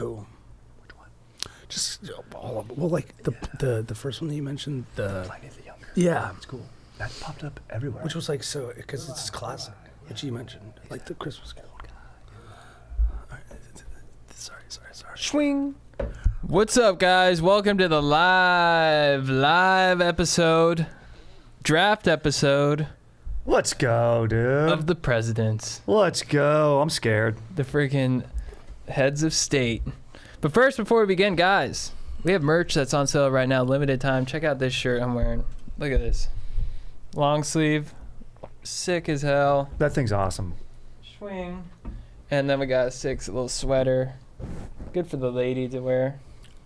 cool. Which one? Just all of them. Well, like the first one that you mentioned, Pliny the Younger. Yeah. It's cool. That popped up everywhere. which was like so because it's classic, which you mentioned, like the Christmas Carol. All right. Sorry. Swing. What's up, guys? Welcome to the live episode, draft episode Let's go, dude. of the presidents, Let's go. I'm scared. the freaking heads of state. But first, before we begin, guys, we have merch that's on sale right now, limited time. Check out this shirt I'm wearing. Look at this. Long sleeve, sick as hell. That thing's awesome. Swing. And then we got a sick little sweater. Good for the lady to wear.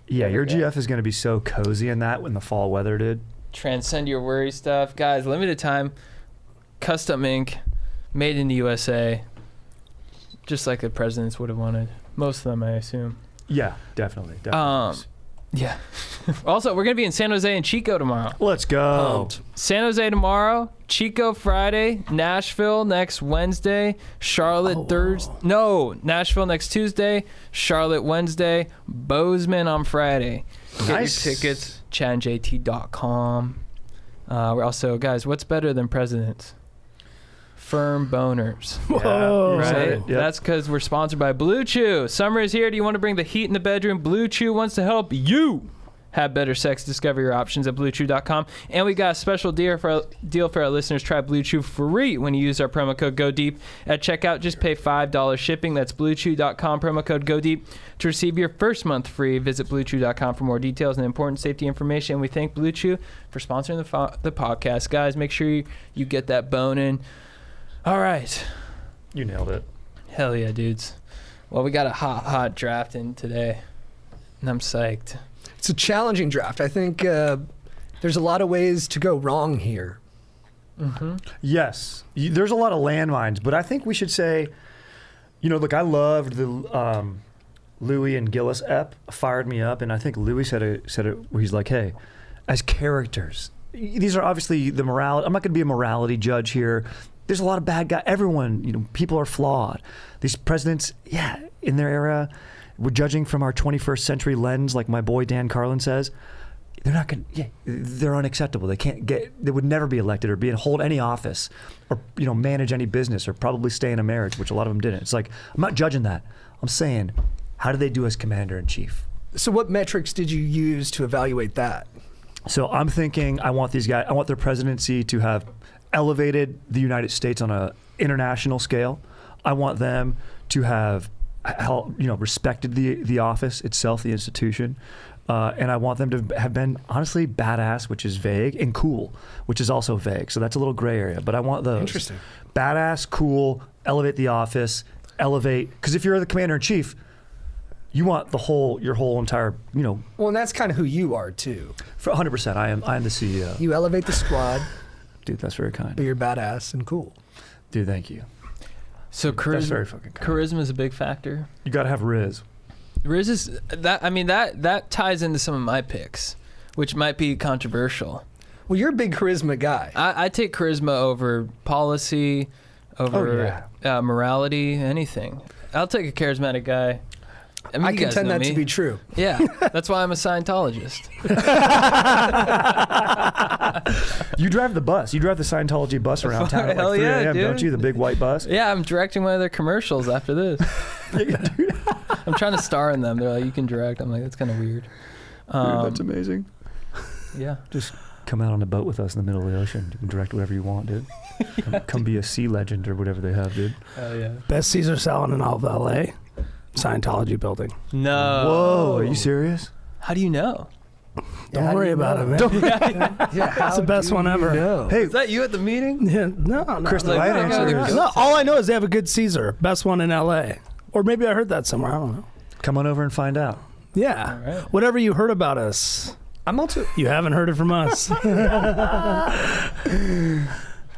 Yeah, your GF is going to be so cozy in that when the fall weather did. Transcend your worry stuff. Guys, limited time, custom ink, made in the USA. Just like the presidents would have wanted. Most of them, I assume. Yeah, definitely. Yeah. Also, we're going to be in San Jose and Chico tomorrow. Let's go. Pumped. San Jose tomorrow, Chico Friday, Nashville next Wednesday, Charlotte Thursday. No, Nashville next Tuesday, Charlotte Wednesday, Bozeman on Friday. Nice. Get your tickets, chadgoesdeeppodccast.com. We're also, guys, what's better than presidents? Firm boners. Whoa. Right? Yep. That's because we're sponsored by BlueChew. Summer is here. Do you want to bring the heat in the bedroom? BlueChew wants to help you have better sex. Discover your options at BlueChew.com. And we got a special deal for our listeners. Try BlueChew free when you use our promo code GoDeep at checkout. Just pay $5 shipping. That's BlueChew.com, promo code GoDeep to receive your first month free. Visit BlueChew.com for more details and important safety information. We thank BlueChew for sponsoring the podcast. Guys, make sure you get that bone in. All right. You nailed it. Hell yeah, dudes. Well, we got a hot draft in today, and I'm psyched. It's a challenging draft. I think there's a lot of ways to go wrong here. Mm-hmm. Yes. There's a lot of landmines, but I think we should say, look, I loved the Louis and Gillis ep, fired me up, and I think Louis said it where he's like, hey, as characters, these are obviously the morality. I'm not going to be a morality judge here. There's a lot of bad guys. Everyone, people are flawed. These presidents, in their era, we're judging from our 21st century lens, like my boy Dan Carlin says. They're not going to, they're unacceptable. They would never be elected or hold any office or, manage any business or probably stay in a marriage, which a lot of them didn't. It's like, I'm not judging that. I'm saying, how do they do as commander in chief? So what metrics did you use to evaluate that? So I'm thinking I want their presidency to have elevated the United States on an international scale. I want them to have, respected the office itself, the institution, and I want them to have been honestly badass, which is vague, and cool, which is also vague. So that's a little gray area. But I want those. Interesting. Badass, cool, elevate the office, because if you're the commander in chief, you want your whole entire, Well, and that's kind of who you are too. For 100%. I am the CEO. You elevate the squad. Dude, that's very kind. But you're badass and cool. Dude, thank you. So That's very fucking kind. Charisma is a big factor. You got to have Riz. Riz is that ties into some of my picks, which might be controversial. Well, you're a big charisma guy. I take charisma over policy, over morality, anything. I'll take a charismatic guy. I contend that to be true. Yeah, that's why I'm a Scientologist. You drive the bus. You drive the Scientology bus around town at Hell 3 yeah, a.m., dude. don't you? The big white bus. Yeah, I'm directing one of their commercials after this. I'm trying to star in them. They're like, you can direct. I'm like, that's kind of weird. Dude, that's amazing. Yeah. Just come out on a boat with us in the middle of the ocean. You can direct whatever you want, dude. Come be a sea legend or whatever they have, dude. Oh, yeah. Best Caesar salad in all of LA. Scientology building. No. Whoa, are you serious? How do you know? Don't worry about it, man. It's the best one ever. Hey, Is that you at the meeting? Yeah, no. Chris, the Like, right I gotta answer go. is No, all I know is they have a good Caesar. Best one in LA. Or maybe I heard that somewhere. I don't know. come on over and find out. Yeah. All right. Whatever you heard about us, I'm also. you haven't heard it from us.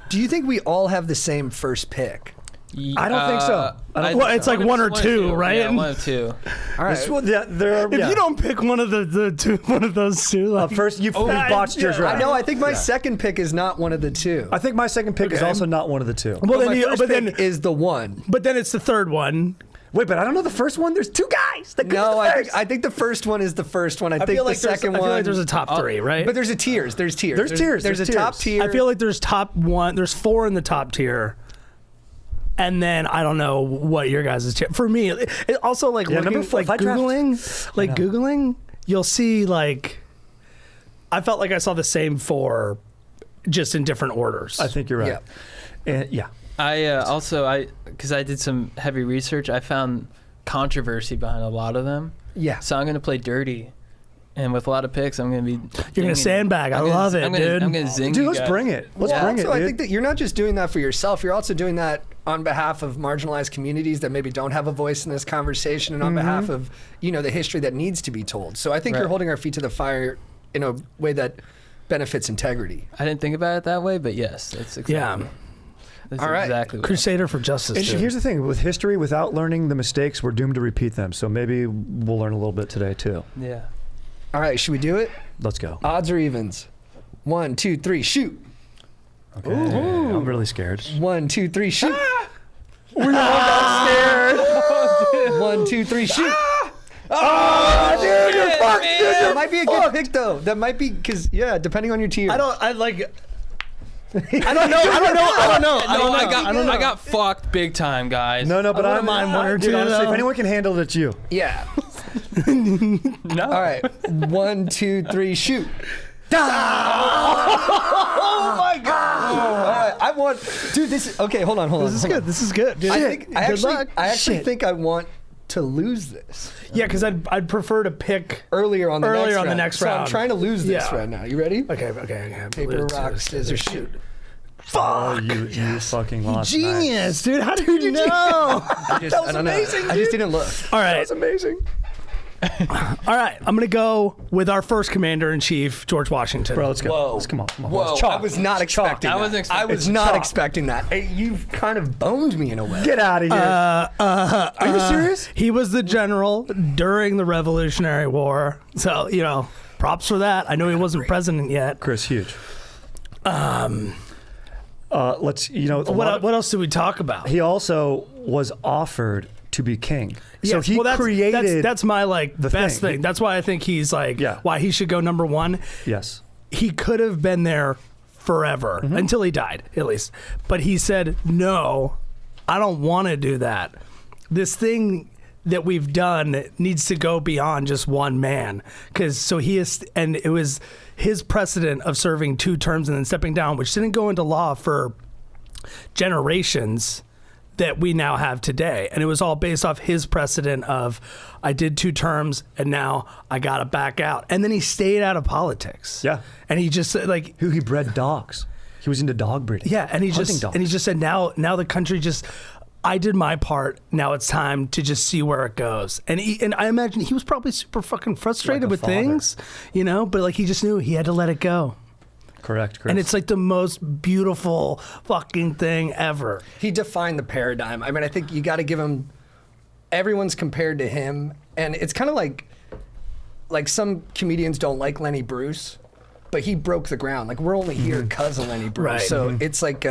Do you think we all have the same first pick? I don't think so. Well, it's like one or two, right? Yeah, one or two. All right. If If you don't pick one of the two, one of those two, like, first, you've botched yours right. I know. I think my second pick is not one of the two. I think my second pick is Okay. also not one of the two. well, But my then, first but pick then, is the one. but then it's the third one. Wait, but I don't know the first one. There's two guys. That No, I think the first one is the first one. I think feel the like there's- second I feel one. like there's a top three, right? But there's tiers. There's tiers. There's tiers. There's a There's top tiers. tier. I feel like there's top one. There's 4 in the top tier. And then I don't know what your guys' tier. For me, it also like Yeah, looking, number 4, like if I draft- Googling, you'll see like, I felt like I saw the same 4 just in different orders. I think you're right. And yeah. Because I did some heavy research, I found controversy behind a lot of them. Yeah. So I'm going to play dirty. And with a lot of picks, I'm going to be. You're going to sandbag. I love it, dude. I'm going to zing Dude, you let's guys. bring it. Let's bring it, Also, dude. I think that you're not just doing that for yourself. You're also doing that on behalf of marginalized communities that maybe don't have a voice in this conversation, and on behalf of the history that needs to be told. So I think you're Right. holding our feet to the fire in a way that benefits integrity. I didn't think about it that way, but yes, that's exactly. Yeah. That's All right. exactly what Crusader for justice. And dude. here's the thing: with history, without learning the mistakes, we're doomed to repeat them. So maybe we'll learn a little bit today too. Yeah. All right, should we do it? Let's go. Odds or evens? 1, 2, 3, shoot. Okay. I'm really scared. 1, 2, 3, shoot. We all got scared. 1, 2, 3, shoot. Oh, dude, you're fucked, dude. That might be a good pick though. That might be because depending on your tier. I don't know. I got fucked big time, guys. No, but I I wouldn't mind one or dude, two, honestly, though. if anyone can handle it, it's you. Yeah. No. All right. 1, 2, 3, shoot. Oh my god! All right, I want, dude. This is okay. Hold on. This is good. This is good, dude. I actually Shit. think I want to lose this Yeah, because I'd prefer to pick. earlier on the next round. the next So round. I'm trying to lose this Yeah. right now. You ready? Okay. Paper, rock, scissors, shoot. Oh, you fucking lost. Genius, dude. How did you know? I don't know. I just didn't look. All right. That's amazing. All right. I'm going to go with our first commander in chief, George Washington. Bro, let's go. Whoa. Let's come on. Whoa! I was not expecting. I that. wasn't expecting I was It's not chalk. expecting that. Hey, you've kind of boned me in a way. Get out of here. Are you serious? He was the general during the Revolutionary War. So, props for that. I know he wasn't president yet. Chris, huge. Let's, What else did we talk about? he also was offered to be king. So Yes, he well, created. That's my the best thing. thing. That's why I think he's Yeah. why he should go number 1. Yes. He could have been there forever until he died, at least. But he said, no, I don't want to do that. This thing that we've done needs to go beyond just one man. And it was his precedent of serving 2 terms and then stepping down, which didn't go into law for generations, that we now have today. And it was all based off his precedent of, I did 2 terms and now I got to back out. And then he stayed out of politics. Yeah. And he just Who he bred dogs. He was into dog breeding. yeah. And he Hunting dogs. just said, now the country I did my part. Now it's time to just see where it goes. And I imagine he was probably super fucking frustrated Like a with father. things, but he just knew he had to let it go. Correct, Chris. And it's the most beautiful fucking thing ever. He defined the paradigm. I mean, I think you got to give him. Everyone's compared to him, and it's kind of like some comedians don't like Lenny Bruce, but he broke the ground. Like, we're only here because of Lenny Bruce. Right. So it's like,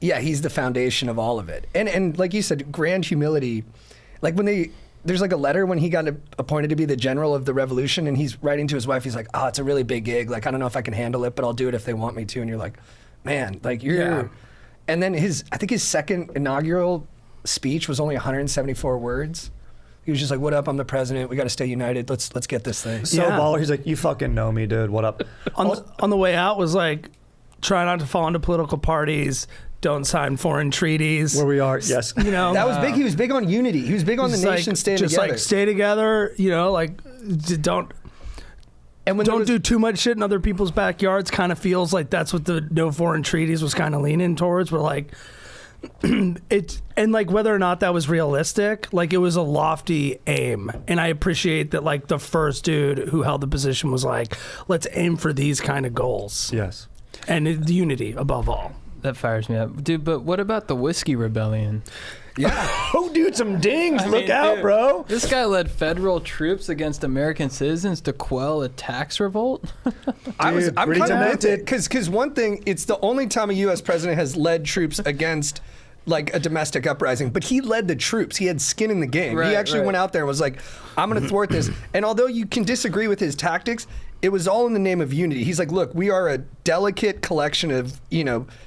he's the foundation of all of it. And like you said, grand humility. Like there's a letter when he got appointed to be the general of the revolution, and he's writing to his wife. He's like, oh, it's a really big gig. Like, I don't know if I can handle it, but I'll do it if they want me to. And you're like, man, like you're. Yeah. And then I think his second inaugural speech was only 174 words. He was just like, what up? I'm the president. We got to stay united. Let's get this thing. so Yeah. baller. He's like, you fucking know me, dude. What up? On the way out was try not to fall into political parties. Don't sign foreign treaties. Where we are, yes. That was big. He was big on unity. He was big on the Just nation staying just together. stay together. Don't and when do too much shit in other people's backyards. Kind of feels like that's what the no foreign treaties was kind of leaning towards. We're whether or not that was realistic, it was a lofty aim, and I appreciate that. The first dude who held the position was let's aim for these kind of goals. Yes. And the unity above all. That fires me up, dude. But what about the whiskey rebellion? Oh, dude, some dings. Look out, dude, bro. This guy led federal troops against American citizens to quell a tax revolt. I'm pretty kind of with demented. it because one thing, it's the only time a U.S. president has led troops against like a domestic uprising, but he led the troops. He had skin in the game. Right, he actually right. went out there and was like, I'm going to thwart this. And although you can disagree with his tactics, it was all in the name of unity. He's like, look, we are a delicate collection of,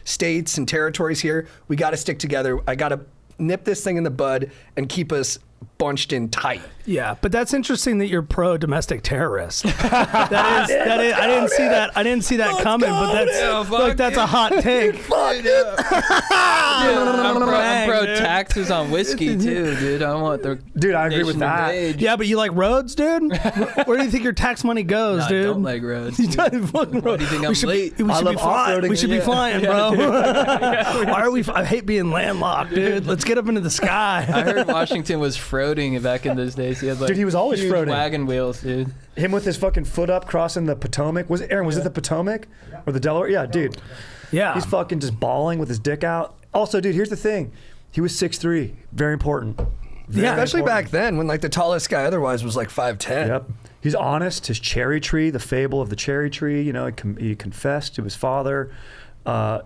states and territories here. We got to stick together. I got to nip this thing in the bud and keep us bunched in tight. Yeah, but that's interesting that you're pro domestic terrorist. that is. I didn't see that. I didn't see that coming. But that's a hot take. I'm pro dude. taxes on whiskey too, dude. I want the Dude, I agree with nation that. engaged. Yeah, but you like roads, dude? Where do you think your tax money goes, I dude? don't like roads. You dude. don't fucking Why do you think I'm late? We I should love be flying. off-roading. We should be Yeah. flying, bro. Why are we? I hate being landlocked, dude. Let's get up into the sky. I heard Washington was froating back in those days. He had like Dude, he was always huge froating. wagon wheels, dude. Him with his fucking foot up crossing the Potomac. Was it the Potomac or the Delaware? Yeah, dude. Yeah. He's fucking just bawling with his dick out. Also, dude, here's the thing. He was 6'3". Very important. Very Especially important. back then when like the tallest guy otherwise was like 5'10". Yep. He's honest. His cherry tree, the fable of the cherry tree, he confessed to his father.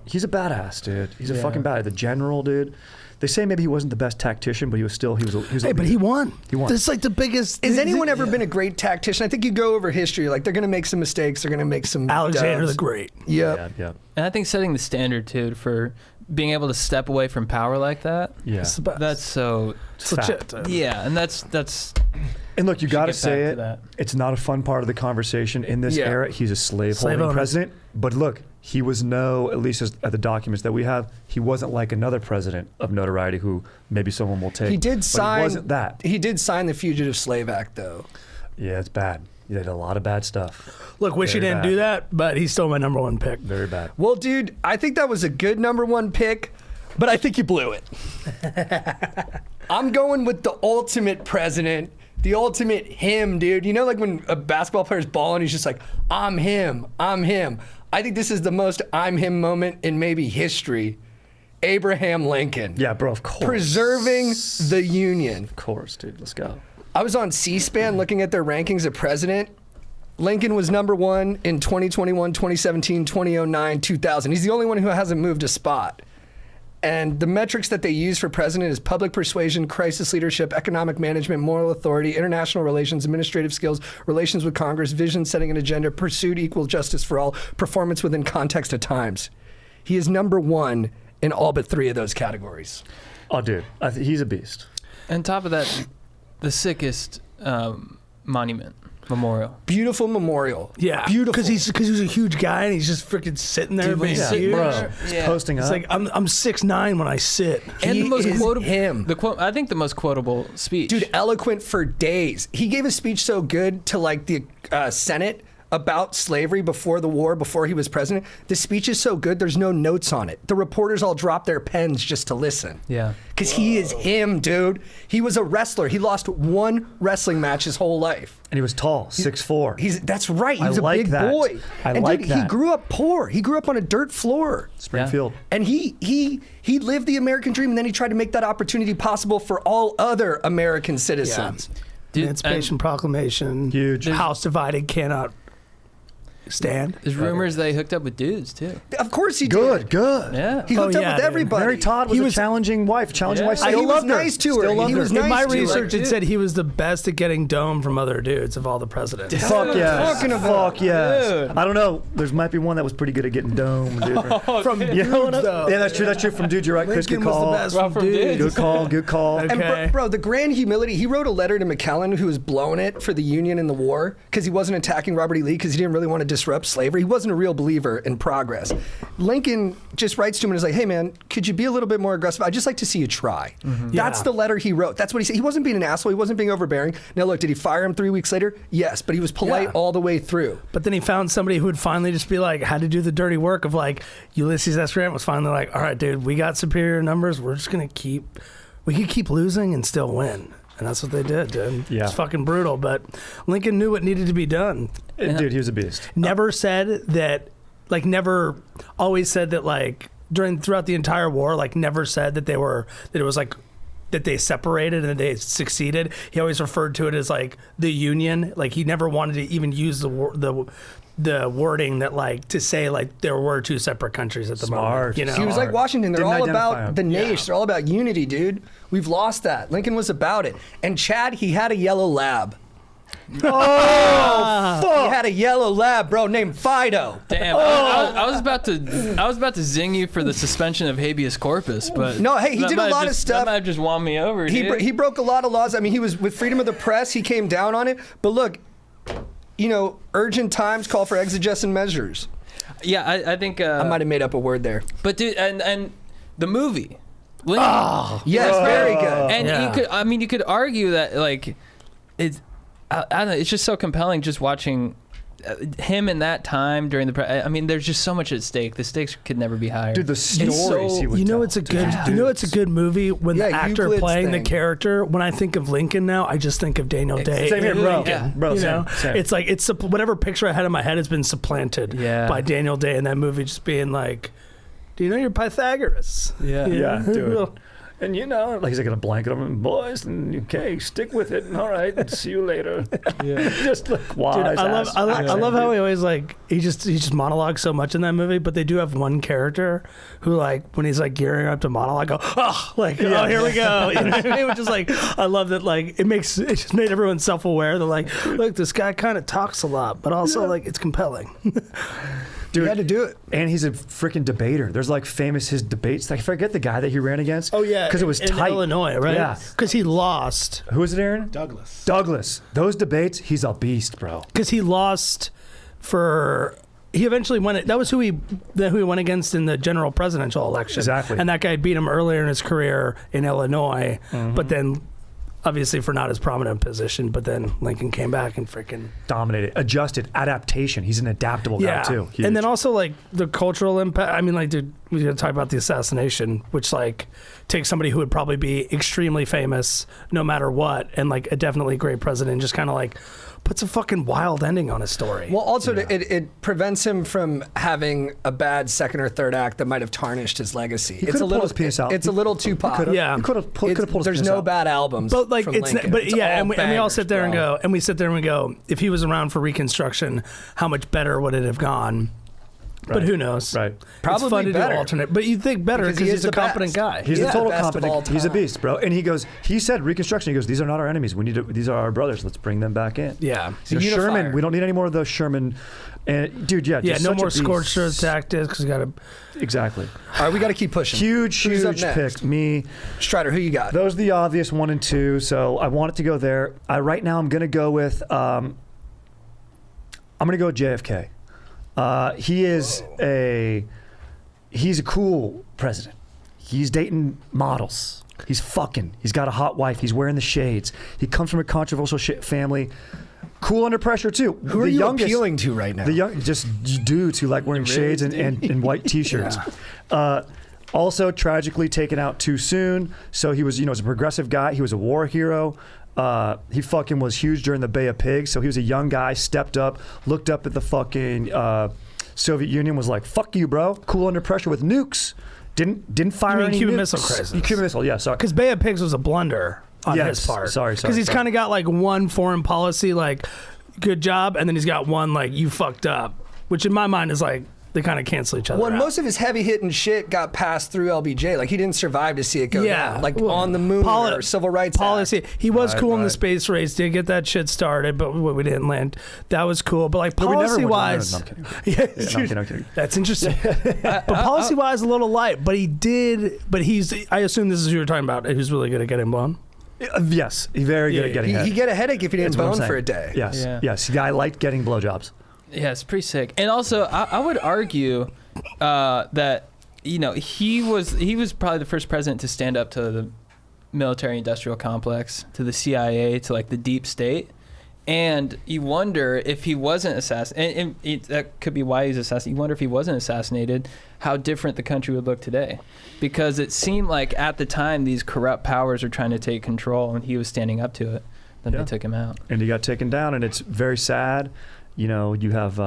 He's a badass, dude. He's a fucking badass. The general, dude. They say maybe he wasn't the best tactician, but he was Hey, but he won. He won. This is like the biggest. Has anyone ever been a great tactician? I think you go over history, like they're going to make some mistakes. They're going to make some Alexander dubs. the Great? Yep. Yeah. And I think setting the standard too for being able to step away from power like that. Yeah. It's the best. That's so. It's legit. dude. Yeah, and that's. And look, you got to get say back to it. that. It's not a fun part of the conversation in this Yeah. era. He's a slave-holding owner. president. But look, he was at least at the documents that we have, he wasn't like another president of notoriety who maybe someone will take. He did But sign. He wasn't that. He did sign the Fugitive Slave Act, though. Yeah, it's bad. He did a lot of bad stuff. Look, wish he Very didn't bad. do that, but he's still my number one pick. Very bad. Well, dude, I think that was a good number one pick, but I think you blew it. I'm going with the ultimate president, the ultimate him, dude. You know, like when a basketball player's balling, he's just like, I'm him, I'm him. I think this is the most I'm him moment in maybe history. Abraham Lincoln. Yeah, bro, of course. Preserving the Union. Of course, dude. Let's go. I was on C-SPAN looking at their rankings of president. Lincoln was number one in 2021, 2017, 2009, 2000. He's the only one who hasn't moved a spot. And the metrics that they use for president is public persuasion, crisis leadership, economic management, moral authority, international relations, administrative skills, relations with Congress, vision, setting an agenda, pursuit, equal justice for all, performance within context of times. He is number one in all but three of those categories. Oh, dude. He's a beast. On top of that, the sickest monument memorial. Beautiful memorial. Yeah, Beautiful. because he was a huge guy and he's just freaking sitting there Dude, when being he's huge. sitting Bro, there. he's Yeah. posting It's up. like I'm 6'9" when I sit. And He the most is quotable him. I think the most quotable speech. Dude, eloquent for days. He gave a speech so good to like the Senate about slavery before the war, before he was president. The speech is so good, there's no notes on it. The reporters all drop their pens just to listen. Yeah. Because he is him, dude. He was a wrestler. He lost one wrestling match his whole life. And he was tall, 6'4". That's right. He I was a like big that. boy. I and like dude, that. He grew up poor. He grew up on a dirt floor. Springfield. And he lived the American dream, and then he tried to make that opportunity possible for all other American citizens. Dude, Emancipation Proclamation. Huge. House divided cannot stand. There's rumors they hooked up with dudes too. Of course he Good, did. good. Yeah. He hooked Oh, up yeah, with dude. everybody. Mary Todd was He a was- challenging wife. Challenging Yeah. wife. And Still he was loved her. nice to her. Still He loved was her. nice In my to her. research, Dude. it said he was the best at getting dome from other dudes of all the presidents. Fuck yes. talking about. Fuck yes. Dude. I don't know. There might be one that was pretty good at getting domed, dude. From You know what dudes, I- though. Yeah, that's true. That's true. From dude, you're right. Chris, Lincoln good was the call. best Well, from from dudes. Good call. Good call. Okay. And bro, the grand humility, he wrote a letter to McClellan, who was blowing it for the Union in the war, because he wasn't attacking Robert E. Lee, because he didn't really want to disrupt slavery. He wasn't a real believer in progress. Lincoln just writes to him and is like, hey man, could you be a little bit more aggressive? I'd just like to see you try. That's Yeah. the letter he wrote. That's what he said. He wasn't being an asshole. He wasn't being overbearing. Now look, did he fire him 3 weeks later? Yes, but he was polite Yeah. all the way through. But then he found somebody who would finally just be like, had to do the dirty work of like, Ulysses S. Grant was finally like, all right, dude, we got superior numbers. We're just going to we could keep losing and still win. And that's what they did, dude. Yeah. It's fucking brutal. But Lincoln knew what needed to be done. Dude, he was a beast. Never said that, like, never always said that, like, throughout the entire war, like, never said that it was like, that they separated and that they succeeded. He always referred to it as like the Union. Like he never wanted to even use the the wording that like to say like there were two separate countries at the Smart. moment. You know, He was like Washington. They're Didn't all identify about him. the nation. Yeah. They're all about unity, dude. We've lost that. Lincoln was about it. And Chad, he had a yellow lab. Oh, He had a yellow lab, bro, named Fido. Damn, I was about to zing you for the suspension of habeas corpus, but No, hey, he that did a might lot have of just- stuff. That might have just won me over, dude. He broke a lot of laws. I mean, he was with freedom of the press. He came down on it. But look, you know, urgent times call for exigent measures. Yeah, I think. I might have made up a word there. But dude, and the movie, Lincoln, Yes, very good. and Yeah. you could argue that like it's. I don't know. It's just so compelling just watching him in that time during the. I mean, there's just so much at stake. The stakes could never be higher. dude, the stories he would you know tell. it's a good you know it's a good movie when the Yeah, actor Euclid's playing thing. the character. When I think of Lincoln now, I just think of Daniel Day. Same here, in bro. Lincoln, Yeah. Bro, you same, know, same. it's like it's whatever picture I had in my head has been supplanted Yeah. by Daniel Day in that movie, just being like, "Do you know you're Pythagoras?" Yeah. Yeah, dude. And you know, like he's like gonna blanket them, boys, and okay, stick with it. All right, see you later. Yeah. Just like wise. Dude, ass I accent, love how dude. he always like he just monologues so much in that movie, but they do have one character who like when he's like gearing up to monologue, go oh like oh here we go, you know what I mean? Which is like I love that like it just made everyone self aware. They're like, look, this guy kind of talks a lot, but also like it's compelling. Dude, He had to do it. and he's a freaking debater. There's like famous his debates. Like, I forget the guy that he ran against. because it was in tight. Illinois, right? Yeah. because he lost. Who is it, Aaron? Douglas. Douglas. Those debates, he's a beast, bro. Because he lost for. He eventually won it. That was who he went against in the general presidential election. Exactly. And that guy beat him earlier in his career in Illinois, Mm-hmm. but then obviously for not as prominent a position. But then Lincoln came back and freaking Dominated, adjusted, adaptation. He's an adaptable guy too. Huge. And then also like the cultural impact. I mean, like, dude, we got to talk about the assassination, which like takes somebody who would probably be extremely famous no matter what, and like a definitely great president, just kind of like puts a fucking wild ending on his story. Well, also, it prevents him from having a bad second or third act that might have tarnished his legacy. He could've pulled his penis out. It's a little too pop. Could've. Yeah. He could have pulled his There's penis no out. bad albums. But like from it's Lincoln. but It's yeah, all and we all bangers, sit there bro. and we sit there and we go, if he was around for Reconstruction, how much better would it have gone? But Right. who knows? Right. Probably it's fun to better. do alternate, but you think better Because because he he's is a the competent best. guy. He's Yeah. a total Best of all competent. He's a time. beast, bro. And he said Reconstruction. He goes, these are not our enemies. We need to. These are our brothers. Let's bring them back in. Yeah. He's a You know, Sherman. unifier. We don't need any more of those Sherman. And dude, yeah, Yeah, just no such a more beast. scorched earth tactics because you got to. Exactly. All right, we got to keep pushing. Huge, Who's up huge next? pick. Me. Strider, who you got? Those are the obvious 1 and 2. So I wanted to go there. Right now, I'm gonna go with. I'm gonna go with JFK. He's a cool president. He's dating models. He's fucking. He's got a hot wife. He's wearing the shades. He comes from a controversial family. Cool under pressure too. Who are you appealing to right now? The young, just dudes who like wearing shades and white T-shirts. Also, tragically taken out too soon. So he was, was a progressive guy. He was a war hero. He fucking was huge during the Bay of Pigs. So he was a young guy, stepped up, looked up at the fucking Soviet Union, was like, "Fuck you, bro." Cool under pressure with nukes. Didn't fire You mean any Cuban nukes. Missile Crisis? Cuban Missile, yeah. Sorry. Because Bay of Pigs was a blunder on Yes, his part. sorry, Because he's sorry. kind of got like one foreign policy, like good job, and then he's got one like you fucked up, which in my mind is like they kind of cancel each other Well, out. most of his heavy hitting shit got passed through LBJ. Like he didn't survive to see it go down. Like well, on the moon or civil rights policy. Act. He was Right, cool in the right. space race. Did get that shit started, but we didn't land. That was cool. But like But we never policy went to wise, the moon. No, I'm kidding. yeah, Yeah, no, I'm kidding. that's interesting. But policy wise, a little light. But he did. But he's. I assume this is who you're talking about. Who's really good at getting blown. Yes, he's very good at getting He'd head. get a headache if he didn't That's what I'm bone saying. for a day. Yes, Yeah. yes. I liked getting blowjobs. Yeah, it's pretty sick. And also, I would argue that he was probably the first president to stand up to the military-industrial complex, to the CIA, to like the deep state. And you wonder if he wasn't assassinated, and that could be why he's assassinated. You wonder if he wasn't assassinated, how different the country would look today. Because it seemed like at the time these corrupt powers were trying to take control, and he was standing up to it. Then Yeah. they took him out. And he got taken down, and it's very sad. You have,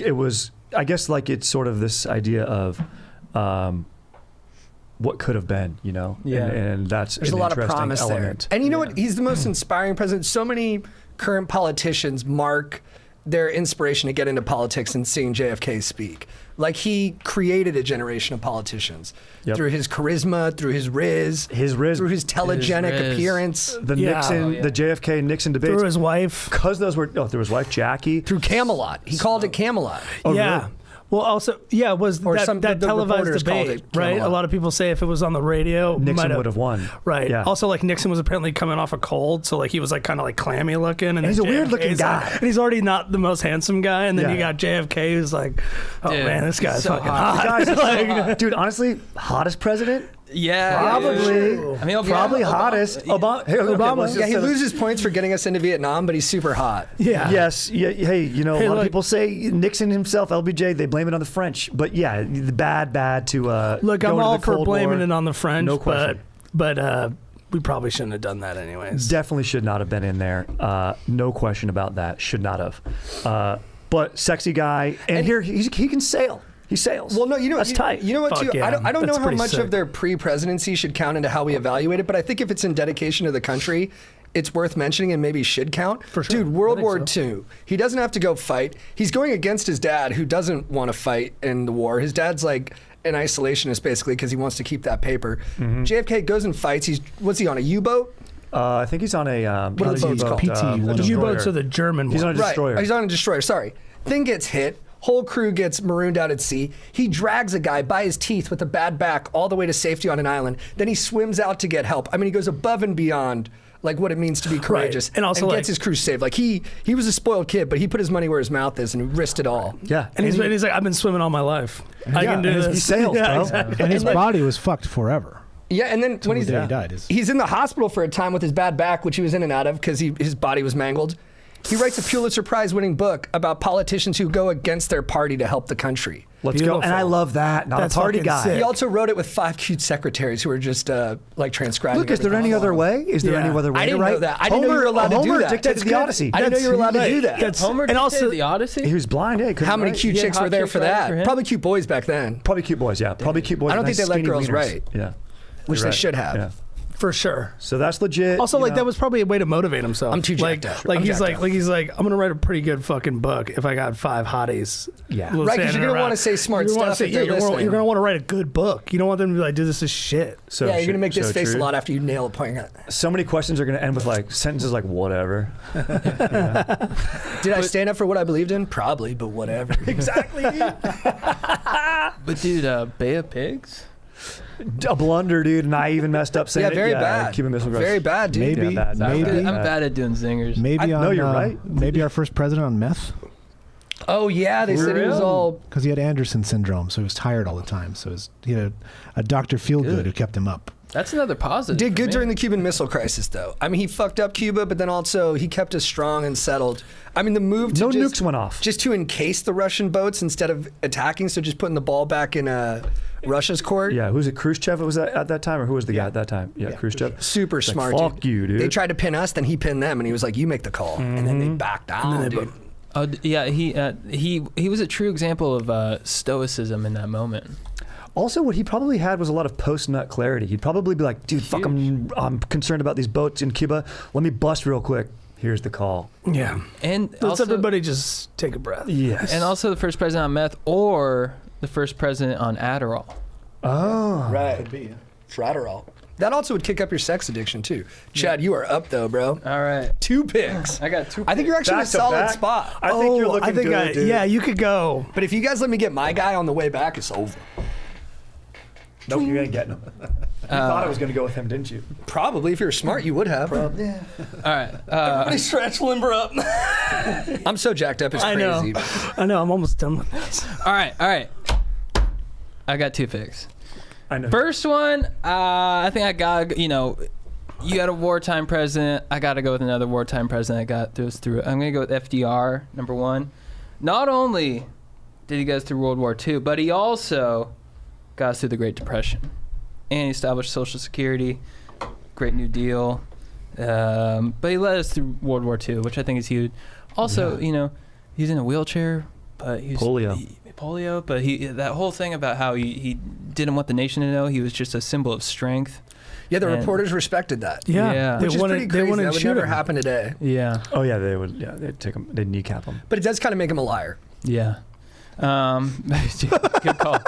it was, I guess, like it's sort of this idea of what could have been, Yeah. and that's There's a an lot of interesting promise element. there. And you know what? He's the most inspiring president. So many current politicians mark their inspiration to get into politics and seeing JFK speak. Like, he created a generation of politicians through his charisma, through his riz, through his telegenic appearance. The JFK Nixon debates. Through his wife. Because those were, through his wife, Jackie. Through Camelot. He called it Camelot. Oh, yeah. really? Well, also, was Or that the televised reporters called debate, it right? Camelot. A lot of people say if it was on the radio, Nixon would have won. Right. Yeah. Also, like, Nixon was apparently coming off a cold, so like he was like kind of like clammy looking, and he's then a weird-looking JFK's guy. and he's already not the most handsome guy, and then Yeah. you got JFK who's like, oh Dude, man, this guy's so fucking hot. hot. The guy's dude, honestly, hottest president? Yeah. Probably. I mean, Probably hottest. Obama. Yeah, he loses points for getting us into Vietnam, but he's super hot. Yeah. Yes. Yeah. Hey, a lot of look. people say Nixon himself, LBJ, they blame it on the French. But yeah, the bad to Look, go I'm into all the for Cold blaming War. it on the French, No question. but we probably shouldn't have done that anyways. Definitely should not have been in there. No question about that. Should not have. But sexy guy, and here he can sail. He sails. Well, no, that's tight. You know what? Fuck Too? yeah. I don't know That's how pretty much sick. of their pre-presidency should count into how we evaluate it, but I think if it's in dedication to the country, it's worth mentioning and maybe should count. For sure. Dude, World I think War II. He doesn't have to go fight. He's going against his dad, who doesn't want to fight in the war. His dad's like an isolationist, basically, because he wants to keep that paper. JFK goes and fights. What's he on, a U-boat? I think he's on a What are the boats called? The U-boats are the German He's on a ones. destroyer. Right. He's on a destroyer. Sorry. Thing gets hit. Whole crew gets marooned out at sea. He drags a guy by his teeth with a bad back all the way to safety on an island. Then he swims out to get help. I mean, he goes above and beyond like what it means to be courageous, And also, like, gets his crew saved. Like he was a spoiled kid, but he put his money where his mouth is and he risked it all. Yeah. And he's like, I've been swimming all my life. I can do and this. he sails, Yeah, bro. exactly. And his body was fucked forever. Yeah, and then when the he's day he died. he's in the hospital for a time with his bad back, which he was in and out of because his body was mangled. He writes a Pulitzer Prize-winning book about politicians who go against their party to help the country. Let's go. Beautiful. And I love that. Not That's a party fucking guy. sick. He also wrote it with 5 cute secretaries who were just like transcribing. Look, is there everything any all other along. way? Is there Yeah. any other way I didn't to write? know that. I didn't know you were allowed to do Homer that. dictated That's the good. Odyssey. I didn't know you were allowed to do that. That's- Homer and also dictated the Odyssey? He was blind. Yeah, he couldn't How many write. cute He had chicks were hot there chicks for writing that? for him? Probably cute boys back then, Probably cute boys, yeah. Probably cute boys. I don't with think they let skinny girls wieners. write. Yeah. which You're they right. should have. Yeah. For sure. So that's legit. Also, you like know. that was probably a way to motivate himself. I'm too like, jacked up. Like I'm he's jacked like, up. I'm gonna write a pretty good fucking book if I got 5 hotties. Yeah. Little Right, 'cause you're standing gonna around. wanna say smart You're gonna wanna stuff if they're you're listening. gonna want to write a good book. You don't want them to be like, dude, this is shit. So Yeah, you're true- gonna make this so face true. a lot after you nail a point. So many questions are going to end with like sentences like whatever. Did I stand up for what I believed in? Probably, but whatever. Exactly. But dude, Bay of Pigs? A blunder, dude, and I even messed up saying Yeah, it. very bad. Cuban Missile Crisis. Very bad, dude. Maybe, Yeah, bad. maybe, I'm bad at doing zingers. maybe on. no, you're right. Maybe our first president on meth, Oh yeah, they said he was real? all. because he had Anderson syndrome, so he was tired all the time. So he had a Dr. Feelgood who kept him up. That's another positive. Did for good me. during the Cuban Missile Crisis, though. I mean, he fucked up Cuba, but then also he kept us strong and settled. I mean, the move to No just, nukes went off. just to encase the Russian boats instead of attacking, so just putting the ball back in Russia's court. Yeah, who's it? Khrushchev was that at that time, or who was the guy at that time? Yeah, Khrushchev. Super Like, smart. fuck you, dude. They tried to pin us, then he pinned them, and he was like, "You make the call," and then they backed down, dude. Oh yeah, he was a true example of stoicism in that moment. Also, what he probably had was a lot of post-nut clarity. He'd probably be like, dude, fuck, I'm concerned about these boats in Cuba. Let me bust real quick. Here's the call. Yeah. And Let's also, everybody just take a breath. Yes. and also the first president on meth or the first president on Adderall. Oh. Right. Adderall. That also would kick up your sex addiction too. Chad, you are up though, bro. All right, 2 picks. I got 2. I think you're actually in a Back to solid back. spot. I think you're looking good, dude. Yeah, you could go. But if you guys let me get my guy on the way back, it's over. Nope, you're going to get him. You thought I was going to go with him, didn't you? Probably, if you're smart, you would have. All right. Everybody stretch limber up. I'm so jacked up, it's I crazy. know. I know. I'm almost done with this. All right. I got 2 picks. I know. First one, I think I got, you got a wartime president. I got to go with another wartime president that got us through it. I'm going to go with FDR, number 1. Not only did he get us through World War II, but he also got us through the Great Depression. And he established Social Security, Great New Deal. But he led us through World War II, which I think is huge. Also, he's in a wheelchair, but he was Polio. polio, but that whole thing about how he didn't want the nation to know he was just a symbol of strength. Yeah, the reporters respected that. Yeah. Which is pretty crazy. That would shoot never him. happen today. Yeah. Oh yeah, they would. Yeah, they'd take him. They'd kneecap him. But it does kind of make him a liar. Yeah. Good call.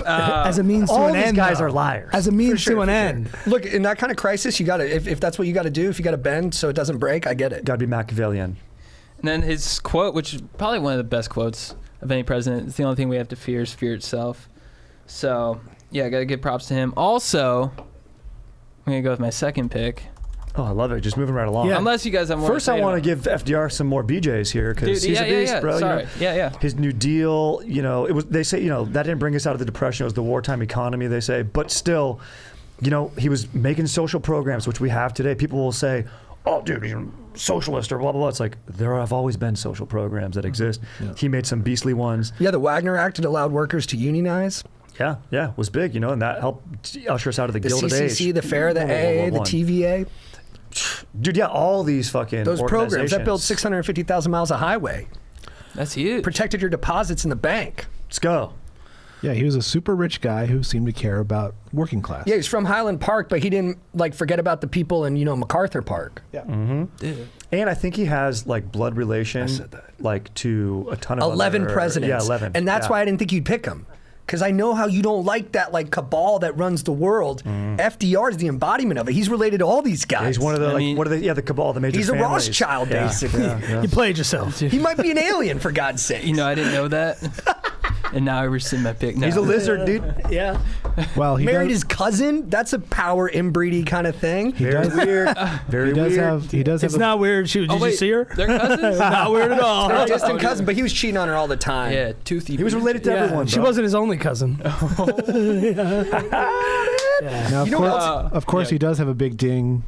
As a means to All an these end. guys though. are liars. As a means For sure, to an for end. sure. Look, in that kind of crisis, you got to, if that's what you got to do, if you got to bend so it doesn't break, I get it. Got to be Machiavellian. And then his quote, which is probably one of the best quotes of any president, it's the only thing we have to fear is fear itself. So, yeah, I got to give props to him. Also, I'm going to go with my second pick. Oh, I love it. Just moving right along. Yeah. Unless you guys have more First, I want to give FDR some more BJs here because he's a beast, bro. Sorry. You know, his New Deal, you know, it was. They say, you know, that didn't bring us out of the Depression. It was the wartime economy, they say. But still, you know, he was making social programs, which we have today. People will say, "Oh, dude, you're socialist or blah blah blah." It's like there have always been social programs that exist. Yeah. He made some beastly ones. Yeah, the Wagner Act, it allowed workers to unionize. Yeah, was big, you know, and that helped usher us out of the The Gilded Age. CCC, the FAIR, the Whoa, whoa, AA, whoa, the whoa. TVA. Dude, yeah, all these fucking Those programs that built organizations. 650,000 miles of highway, That's huge. protected your deposits in the bank. Let's go. Yeah, he was a super rich guy who seemed to care about working class. Yeah, he's from Highland Park, but he didn't like forget about the people in, you know, MacArthur Park. Yeah. Dude. And I think he has like blood relation, said that. like to a ton of 11 other, presidents. Yeah, 11. And that's yeah. why I didn't think you'd pick him. Because I know how you don't like that like cabal that runs the world. FDR is the embodiment of it. He's related to all these guys. Yeah, he's one of the I like mean, what are they? Yeah, the cabal, the major. He's a families. Rothschild, Yeah, basically. yeah. You played yourself. He might be an alien, for God's sake. You know, I didn't know that. And now I rescind my pick. No. He's a lizard, dude. Yeah. Well, he Married does, his cousin? That's a power inbreedy kind of thing. Very weird. Very he does weird. have he does have It's a, not weird. Did you see her? They're cousins? Not weird at all. They're distant cousin, but he was cheating on her all the time. Yeah, toothy. He was related to Yeah, everyone. she bro. wasn't his only cousin. now, You know what else? of course, he does have a big ding.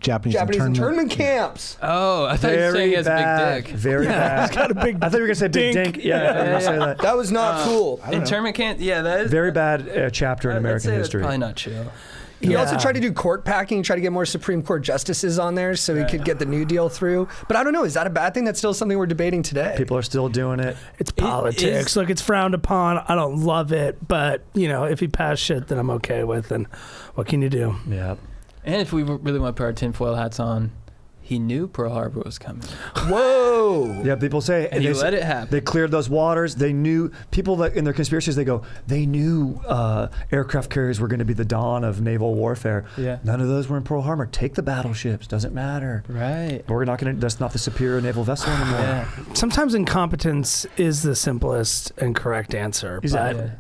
Japanese internment camps. Oh, I thought you were saying he has a bad. big dick. Very bad. He's got a big I thought you were gonna say big dink. dink. Yeah, I thought you were gonna say that. That was not cool. Internment can't. Yeah, that is. Very bad chapter in I'd American say history. That's probably not chill. He also Yeah. tried to do court packing, try to get more Supreme Court justices on there so he could get the New Deal through. But I don't know. Is that a bad thing? That's still something we're debating today. People are still doing it. It's politics. Look, it's frowned upon. I don't love it, but you know, if he passed shit that I'm okay with, then what can you do? Yeah. And if we really want to put our tinfoil hats on, he knew Pearl Harbor was coming. Whoa. Yeah, people say And he they, let it happen. They cleared those waters. They knew people that in their conspiracies. They go. They knew aircraft carriers were going to be the dawn of naval warfare. Yeah. None of those were in Pearl Harbor. Take the battleships. Doesn't matter. Right. We're not going to. That's not the superior naval vessel anymore. Yeah. Sometimes incompetence is the simplest and correct answer, Is but it?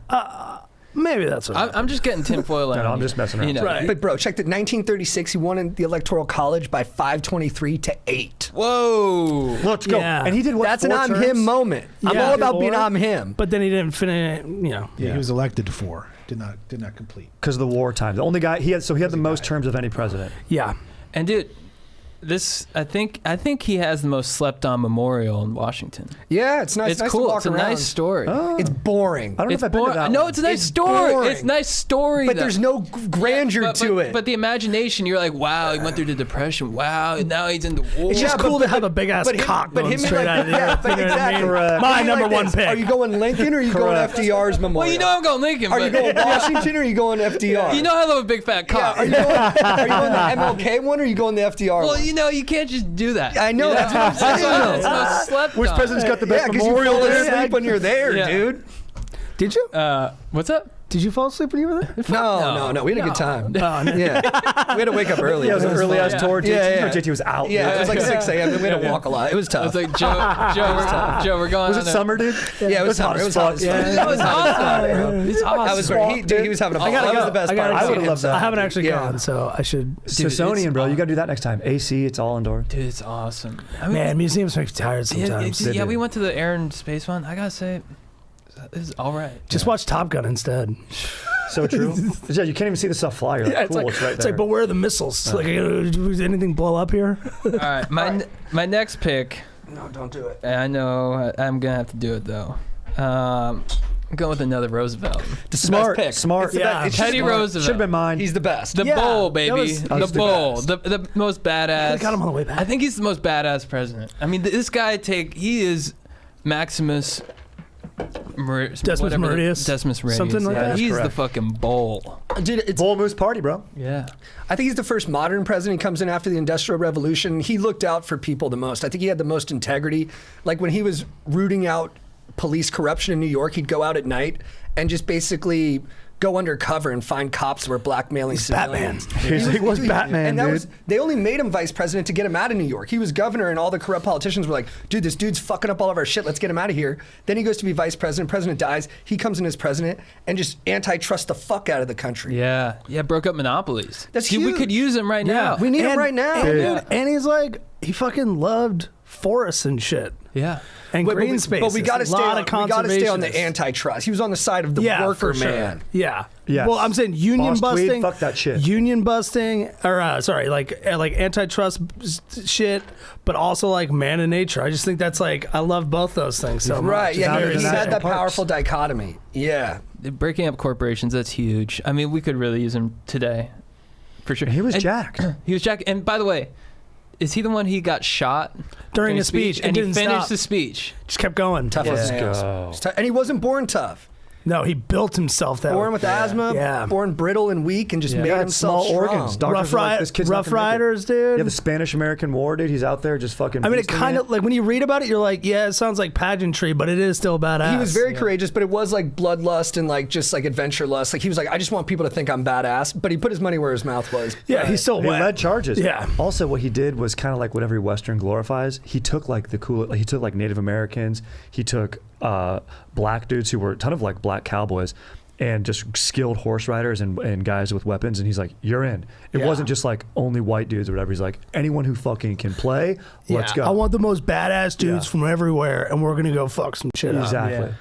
maybe that's what I'm just getting tinfoil out. No, I'm just messing around. You know. Right. But bro, check that. 1936, he won in the Electoral College by 523 to 8. Whoa. Let's go. Yeah. And he did what? That's an 4 I'm terms? him moment. I'm Yeah. all about being 4. I'm him. But then he didn't finish. You know, Yeah, he was elected to 4. Did not complete. Because of the wartime. The only guy he had. So he had the most terms of any president. yeah. And dude, this I think he has the most slept on memorial in Washington. Yeah, it's nice. It's nice cool. To walk It's a around. nice story. It's boring. I don't know It's if I've been to boring. that. No, one. it's a nice It's story. boring. It's a nice story. But though. there's no grandeur but, to it. But the imagination, you're like, wow, he went through the Depression. Wow, now he's in the war. It's just Yeah, cool but- to have a big ass but him- cock but going him and straight like- out of the yeah, earth. but You know what I exactly. mean? Correct. My Are you number like one this? pick. Are you going Lincoln or are you going Correct. FDR's memorial? Well, you know I'm going Lincoln. Are you but going Washington or are you going FDR? you know I love a big fat Yeah, cock. are you going the MLK one or are you going the FDR well, one? you know you can't just do that. I know, You that's what I'm saying. That's most slept Which on. president's got the Yeah, best because you memorial fall there? asleep when you're there, Yeah. dude. Did you? What's up? Did you fall asleep when you were there? No. We had a good time. Oh, no. Yeah. We had to wake up early. Yeah, it was an early ass tour. JT, Yeah. JT was out. Yeah, it was like Yeah. 6 a.m. and we had to walk a lot. It was I tough. was like, Joe, we're going Was on it a- summer, dude? Yeah, it was hot. It was hot as fuck. It was awesome. It's awesome. I was great. He was having a ball. gotta That was go. the best I part. gotta I go. would've loved that. I haven't actually Yeah. gone, so I should. Smithsonian, bro. You got to do that next time. AC, it's all indoor. Dude, it's awesome. I mean, Man, museums make you tired yeah, sometimes. They yeah, do. we went to the Air and Space one. I gotta say, it was all right. Just watch Top Gun instead. So true. Yeah, you can't even see the stuff fly. You're like, cool, it's right there. It's like, but where are the missiles? Like, does anything blow up here? All right, my next pick. No, don't do it. I know I'm gonna have to do it though. I'm going with another Roosevelt. smart, pick. smart. It's the Yeah. best- it's just Teddy smart. Roosevelt. Should have been mine. He's the best. The Yeah, bowl, that baby. was- The was the bowl. best. The most badass. Got him on the way back. I think he's the most badass president. I mean, this guy he is Maximus. Decimus Meridius. Decimus Meridius. Something like that. He's Correct. the fucking bull. Dude, it's Bull Moose Party, bro. Yeah. I think he's the first modern president. He comes in after the Industrial Revolution. He looked out for people the most. I think he had the most integrity. Like when he was rooting out police corruption in New York, he'd go out at night and just basically go undercover and find cops who were blackmailing civilians. He was Batman, and that dude. was, they only made him vice president to get him out of New York. He was governor, and all the corrupt politicians were like, dude, this dude's fucking up all of our shit. Let's get him out of here. Then he goes to be vice president. President dies. He comes in as president and just antitrust the fuck out of the country. Yeah. Yeah. Broke up monopolies. That's Dude, we huge. could use him right now. We need him right now. And, Yeah. dude, and he's like, he fucking loved forests and shit. Yeah. And But green we, spaces. but we got to stay. Lot On, of we got to stay on the conservationists. antitrust. He was on the side of the Yeah, worker for sure. man. Yeah. Yes. Well, I'm saying union Boss Tweed, busting. fuck that shit. Union busting, or sorry, like antitrust shit, but also like man of nature. I just think that's like I love both those things so much. Right. Yeah. Out of He the had national that parks. powerful dichotomy. Yeah. Breaking up corporations, that's huge. I mean, we could really use him today. For sure. He was And- jacked. He was Jack. And by the way, is he the one he got shot During his speech, and and he didn't finished stop. the speech? Just kept going. Tough Yeah. as nails. go. He's tough. And he wasn't born tough. No, he built himself that Born way. with asthma. Yeah. Born brittle and weak, and just made He had himself small strong. organs. Doctors Rough, were like, this kid's not Rough gonna make it. Riders, dude. Yeah, the Spanish-American War, dude. He's out there just fucking. I mean, it beasting kind of like when you read about it, you're like, yeah, it sounds like pageantry, but it is still badass. He was very courageous, but it was like bloodlust and like just like adventure lust. Like he was like, I just want people to think I'm badass, but he put his money where his mouth was. Yeah, he's still He wet. led charges. Yeah. Also, what he did was kind of like what every Western glorifies. He took like the cool. He took like Native Americans. He took black dudes who were a ton of like black cowboys, and just skilled horse riders and guys with weapons. And he's like, you're in. It Yeah. wasn't just like only white dudes or whatever. He's like, anyone who fucking can play, let's Yeah. go. I want the most badass dudes Yeah. from everywhere, and we're gonna go fuck some shit up. exactly. Yeah.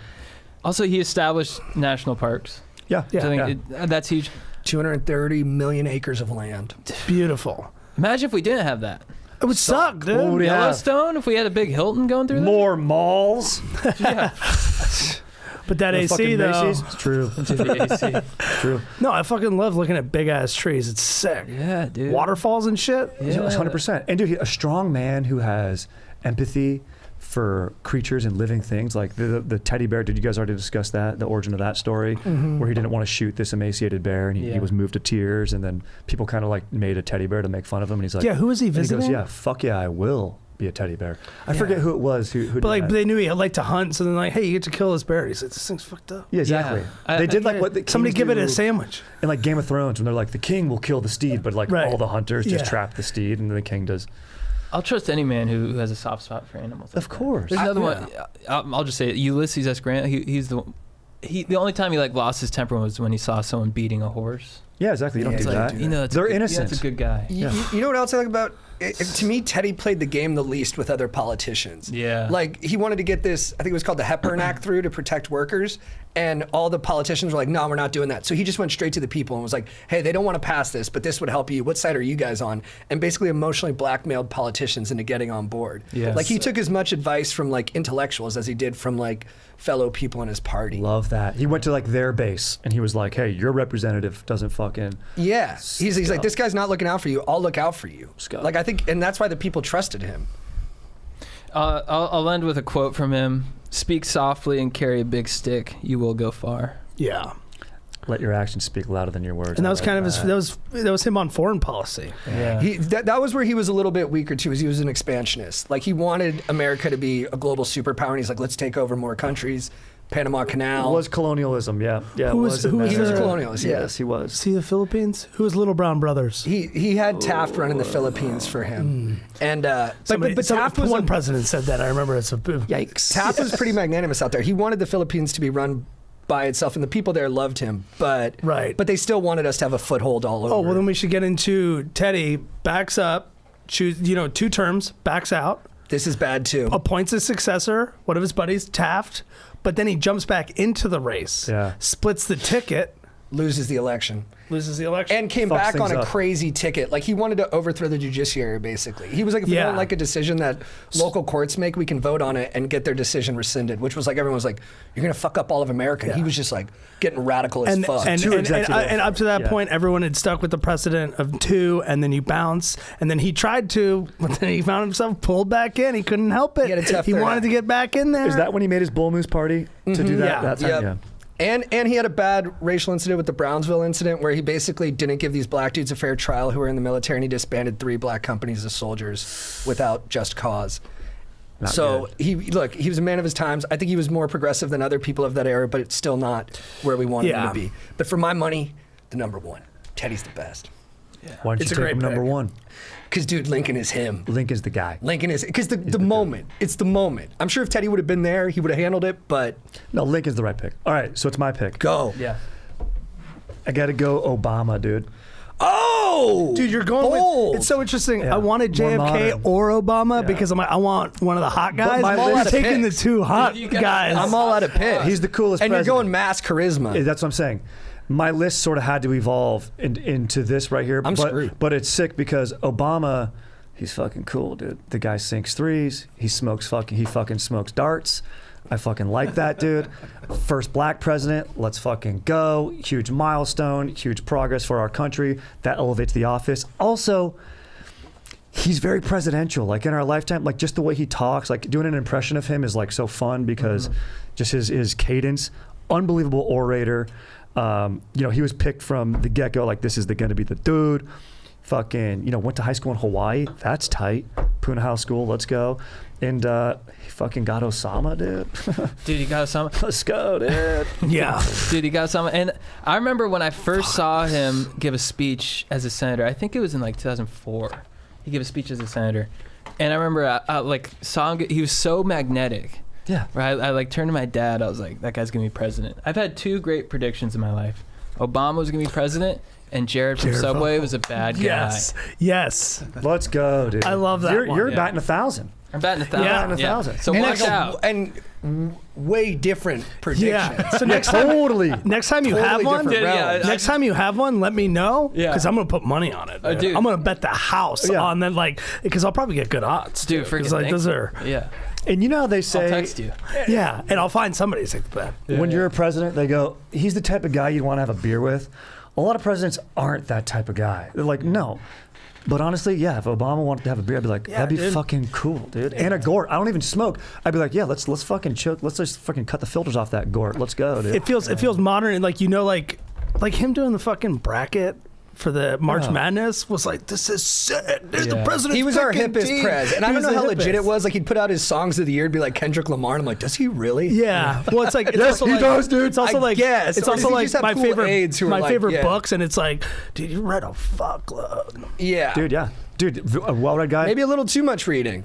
Also, he established national parks. Yeah. Yeah. So I think that's huge. 230 million acres of land. Beautiful. Imagine if we didn't have that. It would suck, dude. What would we have? Yellowstone, if we had a big Hilton going through More malls. there? But that The AC fucking though. Macy's. It's true. Yeah. It's true. No, I fucking love looking at big ass trees. It's sick. Yeah, dude. Waterfalls and shit. Yeah. 100%. And dude, a strong man who has empathy for creatures and living things, like the teddy bear. Did you guys already discuss that? The origin of that story, where he didn't want to shoot this emaciated bear, and he Yeah. was moved to tears, and then people kind of like made a teddy bear to make fun of him, and he's like, Yeah, who was he and he visiting? goes, yeah, fuck yeah, I will be a teddy bear. I forget who it was who But did like that. they knew he liked to hunt, so then like, hey, you get to kill this bear. He's like, this thing's fucked up. Yeah, exactly. Yeah. They did like Yeah. what the Somebody kings give it do a sandwich. in like Game of Thrones, when they're like, the king will kill the steed, but like Right. all the hunters just Yeah. trap the steed, and then the king does. I'll trust any man who has a soft spot for animals. Of course. There's another one. I'll just say it. Ulysses S. Grant. He's the only time he like lost his temper was when he saw someone beating a horse. Yeah, exactly. You don't Yeah, do it's that. like, You know, that's They're a good, innocent. That's a good guy. You know what else I like about? To me, Teddy played the game the least with other politicians. Yeah. Like he wanted to get this, I think it was called the Hepburn Act through to protect workers, and all the politicians were like, "No, we're not doing that." So he just went straight to the people and was like, "Hey, they don't want to pass this, but this would help you. What side are you guys on?" And basically emotionally blackmailed politicians into getting on board. Yes. Like he took as much advice from like intellectuals as he did from like fellow people in his party. Love that. He went to like their base, and he was like, hey, your representative doesn't fucking. Yeah, he's like, this guy's not looking out for you. I'll look out for you. Scott. Like I think, and that's why the people trusted him. I'll end with a quote from him: "Speak softly and carry a big stick. You will go far." Yeah. Let your actions speak louder than your words. And that I was like kind of his. That was him on foreign policy. Yeah. That was where he was a little bit weaker too, is he was an expansionist. Like he wanted America to be a global superpower, and he's like, let's take over more countries. Panama Canal. It was colonialism, yeah. Yeah, Who it was- in who was that. he was a the- colonialist. Yeah. Yes, he was. See the Philippines? Who was Little Brown Brothers? He had Taft running the Philippines for him, and but Taft was one president said that. I remember it's a Yikes. Taft was pretty magnanimous out there. He wanted the Philippines to be run by itself, and the people there loved him. But Right. but they still wanted us to have a foothold all over. Oh well, then we should get into Teddy backs up, choose 2 terms, backs out, this is bad too. appoints a successor, one of his buddies, Taft, but then he jumps back into the race, Yeah. splits the ticket, loses the election. And came Fucks back on things a up. crazy ticket. Like, he wanted to overthrow the judiciary, basically. He was like, if we don't like a decision that local courts make, we can vote on it and get their decision rescinded, which was like, everyone was like, you're going to fuck up all of America. Yeah. He was just like getting radical as fuck. And up to that point, everyone had stuck with the precedent of 2, and then you bounce. And then he tried to, but then he found himself pulled back in. He couldn't help it. He wanted to get back in there. Is that when he made his Bull Moose party to do that? That time? Yep. Yeah. And he had a bad racial incident with the Brownsville incident where he basically didn't give these black dudes a fair trial who were in the military, and he disbanded 3 black companies as soldiers without just cause. Not so good. he was a man of his times. I think he was more progressive than other people of that era, but it's still not where we wanted him to be. But for my money, the number 1. Teddy's the best. Yeah. Why don't It's you a take great him number pick. 1? Because, dude, Lincoln is him. Lincoln's the guy. Lincoln is, because the moment. It's the moment. I'm sure if Teddy would have been there, he would have handled it, but No, Lincoln's the right pick. All right, so it's my pick. go. Yeah. I got to go Obama, dude. Oh! Dude, you're going bold. with, it's so interesting. Yeah, I wanted more JFK modern. or Obama Yeah. because I'm like, I want one of the hot guys. my I'm list of taking the picks. 2 hot You got- guys. I'm all out of picks. He's the coolest And president. you're going mass charisma. That's what I'm saying. My list sort of had to evolve into this right here. I'm screwed. But it's sick because Obama, he's fucking cool, dude. The guy sinks threes. He fucking smokes darts. I fucking like that, dude. First black president. Let's fucking go. Huge milestone. Huge progress for our country. That elevates the office. Also, he's very presidential. Like in our lifetime, like just the way he talks, like doing an impression of him is like so fun because just his cadence. Unbelievable orator. He was picked from the get-go, like this is going to be the dude. Fucking, went to high school in Hawaii. That's tight. Punahou School, let's go. And he fucking got Osama, dude. Dude, he got Osama. Let's go, dude. Yeah. Dude, he got Osama. And I remember when I first saw him give a speech as a senator. I think it was in like 2004. He gave a speech as a senator. And I remember I saw him. He was so magnetic. Yeah. Right, I like turned to my dad. I was like, "That guy's gonna be president." I've had 2 great predictions in my life. Obama was gonna be president, and Jared from Subway was a bad guy. Yes. Let's go, dude. I love that one. You're Yeah. batting 1,000. I'm batting 1,000. Yeah. Batting 1,000. So and watch out. And way different predictions. Yeah. So next time Totally. you have one, different realms. next time you have one, let me know Yeah. because I'm gonna put money on it. Dude. I'm gonna bet the house Yeah. on that, because I'll probably get good odds. Dude, too, 'cause, freaking those are Yeah. And you know how they I'll say text you. yeah, and I'll find somebody to bet. when you're a president, they go, he's the type of guy you'd want to have a beer with. A lot of presidents aren't that type of guy. They're like, no. But honestly, yeah, if Obama wanted to have a beer, I'd be like, Yeah, that'd be dude. fucking cool, dude. And a gort. I don't even smoke. I'd be like, yeah, let's fucking chill. Let's just fucking cut the filters off that gort. Let's go, dude. It feels modern and like him doing the fucking bracket for the March Madness was like, this is sick. This is the Yeah. president's He was our fucking hippest team. prez. And I He don't was know how the legit it hippest. was. Like, he'd put out his songs of the year and be like Kendrick Lamar. And I'm like, does he really? Yeah. Well, it's like it's Yes, also he like, does, dude. It's also I like guess. it's Or also does he like just have my cool favorite aides who are like, favorite yeah. books, and it's like, dude, you read a fuckload. Yeah. Dude, yeah. Dude, a well-read guy. Maybe a little too much reading.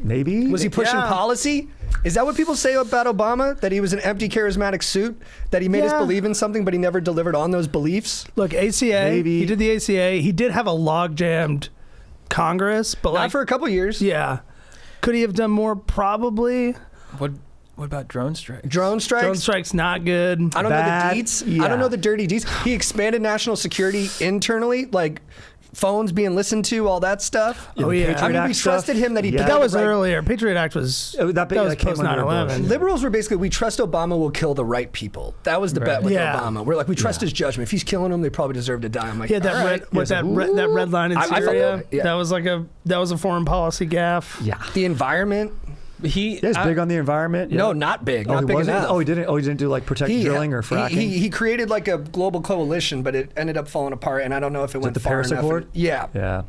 Maybe. Was he pushing Yeah. policy? Is that what people say about Obama? That he was an empty, charismatic suit? That he made us Yeah. believe in something, but he never delivered on those beliefs? Look, ACA. Maybe. He did the ACA. He did have a log jammed Congress, but Not like for a couple years. yeah, could he have done more? Probably. What about drone strikes? Drone strikes. Drone strike's not good. I don't Bad. know the deets. Yeah. I don't know the dirty deets. He expanded national security internally, like phones being listened to, all that stuff. Oh, yeah. Patriot I mean, we Act stuff. trusted him that he Yeah. did But that was right. earlier. Patriot Act was Oh, that was came post under 9/11. Bush. Liberals were basically, we trust Obama will kill the right people. That was the bet with Yeah. Obama. We're like, we trust his judgment. If he's killing them, they probably deserve to die. I'm like, He had that all red, right. with that red line in I felt Syria. that, yeah. That was a foreign policy gaffe. Yeah. The environment. He Yeah, he's big on the environment. Yeah. No, not big. Not he big wasn't? enough. Oh, he didn't do like protect drilling or fracking. He created like a global coalition, but it ended up falling apart, and I don't know if it went the far Paris enough. Accord? Yeah. Yeah.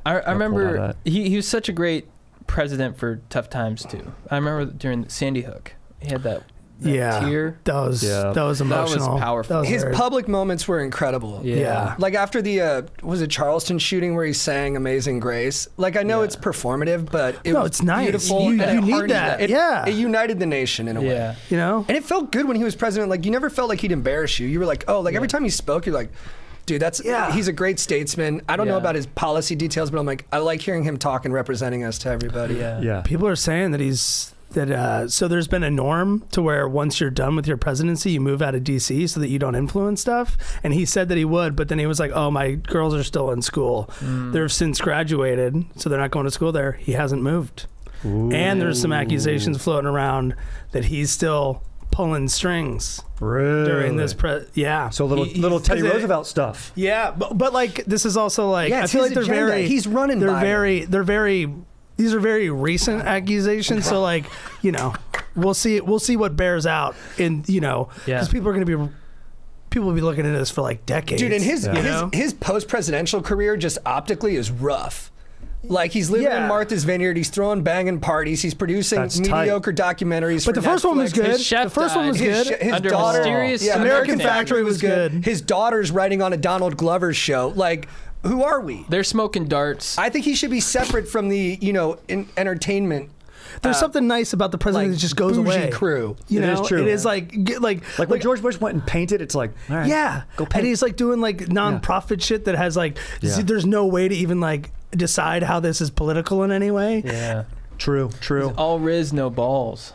I pull remember that. he was such a great president for tough times too. I remember during Sandy Hook, he had that tear. That was Yeah. that was emotional. powerful. That was His very- public moments were incredible. Yeah. Like after the was it Charleston shooting where he sang "Amazing Grace"? Like I know it's performative, but it was it's nice. beautiful. You and it need harnessed that. It, Yeah. it united the nation in a way. Yeah. You know. And it felt good when he was president. Like you never felt like he'd embarrass you. You were like, oh, like every time he spoke, you're like, dude, he's a great statesman. I don't know Yeah. about his policy details, but I'm like, I like hearing him talk and representing us to everybody. Yeah. Yeah. People are saying that he's so there's been a norm to where once you're done with your presidency, you move out of DC so that you don't influence stuff. And he said that he would, but then he was like, oh, my girls are still in school. They've since graduated, so they're not going to school there. He hasn't moved. Ooh. And there's some accusations floating around that he's still pulling strings during this So little Teddy Roosevelt stuff. Yeah, but like this is also like I feel like they're agenda. he's running these are very recent accusations, so like, we'll see what bears out in, because people will be looking into this for like decades. Dude, and his post-presidential career just optically is rough. Like, he's living in Martha's Vineyard. He's throwing banging parties. He's producing mediocre documentaries. But the first one was good. The first one was good. His daughter, American Factory was good. His daughter's writing on a Donald Glover show. Like, who are we? They're smoking darts. I think he should be separate from the, entertainment. There's something nice about the president that just goes away. Crew. It is true. It is like when George Bush went and painted, it's like, all right, go paint. And he's like doing like nonprofit shit that has like, there's no way to even like decide how this is political in any way. Yeah. True. All Riz, no balls.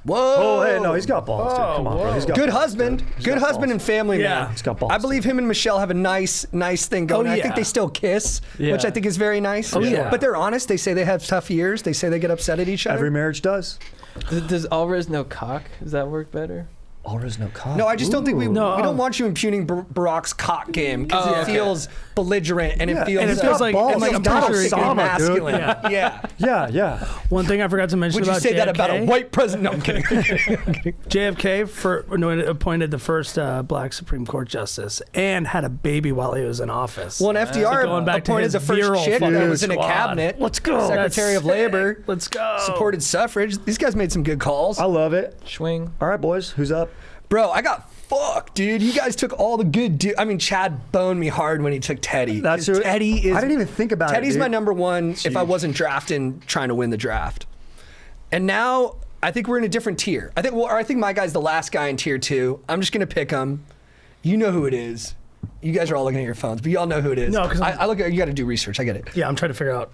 Whoa! Oh, hey, no, he's got balls. Dude. Come on, bro. He's got good balls, husband, good husband and family man. He's got balls. I believe him and Michelle have a nice thing going. I think they still kiss, which I think is very nice. But they're honest. They say they have tough years. They say they get upset at each other. Every marriage does. Does all Riz, no cock? Does that work better? All Riz, no cock. No, I just don't think we don't want you impugning Barack's cock game because it feels belligerent and it feels like balls. like I'm not a masculine. Yeah. One thing I forgot to mention Would you about say JFK, that about a white president? No, I'm kidding. JFK appointed the first black Supreme Court justice and had a baby while he was in office. Well, and FDR going back appointed to the first chick that was in a squad. cabinet. Let's go. Secretary of Labor. Let's go. Supported suffrage. These guys made some good calls. I love it. Swing. All right, boys, who's up? Bro, I got fucked, dude. You guys took all the good Chad boned me hard when he took Teddy. That's who Teddy is. I didn't even think about Teddy's it. my number one if I wasn't drafting, trying to win the draft. And now I think we're in a different tier. I think my guy's the last guy in tier 2. I'm just gonna pick him. You know who it is. You guys are all looking at your phones, but y'all know who it is. No, because I look at you. Got to do research. I get it. Yeah, I'm trying to figure out.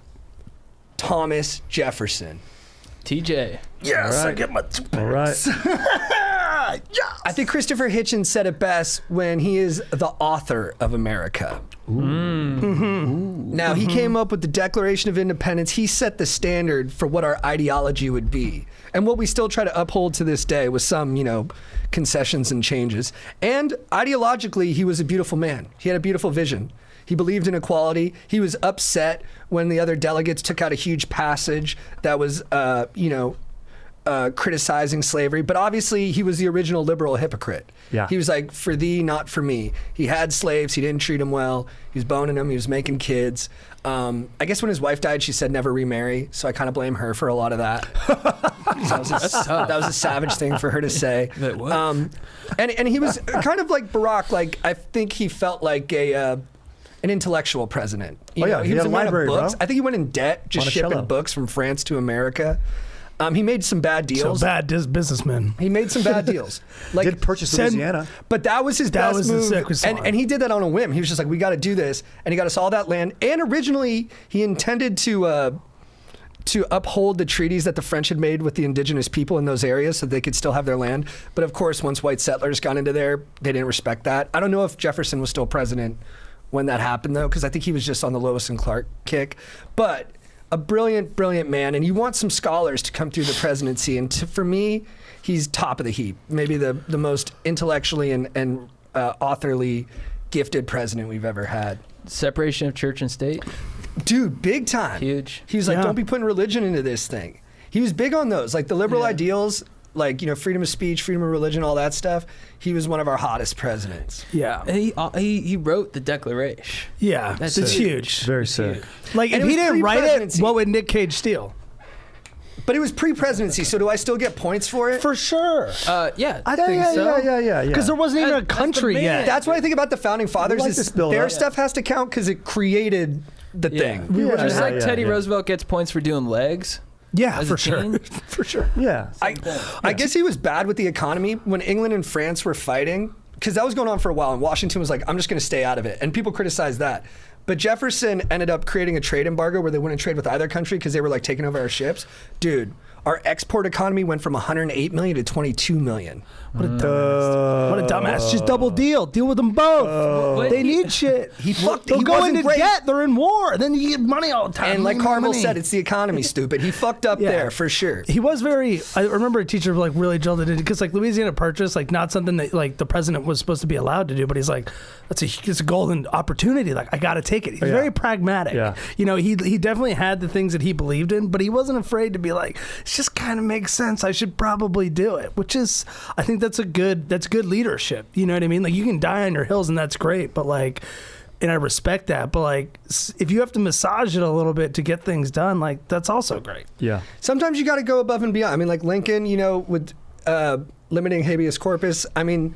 Thomas Jefferson. TJ. Yes, I get my 2 picks. All right. Yes. I think Christopher Hitchens said it best when he is the author of America. Now, he came up with the Declaration of Independence. He set the standard for what our ideology would be and what we still try to uphold to this day with some, concessions and changes. And ideologically, he was a beautiful man. He had a beautiful vision. He believed in equality. He was upset when the other delegates took out a huge passage that was, criticizing slavery, but obviously he was the original liberal hypocrite. Yeah. He was like, for thee, not for me. He had slaves. He didn't treat them well. He was boning them. He was making kids. I guess when his wife died, she said never remarry. So I kind of blame her for a lot of that. That was a savage thing for her to say. And he was kind of like Barack. Like, I think he felt like an intellectual president. He was had a library, books. bro. I think he went in debt just shipping books from France to America. He made some bad deals. So bad businessman. He made some bad deals. Like, Did purchase Louisiana. But that was his best move. The And he did that on a whim. He was just like, we got to do this. And he got us all that land. And originally, he intended to uphold the treaties that the French had made with the indigenous people in those areas so they could still have their land. But of course, once white settlers got into there, they didn't respect that. I don't know if Jefferson was still president when that happened, though, because I think he was just on the Lewis and Clark kick. But a brilliant, brilliant man, and you want some scholars to come through the presidency. And for me, he's top of the heap. Maybe the most intellectually and authorly gifted president we've ever had. Separation of church and state. Dude, big time. Huge. He was like, don't be putting religion into this thing. He was big on those, like the liberal ideals, like, freedom of speech, freedom of religion, all that stuff. He was one of our hottest presidents. Yeah. He wrote the Declaration. Yeah. That's it's sick. huge. Very sick. Like, And if it he was didn't write it, pre-presidency. what would Nick Cage steal? But it was pre-presidency, so do I still get points for it? For sure. Yeah. I think so. Yeah. Because there wasn't even a That's the country man. yet. That's what I think about the founding fathers. like Is this build their up. stuff has to count because it created the thing. We were just Yeah, like yeah, Teddy yeah. Roosevelt gets points for doing legs. Yeah, As for a sure. teen? For sure. Yeah. I guess he was bad with the economy when England and France were fighting, because that was going on for a while, and Washington was like, I'm just going to stay out of it. And people criticized that. But Jefferson ended up creating a trade embargo where they wouldn't trade with either country because they were like taking over our ships. Dude, our export economy went from 108 million to 22 million. What a dumbass. What a dumbass. Just double deal. Deal with them both. They need shit. They'll go into debt. They're in war. Then you get money all the time. And like Carmel said, it's the economy, stupid. He fucked up there for sure. He was very. I remember a teacher like really drilled it in because like Louisiana Purchase, like not something that like the president was supposed to be allowed to do, but he's like, it's a golden opportunity. Like I got to take it. He's very pragmatic. Yeah. You know, he definitely had the things that he believed in, but he wasn't afraid to be like, it just kind of makes sense. I should probably do it, which is, I think that's good leadership. You know what I mean? Like you can die on your heels and that's great, but like, and I respect that, but like if you have to massage it a little bit to get things done, like that's also great. Yeah. Sometimes you got to go above and beyond. I mean, like Lincoln, you know, with limiting habeas corpus. I mean,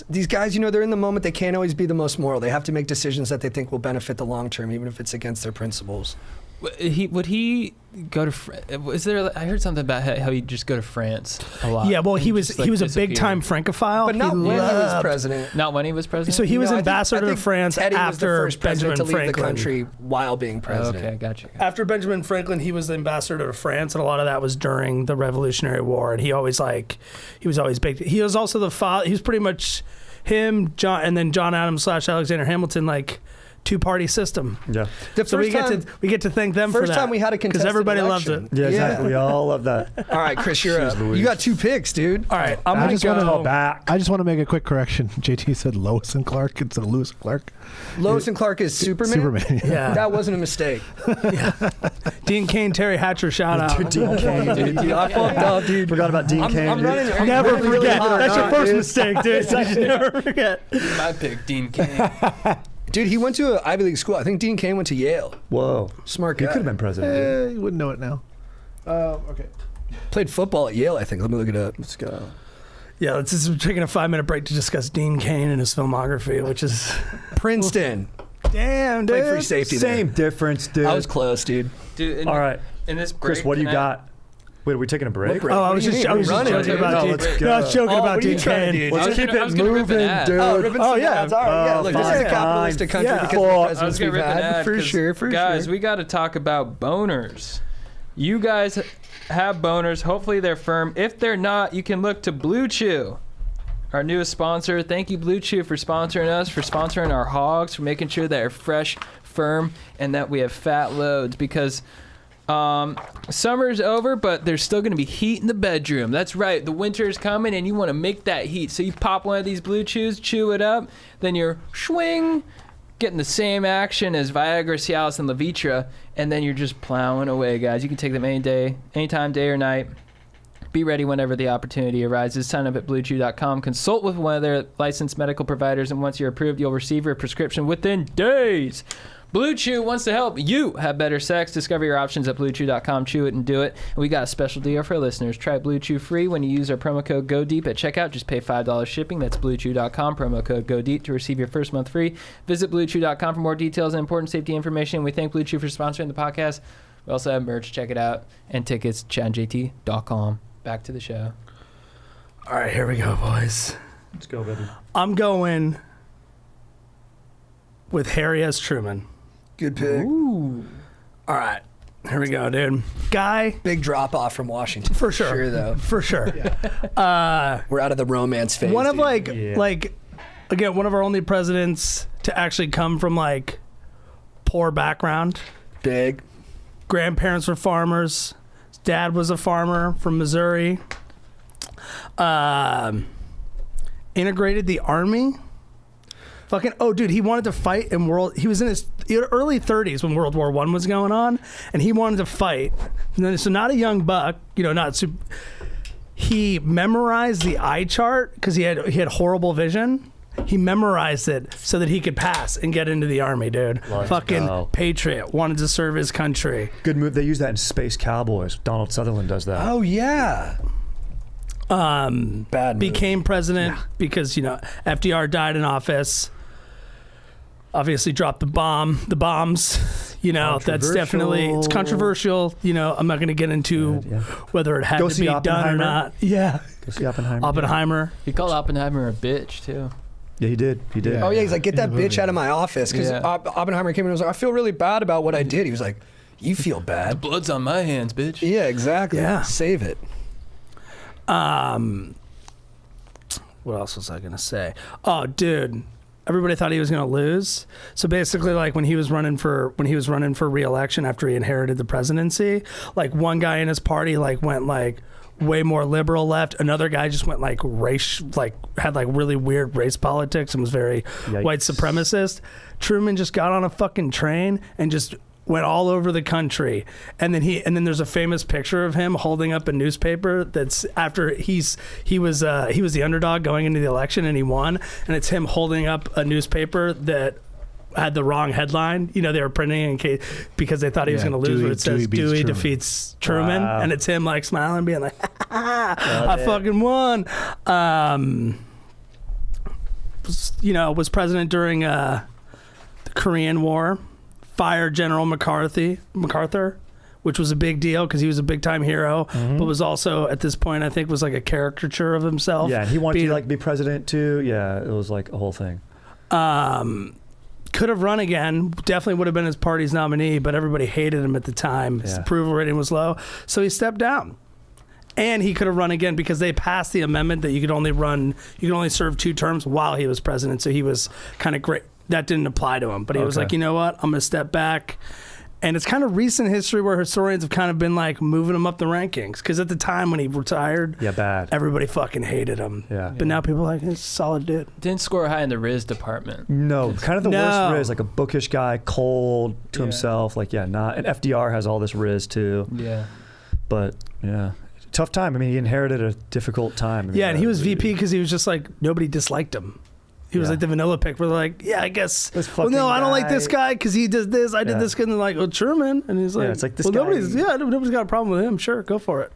these guys, you know, they're in the moment. They can't always be the most moral. They have to make decisions that they think will benefit the long term, even if it's against their principles. Would he go to? Was there? I heard something about how he'd just go to France a lot. Yeah, well, he was a big time Francophile, but not when he was president. Not when he was president. So he was ambassador to France Teddy after was the first president Benjamin to leave Franklin. the country while being president. Okay, gotcha. After Benjamin Franklin, he was the ambassador to France, and a lot of that was during the Revolutionary War. And he was always big. He was also the father. He was pretty much him, John, and then John Adams / Alexander Hamilton, like. Two-party system. Yeah. So we get to thank them for that. First time we had a contested everybody election. loves it. Yeah, exactly. We all love that. All right, Chris, you're up. You got 2 picks, dude. All right, I just want to make a quick correction. JT said Lois and Clark instead of Lewis and Clark. Lois and Clark is Superman? Superman. Yeah. That wasn't a mistake. Dean Cain, Terry Hatcher, shout out. Dean Cain, dude. I fucked up, dude. Forgot about Dean Cain. I'm running. Never forget. That's your first dude. mistake, dude. I should never forget. My pick, Dean Cain. Dude, he went to an Ivy League school. I think Dean Cain went to Yale. Whoa. Smart guy. He could have been president. You wouldn't know it now. Okay. Played football at Yale, I think. Let me look it up. Let's go. Yeah, we're taking a 5-minute break to discuss Dean Cain and his filmography, which is Princeton. damn, dude. Played free safety Same there. difference, dude. I was close, dude. Dude, all right. In this break, Chris, what do you got? Wait, are we taking a break? What break? Oh, I was What do you just mean? joking Running, about dude. Dean. No, I was joking about what are you Dean trying to Cain. do, Let's dude? keep I was it gonna rip an moving, ad. dude. Oh, yeah. All right. Yeah, look, this is a capitalistic country Yeah. because of the I was presidents gonna we've rip an had. ad For 'cause, sure, for guys, sure. we got to talk about boners. You guys have boners. Hopefully they're firm. If they're not, you can look to BlueChew, our newest sponsor. Thank you, BlueChew, for sponsoring us, for sponsoring our hogs, for making sure they're fresh, firm, and that we have fat loads because summer's over, but there's still going to be heat in the bedroom. That's right. The winter is coming, and you want to make that heat. So you pop one of these BlueChews, chew it up, then you're swing, getting the same action as Viagra, Cialis, and Levitra, and then you're just plowing away, guys. You can take them any day, anytime, day or night. Be ready whenever the opportunity arises. Sign up at BlueChew.com. Consult with one of their licensed medical providers, and once you're approved, you'll receive your prescription within days. BlueChew wants to help you have better sex. Discover your options at BlueChew.com. Chew it and do it. And we got a special deal for our listeners. Try BlueChew free when you use our promo code GODEEP at checkout. Just pay $5 shipping. That's BlueChew.com. Promo code GODEEP to receive your first month free. Visit BlueChew.com for more details and important safety information. We thank BlueChew for sponsoring the podcast. We also have merch. Check it out. And tickets, chadgoesdeeppodcast.com. Back to the show. All right, here we go, boys. Let's go, baby. I'm going with Harry S. Truman. Good pick. Ooh. All right, here we go, dude. Guy. Big drop off from Washington. For sure. Though. For sure. We're out of the romance phase. One of dude. again, one of our only presidents to actually come from like poor background. Big. Grandparents were farmers. His dad was a farmer from Missouri. Integrated the army. Dude, he wanted to fight he was in his early 30s when World War I was going on, and he wanted to fight. And then, so not a young buck, not super. He memorized the eye chart because he had horrible vision. He memorized it so that he could pass and get into the army, dude. Patriot, wanted to serve his country. Good move. They use that in Space Cowboys. Donald Sutherland does that. Oh, yeah. Bad move. Became president because, FDR died in office. Obviously dropped the bombs. That's definitely, it's controversial. I'm not going to get into whether it had to be done or not. Yeah. Go see Oppenheimer. He called Oppenheimer a bitch, too. Yeah, he did. Oh, yeah. He's like, get that bitch out of my office. Because Oppenheimer came in and was like, I feel really bad about what I did. He was like, You feel bad. Blood's on my hands, bitch. Yeah, exactly. Yeah. Save it. What else was I gonna say? Oh, dude, everybody thought he was gonna lose. So basically, like when he was running for re-election after he inherited the presidency, like one guy in his party like went like way more liberal left. Another guy just went like race, like had like really weird race politics and was very white supremacist. Truman just got on a fucking train and just went all over the country, and then there's a famous picture of him holding up a newspaper that's after he was the underdog going into the election and he won, and it's him holding up a newspaper that had the wrong headline. You know, they were printing in case because they thought he was going to lose, where it says Dewey defeats Truman, and it's him like smiling, being like, I fucking won. Was president during the Korean War. Fired General MacArthur, which was a big deal because he was a big time hero, but was also at this point I think was like a caricature of himself. Yeah, he wanted to like be president too. Yeah, it was like a whole thing. Could have run again. Definitely would have been his party's nominee, but everybody hated him at the time. His approval rating was low, so he stepped down. And he could have run again because they passed the amendment that you could only serve 2 terms while he was president. So he was kind of great. That didn't apply to him, but he was like, you know what? I'm going to step back. And it's kind of recent history where historians have kind of been like moving him up the rankings. Because at the time when he retired, everybody fucking hated him. Yeah. But now people are like, he's a solid dude. Didn't score high in the Riz department. No, kind of the worst Riz, like a bookish guy, cold to himself. Like, not. And FDR has all this Riz too. Yeah. But, tough time. I mean, he inherited a difficult time. I mean, and he was VP because he was just like, nobody disliked him. He was like the vanilla pick. We're like, I guess. Well, no, I don't like this guy because he does this. I did this. And they're like, Truman. And he's like, it's like this guy. Nobody's got a problem with him. Sure, go for it.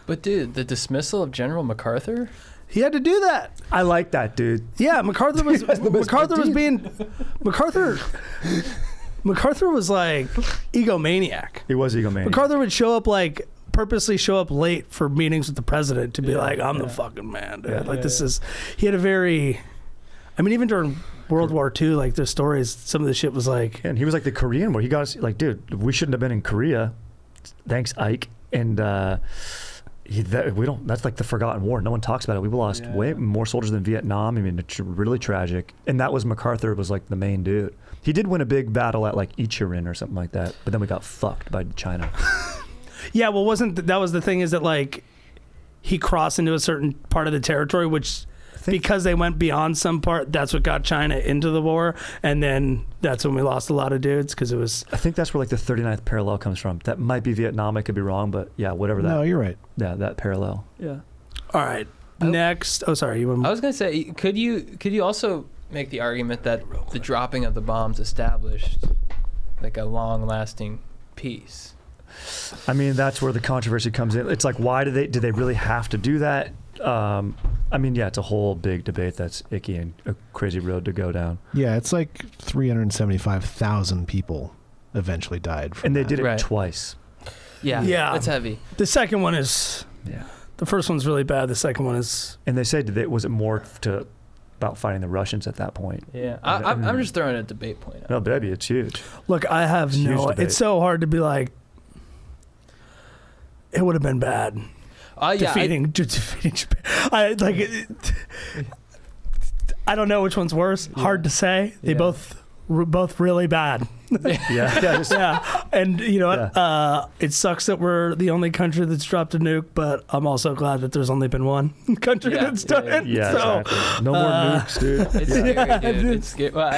But dude, the dismissal of General MacArthur? He had to do that. I like that, dude. Yeah, MacArthur was MacArthur was like egomaniac. He was egomaniac. MacArthur would purposely show up late for meetings with the president to be like, I'm the fucking man, dude. He had a very, I mean, even during World War II, like the stories, some of the shit was like. And he was like the Korean War. He got us like, dude, we shouldn't have been in Korea. Thanks, Ike. And that's like the forgotten war. No one talks about it. We lost way more soldiers than Vietnam. I mean, it's really tragic. And that was MacArthur was like the main dude. He did win a big battle at like Ichirin or something like that. But then we got fucked by China. Yeah, well, that was the thing is that like he crossed into a certain part of the territory, which because they went beyond some part, that's what got China into the war. And then that's when we lost a lot of dudes because it was. I think that's where like the 39th parallel comes from. That might be Vietnam. I could be wrong, but whatever that. No, you're right. Yeah, that parallel. Yeah. All right. Next. Oh, sorry. I was going to say, could you also make the argument that the dropping of the bombs established like a long-lasting peace? I mean, that's where the controversy comes in. It's like, why did they really have to do that? I mean, it's a whole big debate that's icky and a crazy road to go down. Yeah, it's like 375,000 people eventually died from and they did it twice. Yeah, that's heavy. The second one is. Yeah. The first one's really bad. The second one is. And they said was it more about fighting the Russians at that point? Yeah, I'm just throwing a debate point out. No, baby, it's huge. Look, I have it's so hard to be like. It would have been bad. Defeating Japan. I don't know which one's worse. Yeah. Hard to say. They both really bad. And you know what? It sucks that we're the only country that's dropped a nuke, but I'm also glad that there's only been one country that's done it. Yeah, so, exactly. No more nukes, dude. It's scary, dude. It's scary. Well,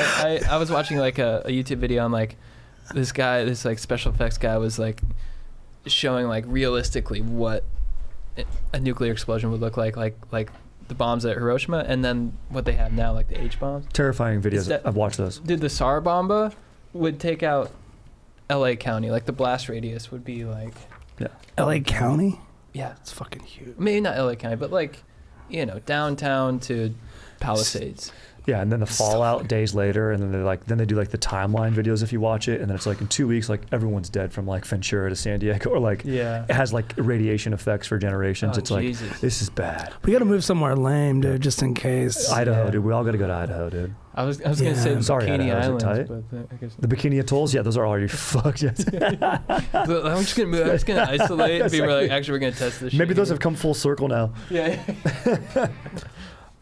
I was watching like a YouTube video on like this like special effects guy was like showing like realistically what a nuclear explosion would look like the bombs at Hiroshima and then what they have now, like the H bombs. Terrifying videos. I've watched those. Dude, the Tsar Bomba would take out LA County. Like the blast radius would be like. Yeah. LA County? Yeah. It's fucking huge. Maybe not LA County, but like, downtown to Palisades. Yeah, and then the fallout days later, and then they do like the timeline videos if you watch it, and then it's like in 2 weeks, like everyone's dead from like Ventura to San Diego, or like it has like radiation effects for generations. Oh, it's Jesus. like this is bad. We got to move somewhere lame, dude, just in case. Idaho, dude. We all got to go to Idaho, dude. I was gonna say the Sorry, Bikini Idaho, is it Islands, tight? but I guess The Bikini Atolls, yeah, those are already fucked. Yes. I'm just gonna move. I'm just gonna isolate. And people are like, actually, we're gonna test this. Maybe shit those here. have come full circle now. Yeah.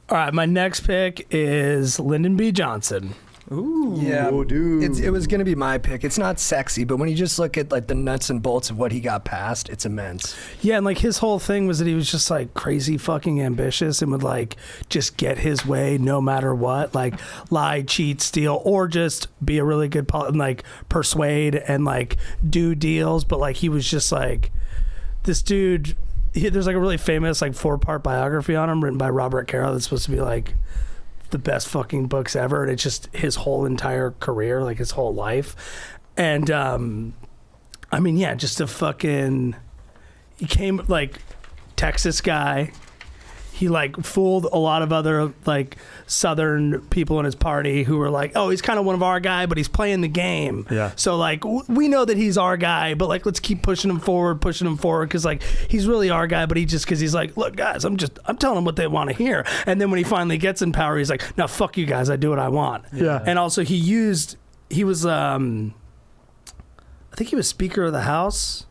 All right, my next pick is Lyndon B. Johnson. Ooh. Yeah, Oh, dude. it was gonna be my pick. It's not sexy, but when you just look at like the nuts and bolts of what he got past, it's immense. Yeah, and like his whole thing was that he was just like crazy fucking ambitious and would like just get his way no matter what, like lie, cheat, steal, or just be a really good and like persuade and like do deals. But like he was just like this dude. There's like a really famous like 4-part biography on him written by Robert Caro that's supposed to be like the best fucking books ever, and it's just his whole entire career, like his whole life. And I mean, yeah, just a fucking, he came like Texas guy. He like fooled a lot of other like Southern people in his party who were like, oh, he's kind of one of our guy, but he's playing the game. Yeah. So like we know that he's our guy, but like let's keep pushing him forward because like he's really our guy, but because he's like, look guys, I'm telling them what they want to hear. And then when he finally gets in power, he's like, no, fuck you guys, I do what I want. Yeah. And also he was I think he was Speaker of the House.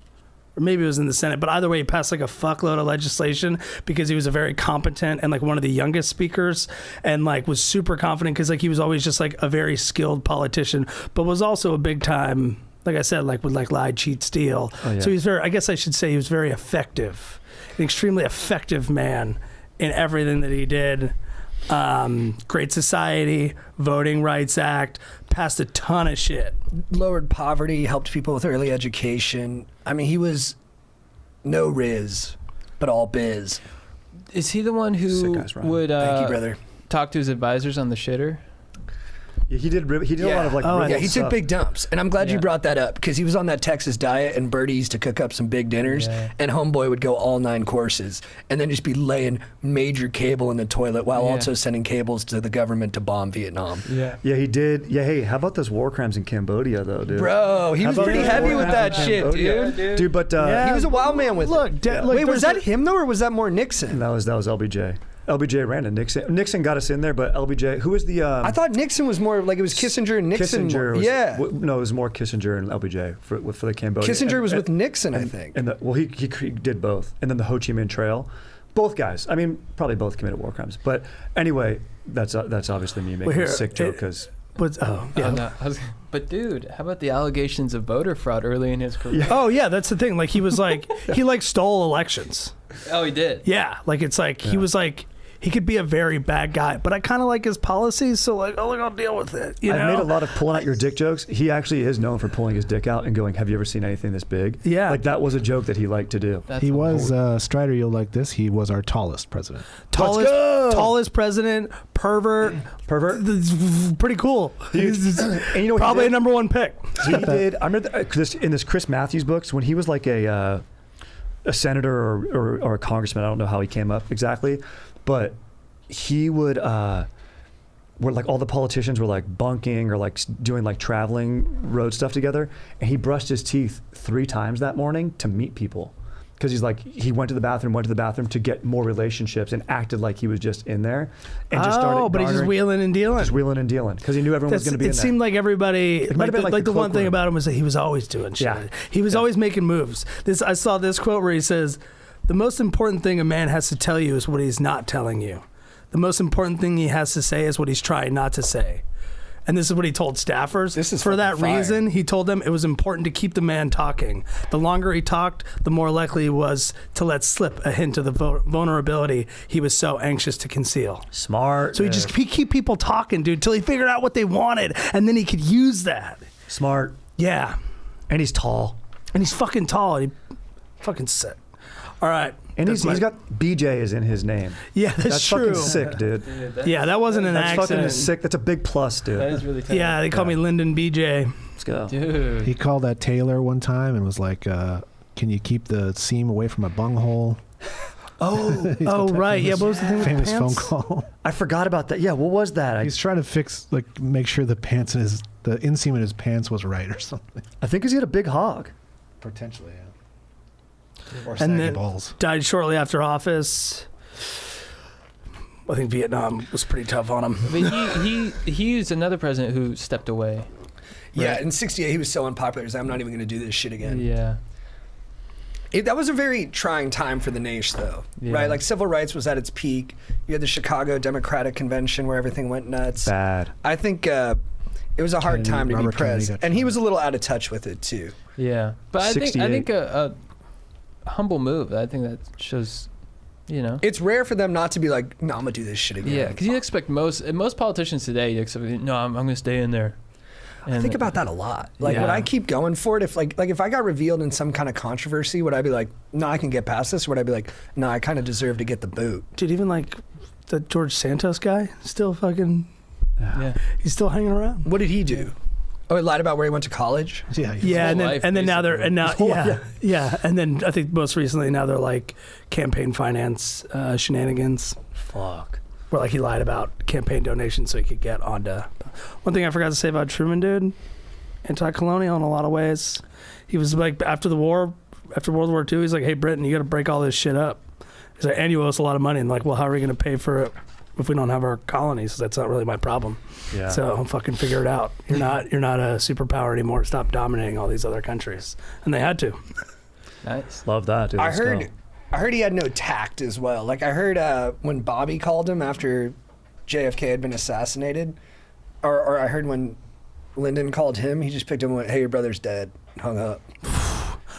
Or maybe it was in the Senate, but either way, he passed like a fuckload of legislation because he was a very competent and like one of the youngest speakers, and like was super confident because like he was always just like a very skilled politician, but was also a big time, like I said, like would like lie, cheat, steal. Oh, yeah. So he's very, I guess I should say he was very effective, an extremely effective man in everything that he did. Great Society, Voting Rights Act, passed a ton of shit. Lowered poverty, helped people with early education. I mean, he was no riz, but all biz. Is he the one who Sick ass Ryan. would Thank you, brother. talk to his advisors on the shitter? Yeah, he did a lot of like Oh, Yeah, he stuff. took big dumps. And I'm glad Yeah. you brought that up because he was on that Texas diet and Birdie used to cook up some big dinners Yeah. and homeboy would go all 9 courses and then just be laying major cable in the toilet while Yeah. also sending cables to the government to bomb Vietnam. Yeah. Yeah, he did. Yeah, hey, how about those war crimes in Cambodia though, dude? Bro, he How was about pretty those heavy war with crimes that in shit, Cambodia? dude. Dude, but Yeah. He was a wild man with Look, it. like, Wait, was there's that him though or was that more Nixon? that was LBJ. LBJ ran it. Nixon got us in there, but LBJ, who was the? I thought Nixon was more like it was Kissinger and Nixon. Kissinger. Was, yeah. No, it was more Kissinger and LBJ for the Cambodia. Kissinger was with and, Nixon, I think. And he did both, and then the Ho Chi Minh Trail. Both guys. I mean, probably both committed war crimes. But anyway, that's obviously me making a sick joke because. But Oh, no. But dude, how about the allegations of voter fraud early in his career? oh yeah, that's the thing. Like he was like he like stole elections. Oh, he did. Yeah, like it's like he was like he could be a very bad guy, but I kind of like his policies, so like, oh, look, I'll deal with it. You know? I've made a lot of pulling out your dick jokes. He actually is known for pulling his dick out and going, "Have you ever seen anything this big?" Yeah. like that was a joke that he liked to do. That's He hilarious. was Strider. You'll like this. He was our tallest president. Tallest president, pervert. Pretty cool. And you know what Probably he a did? number one pick. He did. I remember in this Chris Matthews books when he was like a senator or a congressman. I don't know how he came up exactly, but he would where like all the politicians were like bunking or like doing like traveling road stuff together, and he brushed his teeth 3 times that morning to meet people. Because he's like, he went to the bathroom to get more relationships and acted like he was just in there and just started but he's just garnering- wheeling and dealing. just wheeling and dealing because he knew everyone was going to be in It there. seemed like everybody, might have been like the the one thing cloakroom. about him was that he was always doing shit. Yeah. He was always making moves. I saw this quote where he says, "The most important thing a man has to tell you is what he's not telling you. The most important thing he has to say is what he's trying not to say." And this is what he told staffers. This is for that fucking fire. reason, he told them it was important to keep the man talking. The longer he talked, the more likely he was to let slip a hint of the vulnerability he was so anxious to conceal. Smart. So he keep people talking, dude, till he figured out what they wanted, and then he could use that. Smart. Yeah, And he's tall. and he's fucking tall. And he fucking sick. All right, And that's he's got BJ is in his name. yeah, that's true. fucking sick, dude. Yeah, that wasn't an That's fucking accident. sick. That's a big plus, dude. That is really tough. Yeah, they call me Lyndon BJ. Let's go. Dude. He called that tailor one time and was like, "Can you keep the seam away from my bunghole?" Oh, right. Yeah, what was the thing with Famous the phone pants? call. I forgot about that. Yeah, what was that? He's trying to fix, like, make sure the pants in the inseam in his pants was right or something. I think 'cause he had a big hog. Potentially, yeah. Or And saggy then balls. died shortly after office. I think Vietnam was pretty tough on him. But he's another president who stepped away. Yeah, in '68 he was so unpopular. He's like, I'm not even going to do this shit again. Yeah. That was a very trying time for the nation, though, Yeah. right? Like civil rights was at its peak. You had the Chicago Democratic Convention where everything went nuts. Bad. I think it was a hard Kennedy- time to Robert be Kennedy president, got and he shot. was a little out of touch with it too. Yeah. But I think 68. a humble move. I think that shows, you know. It's rare for them not to be like, no, I'm gonna do this shit again. Yeah, because you expect most politicians today. You expect, no, I'm going to stay in there. I think about that a lot. Like, would Yeah. I keep going for it? If like if I got revealed in some kind of controversy, would I be like, no, I can get past this? Or would I be like, no, I kind of deserve to get the boot? Dude, even like the George Santos guy, still fucking, Yeah. he's still hanging around. What did he do? Oh, he lied about where he went to college? Yeah, Yeah, and whole then life, and then now they're and now His whole yeah, life. yeah, and then I think most recently now they're like campaign finance shenanigans. Fuck. Where like he lied about campaign donations so he could get HandA. One thing I forgot to say about Truman, dude, anti-colonial in a lot of ways. He was like after the war, after World War II, he's like, hey Britain, you got to break all this shit up. He's like, and you owe us a lot of money. And like, well, how are we going to pay for it if we don't have our colonies? That's not really my problem. Yeah. So fucking figure it out. You're not a superpower anymore. Stop dominating all these other countries. And they had to. Nice. Love that, dude. I Let's heard go. I heard he had no tact as well. Like I heard when Bobby called him after JFK had been assassinated, or I heard when Lyndon called him, he just picked him and went, hey, your brother's dead, and hung up.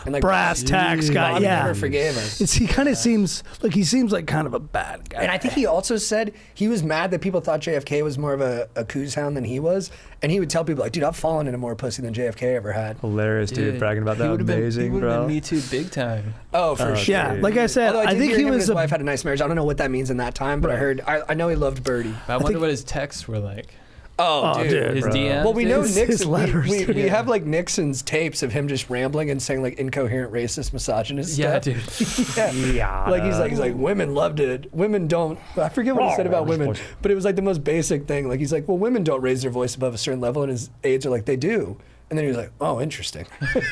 And like Brass tacks guy. Bobby Yeah. never forgave us. He kind of seems like kind of a bad guy. And I think he also said he was mad that people thought JFK was more of a coos hound than he was. And he would tell people like, dude, I've fallen into more pussy than JFK ever had. Hilarious, dude. Bragging about he that. would've been- Amazing, he would've bro. been Me Too big time. Oh, for sure. Yeah, like I said, Although I, did think hear he him and was his wife had a nice marriage. I don't know what that means in that time, but I heard I know he loved Birdie. I wonder what his texts were like. Oh, dude. His bro. DMs. Well, we know dude. Nixon. his letters. We have like Nixon's tapes of him just rambling and saying like incoherent, racist, misogynist Yeah, stuff. dude. Yeah. Like he's like women loved it. Women don't. I forget what he said about women, but it was like the most basic thing. Like he's like, well, women don't raise their voice above a certain level, and his aides are like, they do. And then he was like, oh, interesting.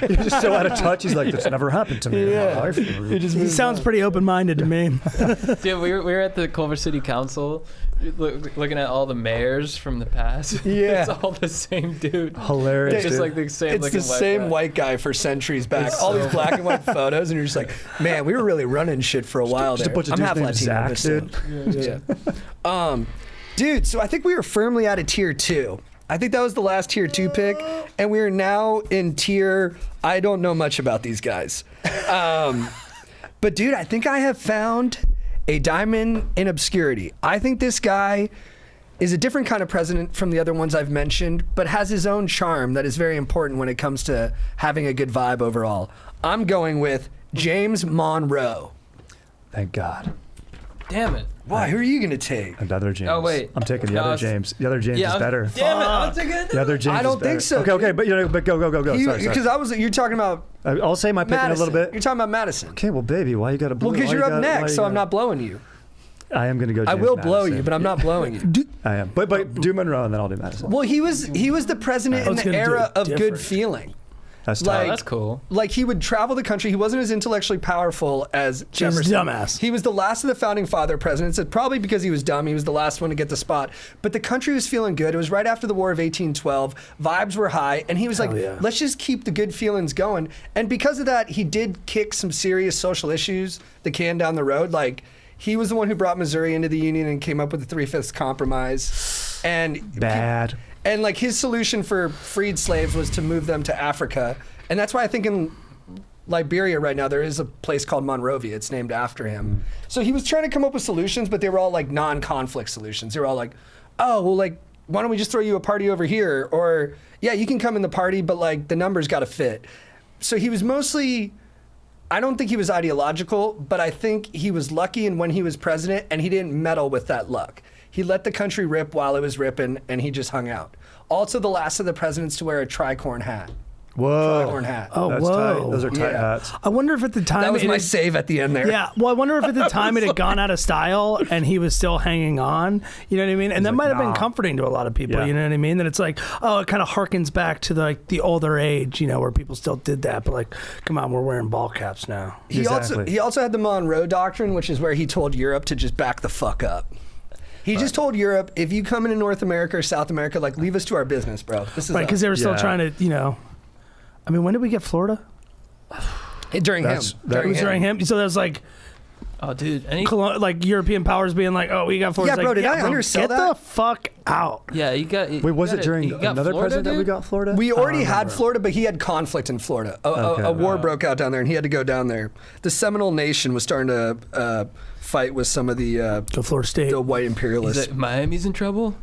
He's just so out of touch. He's like, that's never happened to me. Yeah. he sounds pretty open-minded to me. Dude, we were at the Culver City Council looking at all the mayors from the past. Yeah. It's all the same dude. Hilarious, It's just dude. like the same It's looking the same guy. white guy for centuries back. It's All so- these black and white photos, and you're just like, man, we were really running shit for a while Just a there. bunch of I'm dudes half named Latino, Zach, but still. dude. Yeah. Dude, so I think we were firmly out of tier 2. I think that was the last tier 2 pick, and we are now in tier, I don't know much about these guys. But dude, I think I have found a diamond in obscurity. I think this guy is a different kind of president from the other ones I've mentioned, but has his own charm that is very important when it comes to having a good vibe overall. I'm going with James Monroe. Thank God. Damn it. Why? Who are you going to take? Another James. Oh, wait. I'm taking the No, other it's- James. The other James Yeah, is better. Damn it. I'm taking it. The other James I don't is better. think so, Okay, dude. but but go. Sorry. Because you're talking about I'll say my pick in a Madison. little bit. You're talking about Madison. Okay, well, baby, why you got to blow? Well, because you're up next, so I'm not blowing you. I am going to go. I James will blow Madison. you, but I'm not blowing you. I am. But do Monroe, and then I'll do Madison. Well, he was the president I in was the gonna do era it of good different. feeling. That's Oh, tough. like- that's cool. Like he would travel the country. He wasn't as intellectually powerful as Just Jefferson. dumbass. He was the last of the founding father presidents. It's probably because he was dumb. He was the last one to get the spot. But the country was feeling good. It was right after the War of 1812. Vibes were high, and he was like, yeah. "Let's just keep the good feelings going." And because of that, he did kick some serious social issues the can down the road. Like he was the one who brought Missouri into the Union and came up with the 3/5 compromise. And Bad. and like his solution for freed slaves was to move them to Africa. And that's why I think in Liberia right now there is a place called Monrovia. It's named after him. So he was trying to come up with solutions, but they were all like non-conflict solutions. They were all like, oh, well, like, why don't we just throw you a party over here? Or, yeah, you can come in the party, but like the numbers got to fit. So he was mostly, I don't think he was ideological, but I think he was lucky in when he was president, and he didn't meddle with that luck. He let the country rip while it was ripping, and he just hung out. Also the last of the presidents to wear a tricorn hat. Whoa. Foghorn hat. Oh, That's whoa. tight. Those are tight Yeah. hats. I wonder if at the time That was it my had- save at the end there. Yeah, well, I wonder if at the time it had gone out of style and he was still hanging on. You know what I mean? And that like, might have been nah. comforting to a lot of people. Yeah. You know what I mean? That it's like, oh, it kind of harkens back to the older age, where people still did that. But like, come on, we're wearing ball caps now. He also had the Monroe Doctrine, which is where he told Europe to just back the fuck up. He just told Europe, if you come into North America or South America, like, leave us to our business, bro. This is Right, because they were still Yeah. trying to, I mean, when did we get Florida? during him. It was during him. So that was like, Oh, dude. Any, like European powers being like, oh, we got Florida. Yeah, It's bro, like, did I undersell get that? the fuck out. yeah, you got. Wait, was it during another president that we got Florida? We already had Florida, but he had conflict in Florida. Okay. A war broke out down there, and he had to go down there. The Seminole Nation was starting to fight with some of the Go Florida State. white imperialists. Miami's in trouble?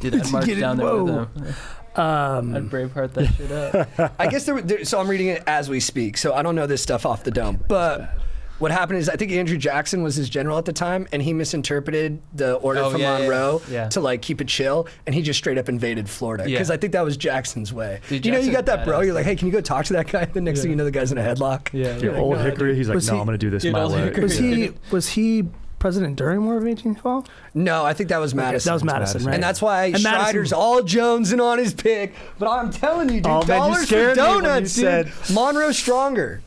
Dude, I'd march Get it? down there Whoa. with them. I'd Braveheart that shit up. I guess so I'm reading it as we speak, so I don't know this stuff off the dome. But what happened is, I think Andrew Jackson was his general at the time, and he misinterpreted the order Oh, from yeah, Monroe yeah. to like keep it chill, and he just straight up invaded Florida Yeah. because I think that was Jackson's way. Dude, you Jackson's got that, bro. badass. You're like, hey, can you go talk to that guy? The next thing you know, the guy's in a headlock. Yeah, old Hickory. He's like, Was no, he- I'm going to do this Dude, my old way. Hickory. Was he president during War of 1812? No, I think that was Madison. That was Madison, right? And that's why And Madison- Schreider's all jonesing on his pick. But I'm telling you, dude, Oh, man, you dollars for scared me when you donuts, dude. said- Monroe's stronger.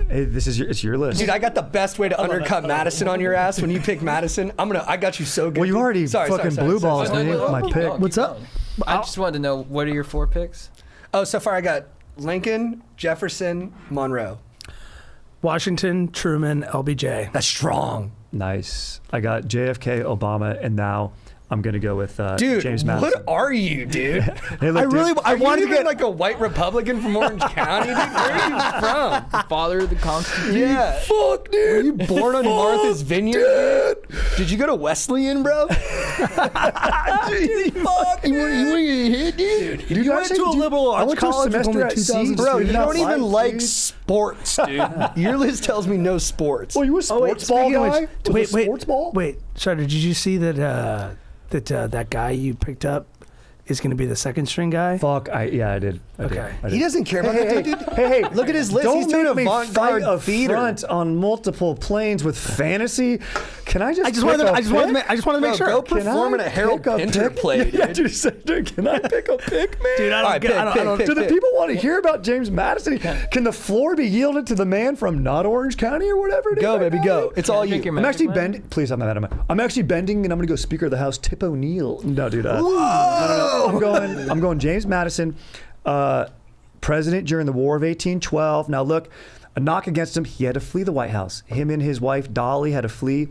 Hey, it's your list. Dude, I got the best way to undercut Madison on your ass when you pick Madison. I got you so good. Well, you dude. already fucking blue balls Oh, me no, with my keep pick. going, What's keep up? going. I just wanted to know, what are your 4 picks? Oh, so far I got Lincoln, Jefferson, Monroe. Washington, Truman, LBJ. That's strong. Nice. I got JFK, Obama, and now I'm going to go with Dude, James Madison. what are you, dude? Hey, look, dude, I wanted wanted to to get get- like a white Republican from Orange County, dude. Where are you from? Father of the Constitution. Yeah. fuck, dude. Were you born on Martha's Vineyard? Dude? Did you go to Wesleyan, bro? Dude, fuck, You want to hit, dude? Dude, you went to a liberal I arts went to a college with semester only at 2,000 sea, Bro, you dude. don't even like dude. sports, dude. Your list tells me no sports. Well, you a sports ball speaking of guy? which- With a sports ball? Wait, Shredder, did you see that that guy you picked up is going to be the second string guy? Fuck, I did. I did. Okay. I He did. doesn't care about that, dude. Hey, Look at his list. Don't He's doing make me avant-garde fight a theater. front on multiple planes with fantasy. Can I just? I just wanted to make sure. Go Can perform I in a Harold pick a Pinter pick? play, Yeah, dude. dude, can I pick a pick, man? Dude, I don't All right, get. I don't. pick. Do the people want to hear about James Madison? Can the floor be yielded to the man from not Orange County or whatever? it is Go, right baby, now? go. It's all Drink you. your I'm actually Magic Man? bending. Please, I'm not. I'm actually bending, and I'm going to go Speaker of the House, Tip O'Neill. No, dude. No. I'm going James Madison, president during the War of 1812. Now, look, a knock against him. He had to flee the White House. Him and his wife Dolly had to flee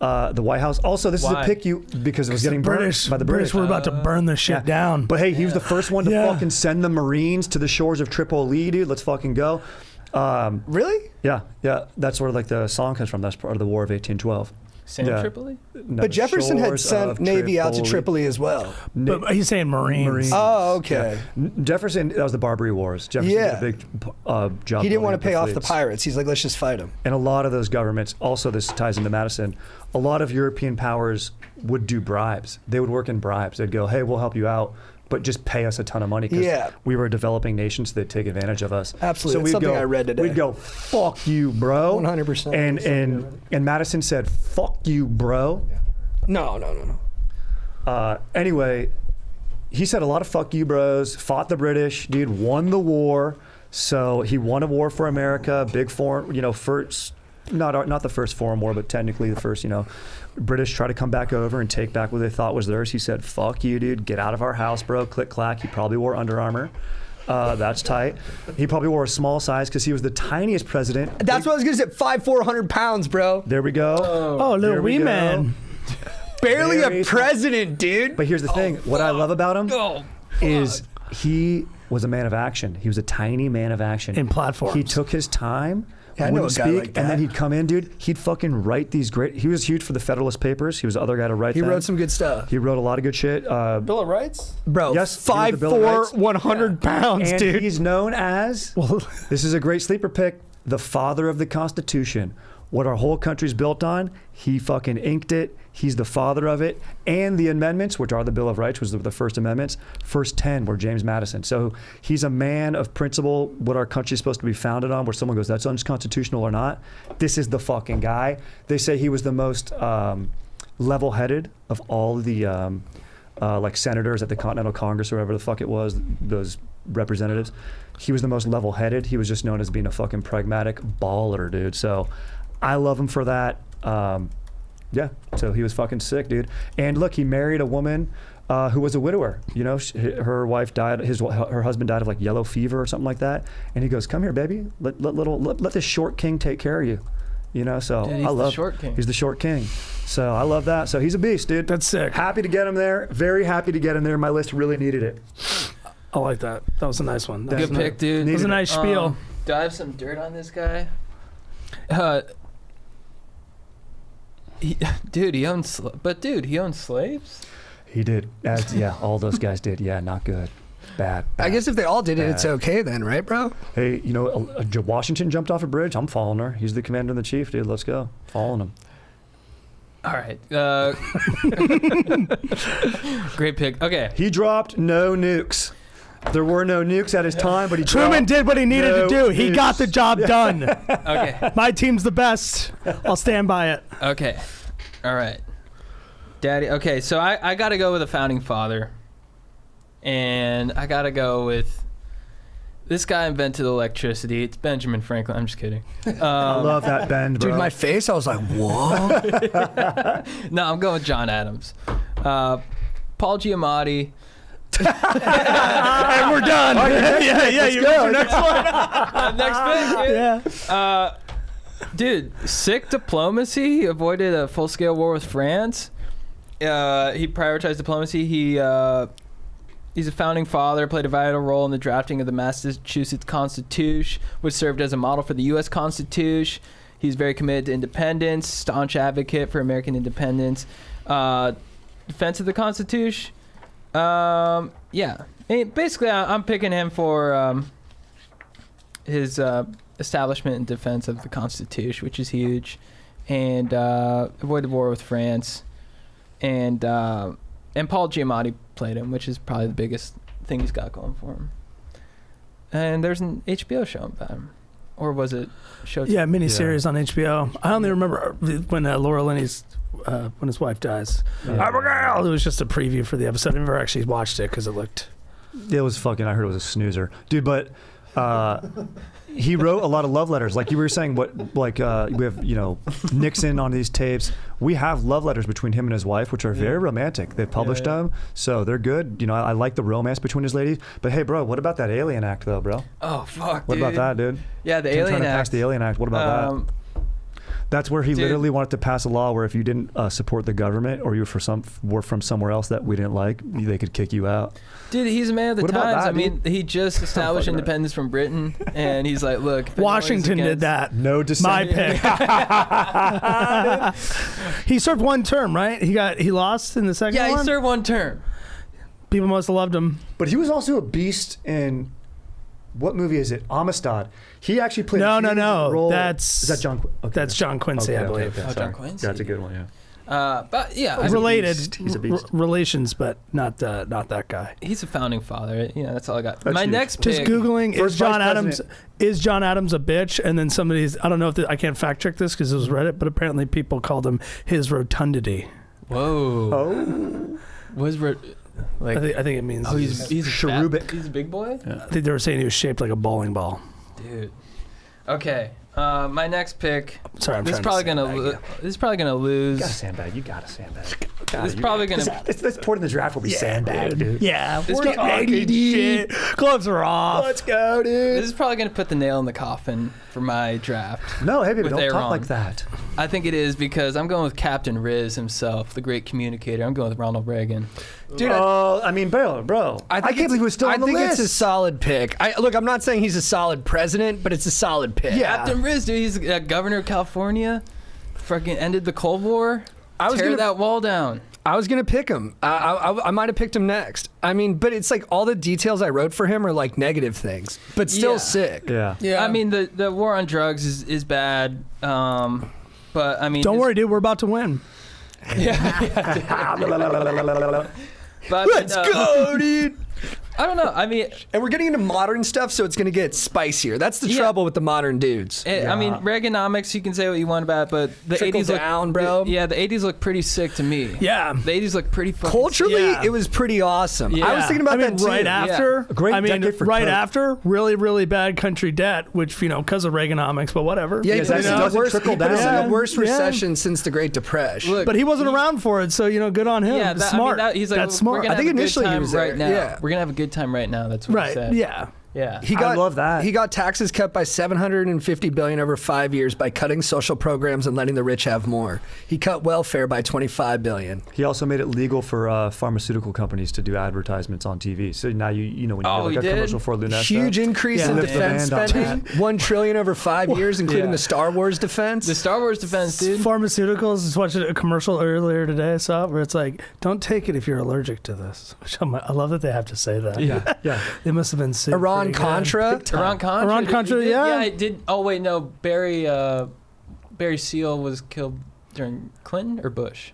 the White House. Also, this is Why? a pick because it was getting burned by the British. were about to burn the shit down. But hey, he was the first one to Yeah. fucking send the Marines to the shores of Tripoli, dude. Let's fucking go. Really? Yeah. That's where like the song comes from. That's part of the War of 1812. Sam Yeah. Tripoli? No, But Jefferson had shores sent of Navy out to Tripoli as well. But he's saying Marines. Oh, okay. Jefferson, that was the Barbary Wars. Jefferson Yeah. did a big job. He didn't building want up to pay off the fleets. pirates. He's like, let's just fight them. And a lot of those governments, also this ties into Madison, a lot of European powers would do bribes. They would work in bribes. They'd go, hey, we'll help you out, but just pay us a ton of money because Yeah. we were a developing nation, so they'd take advantage of us. Absolutely. So It's something I read today. We'd go, fuck you, bro. 100%. And Madison said, fuck you, bro. No. Anyway, he said a lot of fuck you bros, fought the British, dude, won the war. So he won a war for America, big foreign, first, not the first foreign war, but technically the first, British try to come back over and take back what they thought was theirs. He said, fuck you, dude, get out of our house, bro, click clack. He probably wore Under Armour. That's tight. He probably wore a small size because he was the tiniest president. That's what I was going to say. 5'4", 100 pounds, bro. There we go. Oh, little There we wee go. man. Barely Very a president, dude. But here's the thing. What I love about him Oh, is he was a man of action. He was a tiny man of action. In platforms. He took his time. Yeah, I know wouldn't a guy speak, like and that. then he'd come in, dude. He'd fucking write these great. He was huge for the Federalist Papers. He was the other guy to write He them. wrote some good stuff. He wrote a lot of good shit. Bill of Rights. Bro, Yes, he was the Bill of 5'4", Rights. 100 pounds, and dude. he's known as. This is a great sleeper pick. The father of the Constitution. what our whole country's built on. He fucking inked it. He's the father of it. And the amendments, which are the Bill of Rights, was the first amendments. First 10 were James Madison. So he's a man of principle, what our country's supposed to be founded on, where someone goes, that's unconstitutional or not. This is the fucking guy. They say he was the most level-headed of all the like senators at the Continental Congress or whatever the fuck it was, those representatives. He was the most level-headed. He was just known as being a fucking pragmatic baller, dude. So I love him for that. Yeah, so he was fucking sick, dude. And look, he married a woman who was a widower. You know, her wife died. Her husband died of like yellow fever or something like that. And he goes, "Come here, baby. Let this short king take care of you." You know, so Dude, he's I love. the short king. He's the short king. So I love that. So he's a beast, dude. That's sick. Happy to get him there. Very happy to get him there. My list really needed it. I like that. That was a nice one. That Good was pick, dude. It was a nice spiel. Do I have some dirt on this guy? He owns, he owns slaves. He did. Yeah, all those guys did. Yeah, not good. Bad. I guess if they all did it, it's bad. okay then, right, bro? Hey, you know, Washington jumped off a bridge. I'm following her. He's the commander-in-chief, dude. Let's go. Following him. All right. Great pick. Okay. He dropped no nukes. There were no nukes at his time, but he Truman dropped did what he needed no to do. He nukes. got the job done. Okay. My team's the best. I'll stand by it. Okay. All right. Daddy. Okay, so I got to go with a founding father. And I got to go with this guy invented electricity. It's Benjamin Franklin. I'm just kidding. I love that bend, bro. Dude, my face, I was like, whoa. No, I'm going with John Adams. Paul Giamatti. And we're done. Yeah, you go. Next one. Next pick. Yeah. Dude, sick diplomacy. He avoided a full-scale war with France. He prioritized diplomacy. He's a founding father, played a vital role in the drafting of the Massachusetts Constitution, which served as a model for the U.S. Constitution. He's very committed to independence, staunch advocate for American independence, defense of the Constitution. Yeah. And basically, I'm picking him for his establishment and defense of the Constitution, which is huge, and avoid the war with France, and Paul Giamatti played him, which is probably the biggest thing he's got going for him. And there's an HBO show about him. Or was it Showtime? Yeah, miniseries on HBO. I only remember when Laura Linney's, when his wife dies. Abigail! It was just a preview for the episode. I never actually watched it because it looked... It was fucking, I heard it was a snoozer. Dude, but he wrote a lot of love letters. Like you were saying, we have, you know, Nixon on these tapes. We have love letters between him and his wife, which are very romantic. They published them, so they're good. You know, I like the romance between his ladies. But hey, bro, what about that Alien Act, though, bro? Oh, fuck, What about that, dude? Yeah, the Him Alien trying to pass Act. the Alien Act. What about that? That's where he literally wanted to pass a law where if you didn't support the government or you were from somewhere else that we didn't like, they could kick you out. Dude, he's a man of the What about times. that, I mean, he just established independence from Britain, and he's like, look, if Washington did that. No dissent. My pick. He served one term, right? He lost in the second one? Yeah, he served one term. People must have loved him. But he was also a beast in... What movie is it? Amistad. He actually played No. a huge role. That's... Is that John? Okay. That's John Quincy, I believe. Oh, John Sorry. Quincy. That's a good one, yeah. But yeah, Related He's a beast. relations, but not that guy. he's a founding father. You know, that's all I got. That's My huge. next Just pick. Googling, First is John vice Adams a bitch? And then somebody's, I don't know if I can't fact check this because it was Reddit, but apparently people called him his rotundity. Whoa. Oh. Like, I think it means he's cherubic. He's a big boy. I think they were saying he was shaped like a bowling ball. Dude. Okay. My next pick. Sorry, I'm This is trying probably to gonna lose. You got a sandbag. You got a sandbag. This is probably gonna. This point in the draft will be sandbag, dude. Yeah, This we're pick- talking shit. Gloves are off. Let's go, dude. This is probably gonna put the nail in the coffin for my draft. No, hey, baby, with don't Aaron. talk like that. I think it is because I'm going with Captain Riz himself, the great communicator. I'm going with Ronald Reagan. Dude, I mean, bro. I can't believe he was still on the list. I think it's a solid pick. Look, I'm not saying he's a solid president, but it's a solid pick. Yeah. Captain Riz, dude, he's governor of California. Fucking ended the Cold War. was Tear gonna- that wall down. I was gonna pick him. I might have picked him next. I mean, but it's like all the details I wrote for him are like negative things, but still Yeah. sick. Yeah. Yeah. I mean, the war on drugs is bad. But I mean, Don't worry, dude. We're about to win. But, Let's go, dude. I don't know. I mean, And we're getting into modern stuff, so it's going to get spicier. That's the trouble with the modern dudes. I mean, Reaganomics, you can say what you want about it, but the Trickle 80s down, look, bro. Yeah, the 80s look pretty sick to me. Yeah. The 80s look pretty fucking Culturally, Yeah. it was pretty awesome. Yeah. I was thinking about I mean, that too. right after. A great I mean, decade for right Coke. after, really, really bad country debt, which because of Reaganomics, but whatever. Yeah, Yes, he put us that in doesn't the worst, trickle he put us in down. the worst Yeah. recession since the Great Depression. Look, But he wasn't around for it, so good on him. Yeah, Smart. he's like, That's we're smart. gonna I think have a good initially he time was there. right now. Yeah. We're gonna have a good time right now. That's what he Right. said. Yeah. Yeah. I love that. He got taxes cut by $750 billion over 5 years by cutting social programs and letting the rich have more. He cut welfare by $25 billion. He also made it legal for pharmaceutical companies to do advertisements on TV. So now you know when you Oh, get he like a did? commercial for Lunesta. Huge increase Yeah. in Lift the defense band on spending. $1 trillion over 5 years, including Yeah. the Star Wars defense. The Star Wars defense, dude. Pharmaceuticals. Just watched a commercial earlier today. I saw it where it's like, "Don't take it if you're allergic to this." Which I love that they have to say that. Yeah. They must have been sued. Iran pretty good. Contra. Iran-Contra. Iran-Contra, He did- yeah. Yeah, it did. Oh, wait, no. Barry Seal was killed during Clinton or Bush?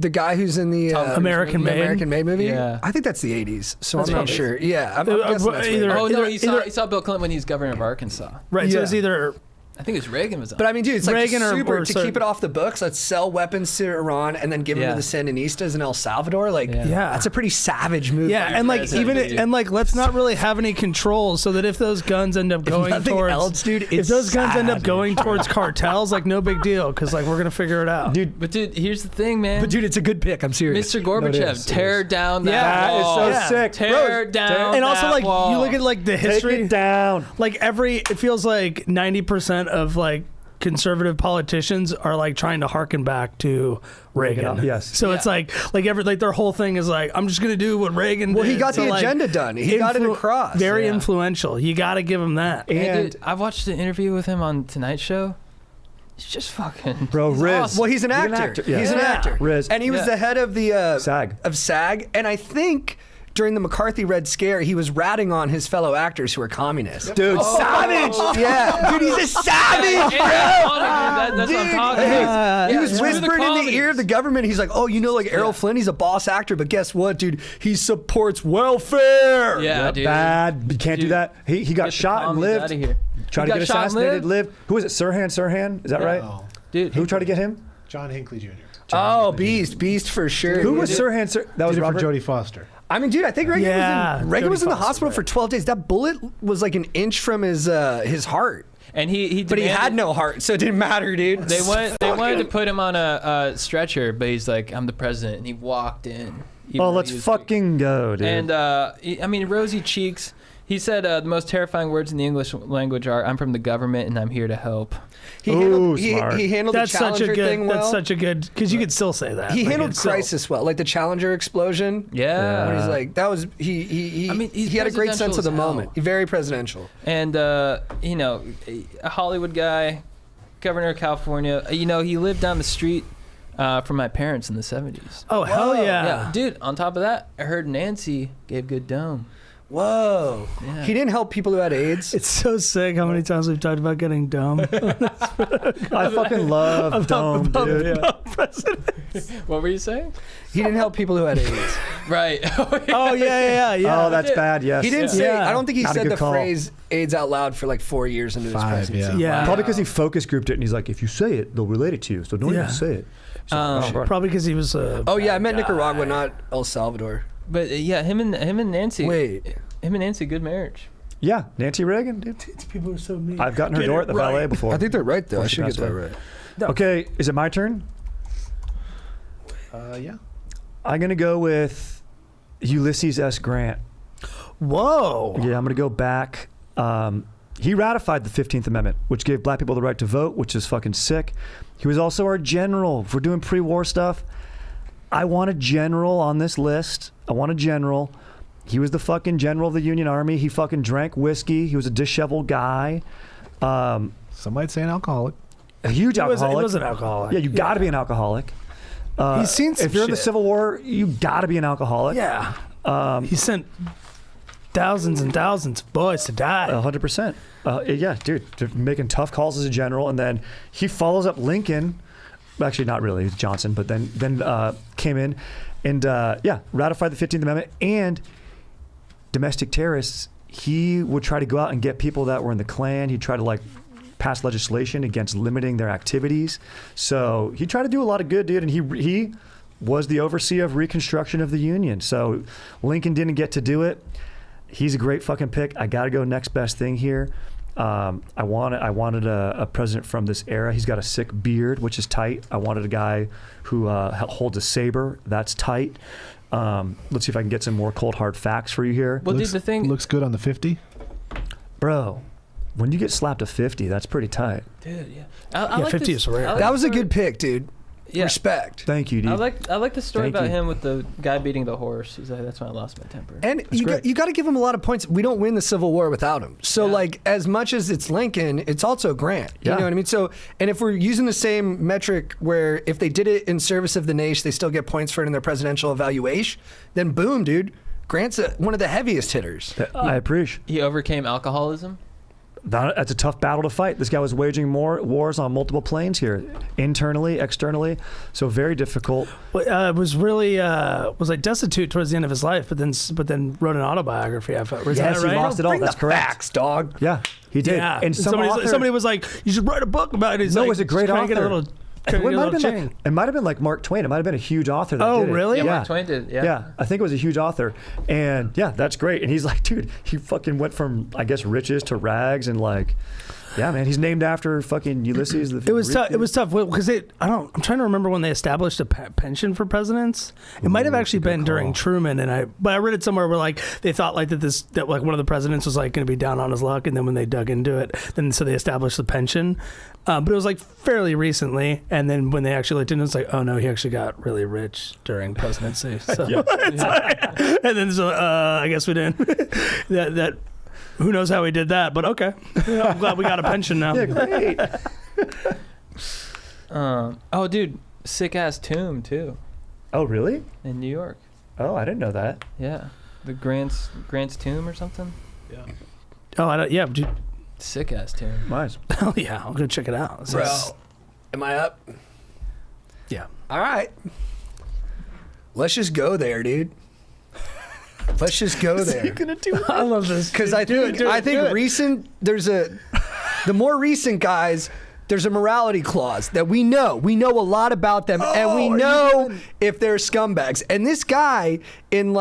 The guy who's in the American Made. American Made movie. Yeah. I think that's the '80s, so That's I'm not probably- sure. Yeah, I'm Uh, guessing that's either- right. Oh, no, he either- saw Bill Clinton when he was governor of Arkansas. Right. So Yeah. it's either I think it was Reagan was on. But I mean, dude, it's like Reagan or- super or to so- keep it off the books. Let's sell weapons to Iran and then give them Yeah. to the Sandinistas in El Salvador. Like, Yeah. Yeah. that's a pretty savage move. Yeah, and like president, dude. let's not really have any controls, so that if those guns end up going nothing towards, else, dude, if it's those guns end up savage. going towards cartels, like no big deal, because like we're gonna figure it out. Dude, But dude, here's the thing, man. But dude, it's a good pick. I'm serious. Mr. Gorbachev, is. tear down that Yeah. that is wall. so Yeah. sick. Tear Bro, down and also that like wall. you look at like the Take history, it down. like it feels like 90% of like conservative politicians are like trying to harken back to Reagan. Yes. So it's like their whole thing is like, I'm just gonna do what Reagan Well, did. he got So, the like, agenda done. He got it across. Very Yeah. influential. You got to give him that. And And dude, I've watched an interview with him on Tonight Show. He's just fucking. Bro, he's Riz. awesome. Well, he's an actor. Yeah. He's an Yeah. actor. Riz. And he was Yeah. the head of the SAG. Of SAG, and I think during the McCarthy Red Scare, he was ratting on his fellow actors who were communists. Dude, savage. Yeah, dude, he's a savage, And bro. that's funny, dude. That's what I'm talking Hey, about. he Yeah, was screw the whispering in the communists. ear of the government. He's like, "Oh, like Errol Flynn, he's a boss actor, but guess what, dude? He supports welfare." Yeah, dude. Bad. You can't do Dude, that. He got Get the shot and commies lived. outta here. Tried He to got get shot and assassinated, lived. Who was it? Sirhan? Is that right? Oh, Dude, Who tried to get him? John Hinckley Jr. Oh, Beast for sure. Who was Sirhan? That was Did it for Robert. Jodie Foster. I mean, dude, I think Reagan Yeah, Reagan Jodie was in the Foster, hospital right. for 12 days. That bullet was like an inch from his heart. and he But he demanded- had no heart, so it didn't matter, dude. They wanted to put him on a stretcher, but he's like, "I'm the president," and he walked in. even Oh, though let's he was fucking go, dude. And I mean, rosy cheeks. He said the most terrifying words in the English language are, "I'm from the government and I'm here to help." He Ooh, handled, smart. he handled That's the such Challenger a good. thing well. That's such a good because you could still say that. He Like, handled it's still- crisis well, like the Challenger explosion. Yeah. When he's like, that was he. I mean, he's he had a great presidential sense of the as hell. moment. Very presidential. And you know, a Hollywood guy, governor of California. You know, he lived down the street from my parents in the 70s. Oh hell Whoa. yeah! Dude. On top of that, I heard Nancy gave good dome. Whoa. Yeah. He didn't help people who had AIDS. It's so sick how many times we've talked about getting dumb. I fucking love Dome, dude. What were you saying? He didn't help people who had AIDS. Right. Oh yeah. Oh, that's bad. Yes. He didn't say. Yeah. I don't think he Not a said good the call. phrase AIDS out loud for like 4 years into his 5, presidency. Yeah. Probably because he focus grouped it, and he's like, if you say it, they'll relate it to you. So don't Yeah. even say it. So, right. Probably because he was. Oh yeah, I meant Nicaragua, not El Salvador. But yeah, him and Nancy. Wait. Him and Nancy, good marriage. Yeah, Nancy Reagan, dude. People are so mean. I've gotten her Get door it at the right. valet before. I think they're right though. Before I she should get passed that away. right. Okay, is it my turn? Yeah. I'm gonna go with Ulysses S. Grant. Whoa. Yeah, I'm gonna go back. He ratified the 15th Amendment, which gave black people the right to vote, which is fucking sick. He was also our general. If we're doing pre-war stuff, I want a general on this list. I want a general. He was the fucking general of the Union Army. He fucking drank whiskey. He was a disheveled guy. Some might say an alcoholic. A huge alcoholic. He was an alcoholic. Yeah, you got to be an alcoholic. He's seen some If you're in the shit. Civil War, you got to be an alcoholic. Yeah. He sent thousands and thousands of boys to die. 100%. Yeah, dude, they're making tough calls as a general, and then he follows up Lincoln. Actually, not really, it's Johnson, but then came in and ratified the 15th Amendment and domestic terrorists. He would try to go out and get people that were in the Klan. He'd try to pass legislation against limiting their activities. So he tried to do a lot of good, dude, and he was the overseer of Reconstruction of the Union. So Lincoln didn't get to do it. He's a great fucking pick. I got to go next best thing here. I wanted a president from this era. He's got a sick beard, which is tight. I wanted a guy who holds a saber. That's tight. Let's see if I can get some more cold hard facts for you here. Well, dude, the thing looks good on the 50. Bro, when you get slapped a 50, that's pretty tight. Dude, yeah. I like 50 is rare. That was a good pick, dude. Yeah. Respect. Thank you, dude. I like the story Thank about you. him with the guy beating the horse. He's like, that's when I lost my temper. And you got to give him a lot of points. We don't win the Civil War without him. So, as much as it's Lincoln, it's also Grant. You know what I mean? So, and if we're using the same metric where if they did it in service of the nation, they still get points for it in their presidential evaluation, then boom, dude. Grant's one of the heaviest hitters. I appreciate. He overcame alcoholism. That's a tough battle to fight. This guy was waging more wars on multiple planes here, internally, externally, so very difficult. Was really was destitute towards the end of his life, but then wrote an autobiography. Was Yes, that right? he lost it all. Bring That's the correct. facts, dog. Yeah, he did. Yeah, And somebody was like, "You should write a book about it." He's No, like, it was a great trying to get a author. little- It might, have been chain. it might have been like Mark Twain. It might have been a huge author that Oh, did it. really? Yeah, Mark Twain did. Yeah. I think it was a huge author. And yeah, that's great. And he's like, dude, he fucking went from, I guess, riches to rags and yeah, man, he's named after fucking Ulysses. It was tough. It was tough because I'm trying to remember when they established a pension for presidents. It might have actually been during Truman, but I read it somewhere where they thought that one of the presidents was going to be down on his luck, and then when they dug into it, so they established the pension. But it was fairly recently, and then when they actually looked into it, it's oh no, he actually got really rich during presidency. So, and then I guess we didn't. that. Who knows how he did that, but okay. Yeah, I'm glad we got a pension now. Yeah, great. Oh, dude, sick ass tomb too Oh, really? in New York. Oh, I didn't know that. Yeah, the Grant's tomb or something. Oh, I don't, yeah, dude. Sick ass tomb. Nice. Hell yeah, I'm gonna check it out. This Bro, is- am I up? yeah. All right. Let's just go there, dude. Let's just go there. I love this Because I think the more recent guys, there's a morality clause that we know. We know a lot about them, and we know if they're scumbags. And this guy, in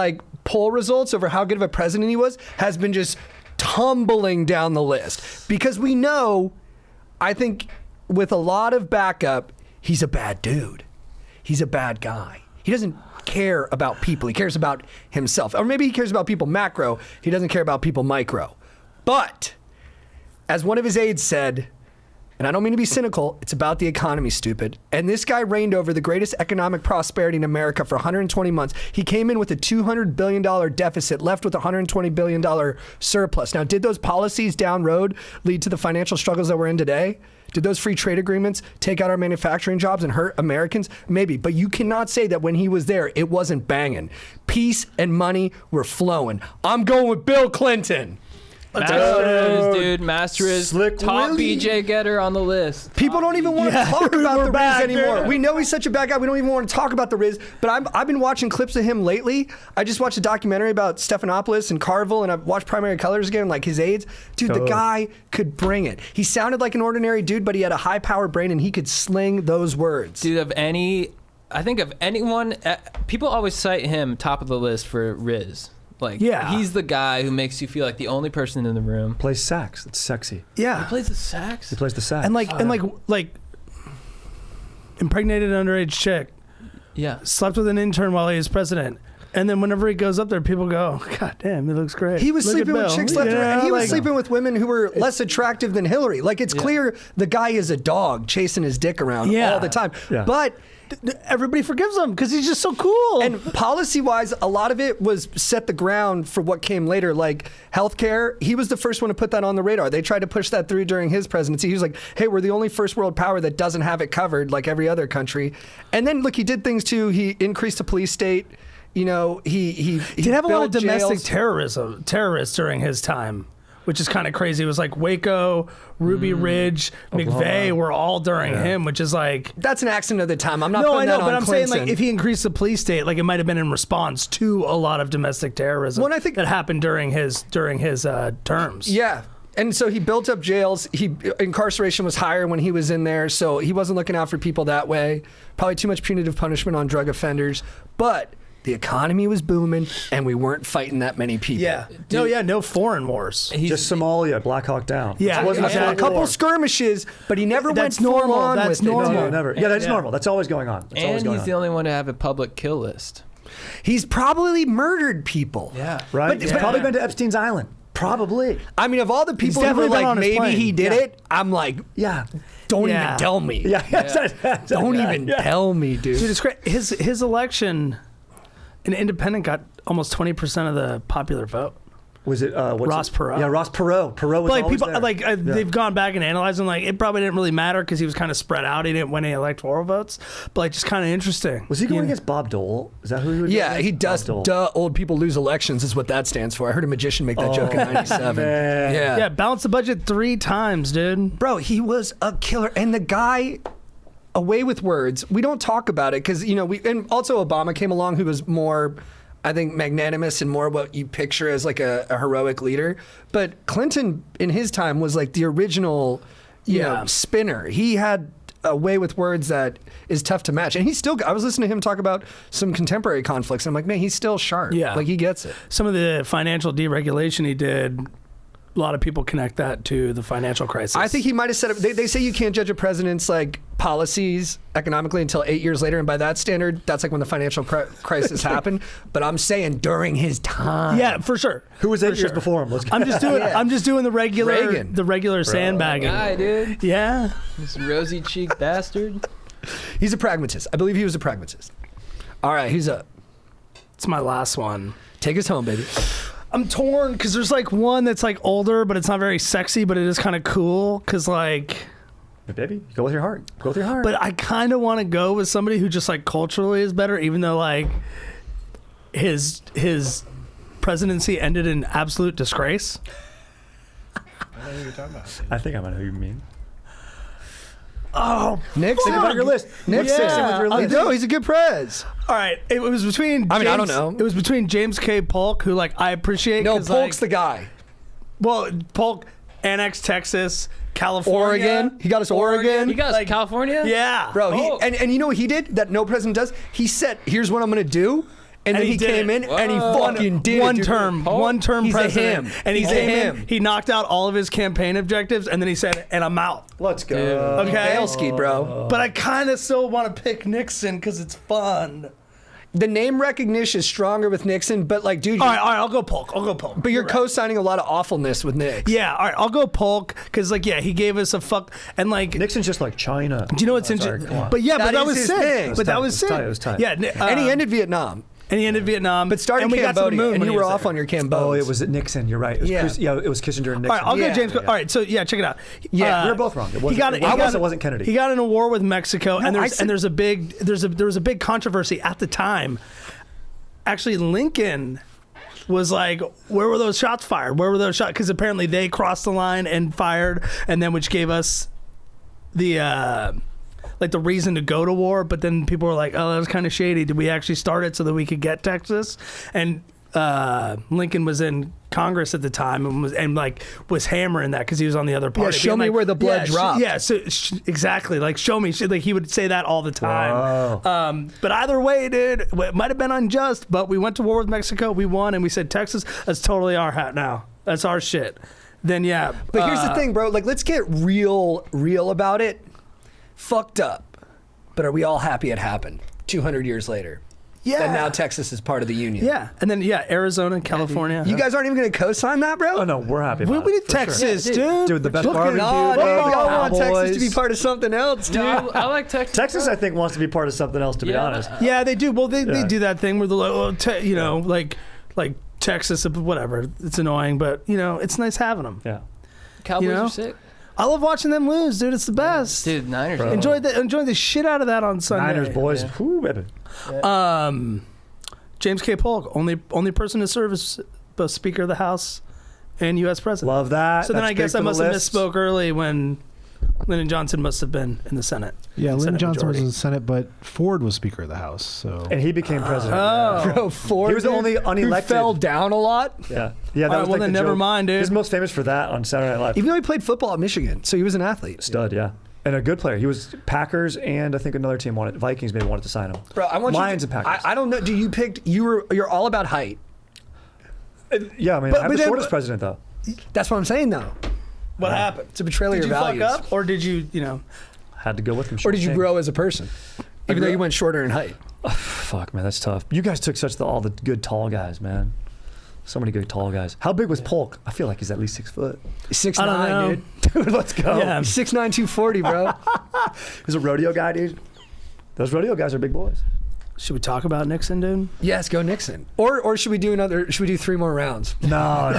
poll results over how good of a president he was, has been just tumbling down the list. Because we know, I think, with a lot of backup, he's a bad dude. He's a bad guy. He doesn't care about people. He cares about himself. Or maybe he cares about people macro. He doesn't care about people micro. But, as one of his aides said, and I don't mean to be cynical, it's about the economy, stupid. And this guy reigned over the greatest economic prosperity in America for 120 months. He came in with a $200 billion deficit, left with a $120 billion surplus. Now, did those policies down road lead to the financial struggles that we're in today? Did those free trade agreements take out our manufacturing jobs and hurt Americans? Maybe, but you cannot say that when he was there, it wasn't banging. Peace and money were flowing. I'm going with Bill Clinton. Master is, dude. Master is Slick top Willie. BJ getter on the list. People don't even want to talk about the back, Riz anymore. dude. We know he's such a bad guy. We don't even want to talk about the Riz. But I've been watching clips of him lately. I just watched a documentary about Stephanopoulos and Carville, and I've watched Primary Colors again, his aides. Dude, the guy could bring it. He sounded like an ordinary dude, but he had a high-powered brain, and he could sling those words. Dude, I think of anyone, people always cite him top of the list for Riz. He's the guy who makes you feel like the only person in the room. Plays sax. It's sexy. Yeah. He plays the sax. He plays the sax. And impregnated an underage chick, Yeah. slept with an intern while he was president. And then whenever he goes up there, people go, God damn, he looks great. He was Look at sleeping with Bill." chicks left and right. And he was like- sleeping with women who were less attractive than Hillary. It's clear the guy is a dog chasing his dick around Yeah. all the time. Yeah. But Everybody forgives him because he's just so cool. and policy-wise, a lot of it was set the ground for what came later, like healthcare. He was the first one to put that on the radar. They tried to push that through during his presidency. He was like, hey, we're the only first world power that doesn't have it covered like every other country. And then, look, he did things too. He increased the police state. You know, he did have a lot of built domestic jails. terrorists during his time, which is kind of crazy. It was like Waco, Ruby Ridge, McVeigh were all during him, which is like That's an accident of the time. I'm not no, putting I know, that but on I'm saying Clinton. like if he increased the police state, like it might have been in response to a lot of domestic terrorism Well, and I think- that happened during his terms. Yeah. And so he built up jails. Incarceration was higher when he was in there, so he wasn't looking out for people that way. Probably too much punitive punishment on drug offenders. But the economy was booming, and we weren't fighting that many people. No foreign wars. Just Somalia, Black Hawk Down. Yeah, It wasn't exactly. A couple skirmishes, but he never That's went full normal. on That's with normal. it. No, never. Yeah, that's normal. That's always going on. That's always And going he's on. the only one to have a public kill list. He's probably murdered people. Yeah. Right? But- He's probably been to Epstein's Island. Probably. I mean, of all the people who were definitely been like, on his maybe plane. he did Yeah. it, I'm like, Yeah. don't Yeah. even tell me. Yeah. Don't even tell me, dude. Dude, it's great. His election, an independent got almost 20% of the popular vote. Was it Ross Perot. Yeah, Ross Perot. Perot was Like always people, there. they've gone back and analyzed and like it probably didn't really matter because he was kind of spread out. He didn't win any electoral votes, but like just kind of interesting. Was he going You know? against Bob Dole? Is that who he was? Yeah, going he against? does. Bob Dole. Old people lose elections is what that stands for. I heard a magician make that joke in '97. man. Yeah. Yeah, balanced the budget 3 times, dude. Bro, he was a killer, and the guy, away with words. We don't talk about it because and also Obama came along, who was more, I think, magnanimous and more what you picture as like a heroic leader. But Clinton, in his time, was like the original, you know, spinner. He had a way with words that is tough to match, and he's still. I was listening to him talk about some contemporary conflicts, and I'm like, man, he's still sharp. Yeah. like he gets it. Some of the financial deregulation he did, a lot of people connect that to the financial crisis. I think he might have said it. They say you can't judge a president's like policies economically until 8 years later, and by that standard, that's like when the financial crisis happened. But I'm saying during his time. Yeah, for sure. Who was 8 For years sure. before him? Let's go. I'm just doing. Yeah. I'm just doing the regular. Reagan. The regular sandbagging. Guy, dude. Yeah. This rosy cheeked bastard. He's a pragmatist. I believe he was a pragmatist. All right, he's up. It's my last one. Take us home, baby. I'm torn because there's like one that's like older, but it's not very sexy, but it is kind of cool because like. Hey, baby, go with your heart. Go with your heart. But I kind of want to go with somebody who just like culturally is better, even though like his presidency ended in absolute disgrace. I don't know who you're talking about. I think I might know who you mean. Oh, Nixon. Think about your list. Nixon. Nixon with your list. No, he's a good prez. all right. It was between. I mean, I James- don't know. It was between James K. Polk, who like I appreciate. No, 'cause, Polk's like, the guy. well, Polk annexed Texas, California, Oregon. He got us Oregon. You guys, Like- California? Yeah, Bro, Oh. and you know what he did that no president does? He said, here's what I'm going to do. And then he he did came it. in and he Whoa. fucking did one it. dude. term, Polk? one term He's a president, him. and he He's a came in. him. He knocked out all of his campaign objectives, and then he said, "And I'm out." Let's go. Dude. Okay. Bail ski, bro. But I kind of still want to pick Nixon because it's fun. The name recognition is stronger with Nixon, but like, dude, All right, I'll go Polk. but you're right. co-signing a lot of awfulness with Nix. Yeah, all right, I'll go Polk because like he gave us a fuck and like. Nixon's just like China. Do you know what's Sorry, interesting? come on. But yeah, That but that is was his sick. thing. But that was It sick. was tight. Yeah, And he ended Vietnam, And he ended Vietnam. but started and we got to the Cambodia, moon and when you he were was off there. on your Cambos. Oh, it was Nixon. You're right. It was Yeah. it was Kissinger and Nixon. All right, I'll go Yeah. James. All right, so yeah, check it out. Yeah, we were both wrong. It He wasn't- got it he got- wasn't- it wasn't Kennedy. He got in a war with Mexico, and I there's said- and there was a big controversy at the time. Actually, Lincoln was like, where were those shots fired? Where were those shots? Because apparently they crossed the line and fired, and then which gave us the like the reason to go to war. But then people were like, oh, that was kind of shady. Did we actually start it so that we could get Texas? And Lincoln was in Congress at the time and was hammering that because he was on the other party. show being me like, where the blood dropped. Yeah, so exactly. Like, show me. Like, he would say that all the time. Wow. But either way, dude, it might have been unjust, but we went to war with Mexico. We won, and we said, Texas, that's totally our hat now. That's our shit. Then, yeah. But here's the thing, bro. Like, let's get real about it. Fucked up. But are we all happy it happened 200 years later? Yeah. And now Texas is part of the union. Yeah. And then, Arizona, California. You guys aren't even going to co-sign that, bro? Oh no, we're happy. we About it, need for sure. Texas, Yeah, dude. Dude, the best Look at barbecue. No, dude, we all want Texas Cowboys. to be part of something else, dude. Dude, I like Texas. Texas, I think, wants to be part of something else. To be Yeah. honest, Yeah, they do. Well, they Yeah. do that thing where like Texas, whatever. It's annoying, but it's nice having them. yeah. Cowboys you know? are sick. I love watching them lose, dude. It's the best. Dude, Niners. Bro. Enjoy the shit out of that on Sunday. Niners boys, Yeah. whoo, baby. James K. Polk, only person to serve as both Speaker of the House and U.S. President. Love that. So then That's I guess big I for the must have list. misspoke early when Lyndon Johnson must have been in the Senate. Yeah, Lyndon Senate Johnson was majority. in the Senate, but Ford was Speaker of the House. So And he became president. Oh. Bro, Ford, He was the only who unelected. fell down a lot. Yeah. All Yeah. That right, was well like then the never joke. mind, dude. He's most famous for that on Saturday Night Live. Even though he played football at Michigan, so he was an athlete. Stud, yeah. And a good player. He was Packers and I think another team wanted, Vikings maybe wanted to sign him. Bro, I want Lions you. and Packers. I don't know. Do you picked? You're all about height. Yeah, I mean, But- I'm but the then- shortest president though. That's what I'm saying, though. What happened? It's a betrayal of Did you your values. fuck up, or did you Had to go with him. Or did you grow as a person? Even though grew- you went shorter in height. Fuck, man, that's tough. You guys took all the good tall guys, man. So many good tall guys. How big was Polk? I feel like he's at least 6 foot. 6'9", dude. Dude, let's go. Yeah. He's 6'9", 240, bro. He's a rodeo guy, dude. Those rodeo guys are big boys. Should we talk about Nixon, dude? Yes, go Nixon. Or should we do another? Should we do 3 more rounds? No,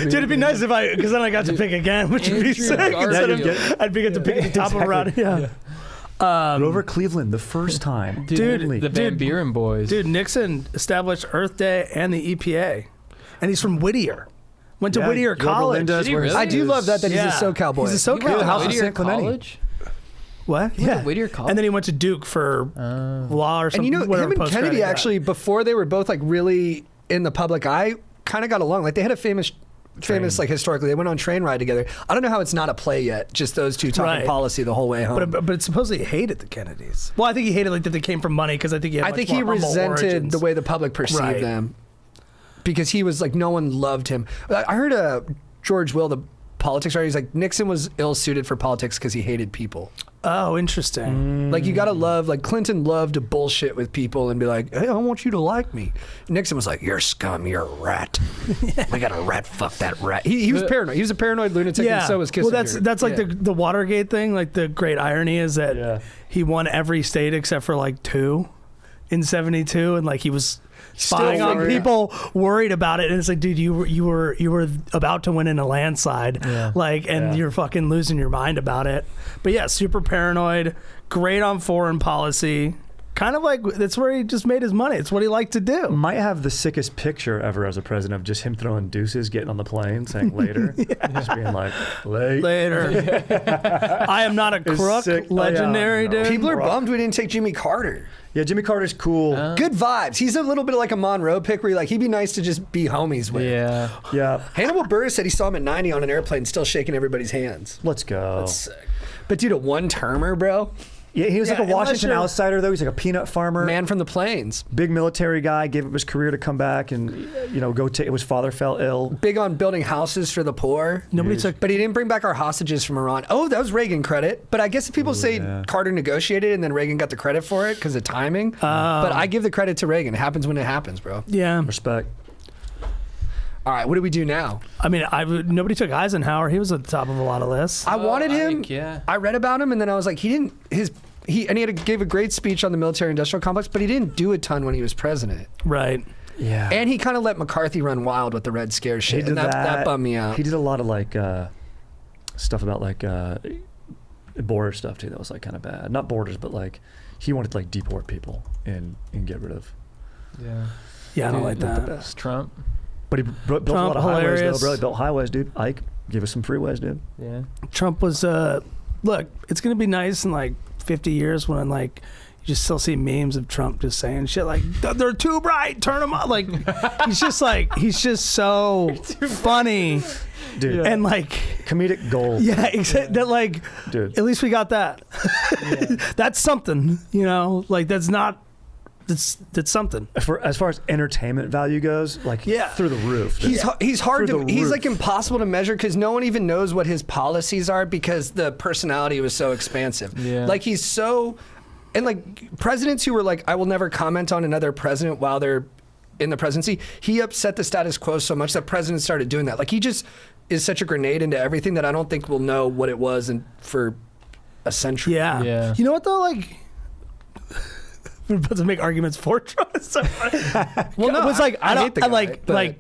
Dude, it'd be nice if because then I got to pick again, which would be Andrew sick. Garfield. Instead of, Yeah, I'd be get to pick at the top of a round. Yeah. Grover Cleveland, the first time. Dude, Only. The Van Dude. Buren boys. Dude, Nixon established Earth Day and the EPA, and he's from Whittier. Went to Yeah, Whittier Yorba College. Linda is Did he where his- really? I do love that he's Yeah. a SoCal boy. He's a You SoCal. went to house in Whittier San Clemente. College? What? You went Yeah. to Whittier College? And then he went to Duke for law or something. And you know, whatever him and postgrad Kennedy he got. actually, before they were both like really in the public eye, kind of got along. Like they had a famous like historically, they went on train ride together. I don't know how it's not a play yet. Just those two talking Right. policy the whole way home. But supposedly he hated the Kennedys. Well, I think he hated like that they came from money because I think he had I much think more he humble resented origins. the way the public perceived Right. them because he was like no one loved him. I heard George Will, the politics writer, he's like Nixon was ill suited for politics because he hated people. Oh, interesting. Like you gotta love, like Clinton loved to bullshit with people and be like, hey, I want you to like me. Nixon was like, you're scum, you're a rat. We got a rat, fuck that rat. He was paranoid. He was a paranoid lunatic and so was Kissinger. Well, that's like Yeah. the Watergate thing. Like the great irony is that Yeah. he won every state except for like 2 in '72, and like he was spying on worried. people, worried about it. And it's like, dude, you were about to win in a landslide, like, and Yeah. you're fucking losing your mind about it. But yeah, super paranoid, great on foreign policy. Kind of like that's where he just made his money. It's what he liked to do. Might have the sickest picture ever as a president of just him throwing deuces, getting on the plane, saying later, just being like, late. Later, I am not a crook. sick. Oh, yeah. Legendary, No. dude. People are bummed we didn't take Jimmy Carter. Yeah, Jimmy Carter's cool. Good vibes. He's a little bit like a Monroe pick where you're like, he'd be nice to just be homies with. Yeah. Yeah, Hannibal Buress said he saw him at 90 on an airplane still shaking everybody's hands. let's go. Sick. But dude, a one-termer, bro. Yeah, he was like a unless Washington you're- outsider, though. He's like a peanut farmer. Man from the plains. Big military guy, gave up his career to come back and, go take. His father fell ill. Big on building houses for the poor. Nobody took. But he didn't bring back our hostages from Iran. Oh, that was Reagan credit. But I guess if people say yeah. Carter negotiated and then Reagan got the credit for it because of timing. But I give the credit to Reagan. It happens when it happens, bro. Yeah. Respect. All right, what do we do now? I mean, nobody took Eisenhower. He was at the top of a lot of lists. I wanted him. Ike, yeah. I read about him and then I was like, he gave a great speech on the military-industrial complex, but he didn't do a ton when he was president. Right. Yeah. And he kind of let McCarthy run wild with the Red Scare he shit, did and that bummed me out. He did a lot of like stuff about like border stuff too. That was like kind of bad. Not borders, but like he wanted to like deport people and get rid of. Yeah. Yeah, I don't like Dude, that. It's Trump. But he built a lot Trump, of highways hilarious. though, bro. He built highways, dude. Ike gave us some freeways, dude. Yeah. Trump was look, it's gonna be nice in like 50 years when like you just still see memes of Trump just saying shit like they're too bright, turn them on. Like he's just so funny Dude, and like comedic gold. yeah, except that like Dude. at least we got that. That's something, like that's something. As far as entertainment value goes, like Yeah. through the roof. dude. He's hard Through to. the He's roof. like impossible to measure because no one even knows what his policies are because the personality was so expansive. Yeah. Like he's so, and like presidents who were like, I will never comment on another president while they're in the presidency. He upset the status quo so much that presidents started doing that. Like he just is such a grenade into everything that I don't think we'll know what it was for a century. Yeah. Yeah. You know what though, like we're about to make arguments for Trump. It's so funny. Well, no, it was like I I hate don't the guy, but- like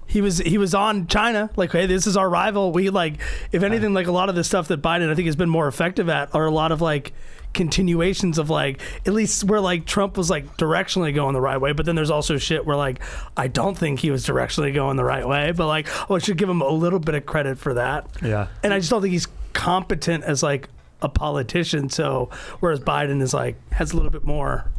he was on China like, hey, this is our rival. We like, if anything, like a lot of the stuff that Biden I think has been more effective at are a lot of like continuations of like, at least where like Trump was like directionally going the right way, but then there's also shit where like I don't think he was directionally going the right way, but like, oh, I should give him a little bit of credit for that. Yeah. And I just don't think he's competent as like a politician. So whereas Biden is like has a little bit more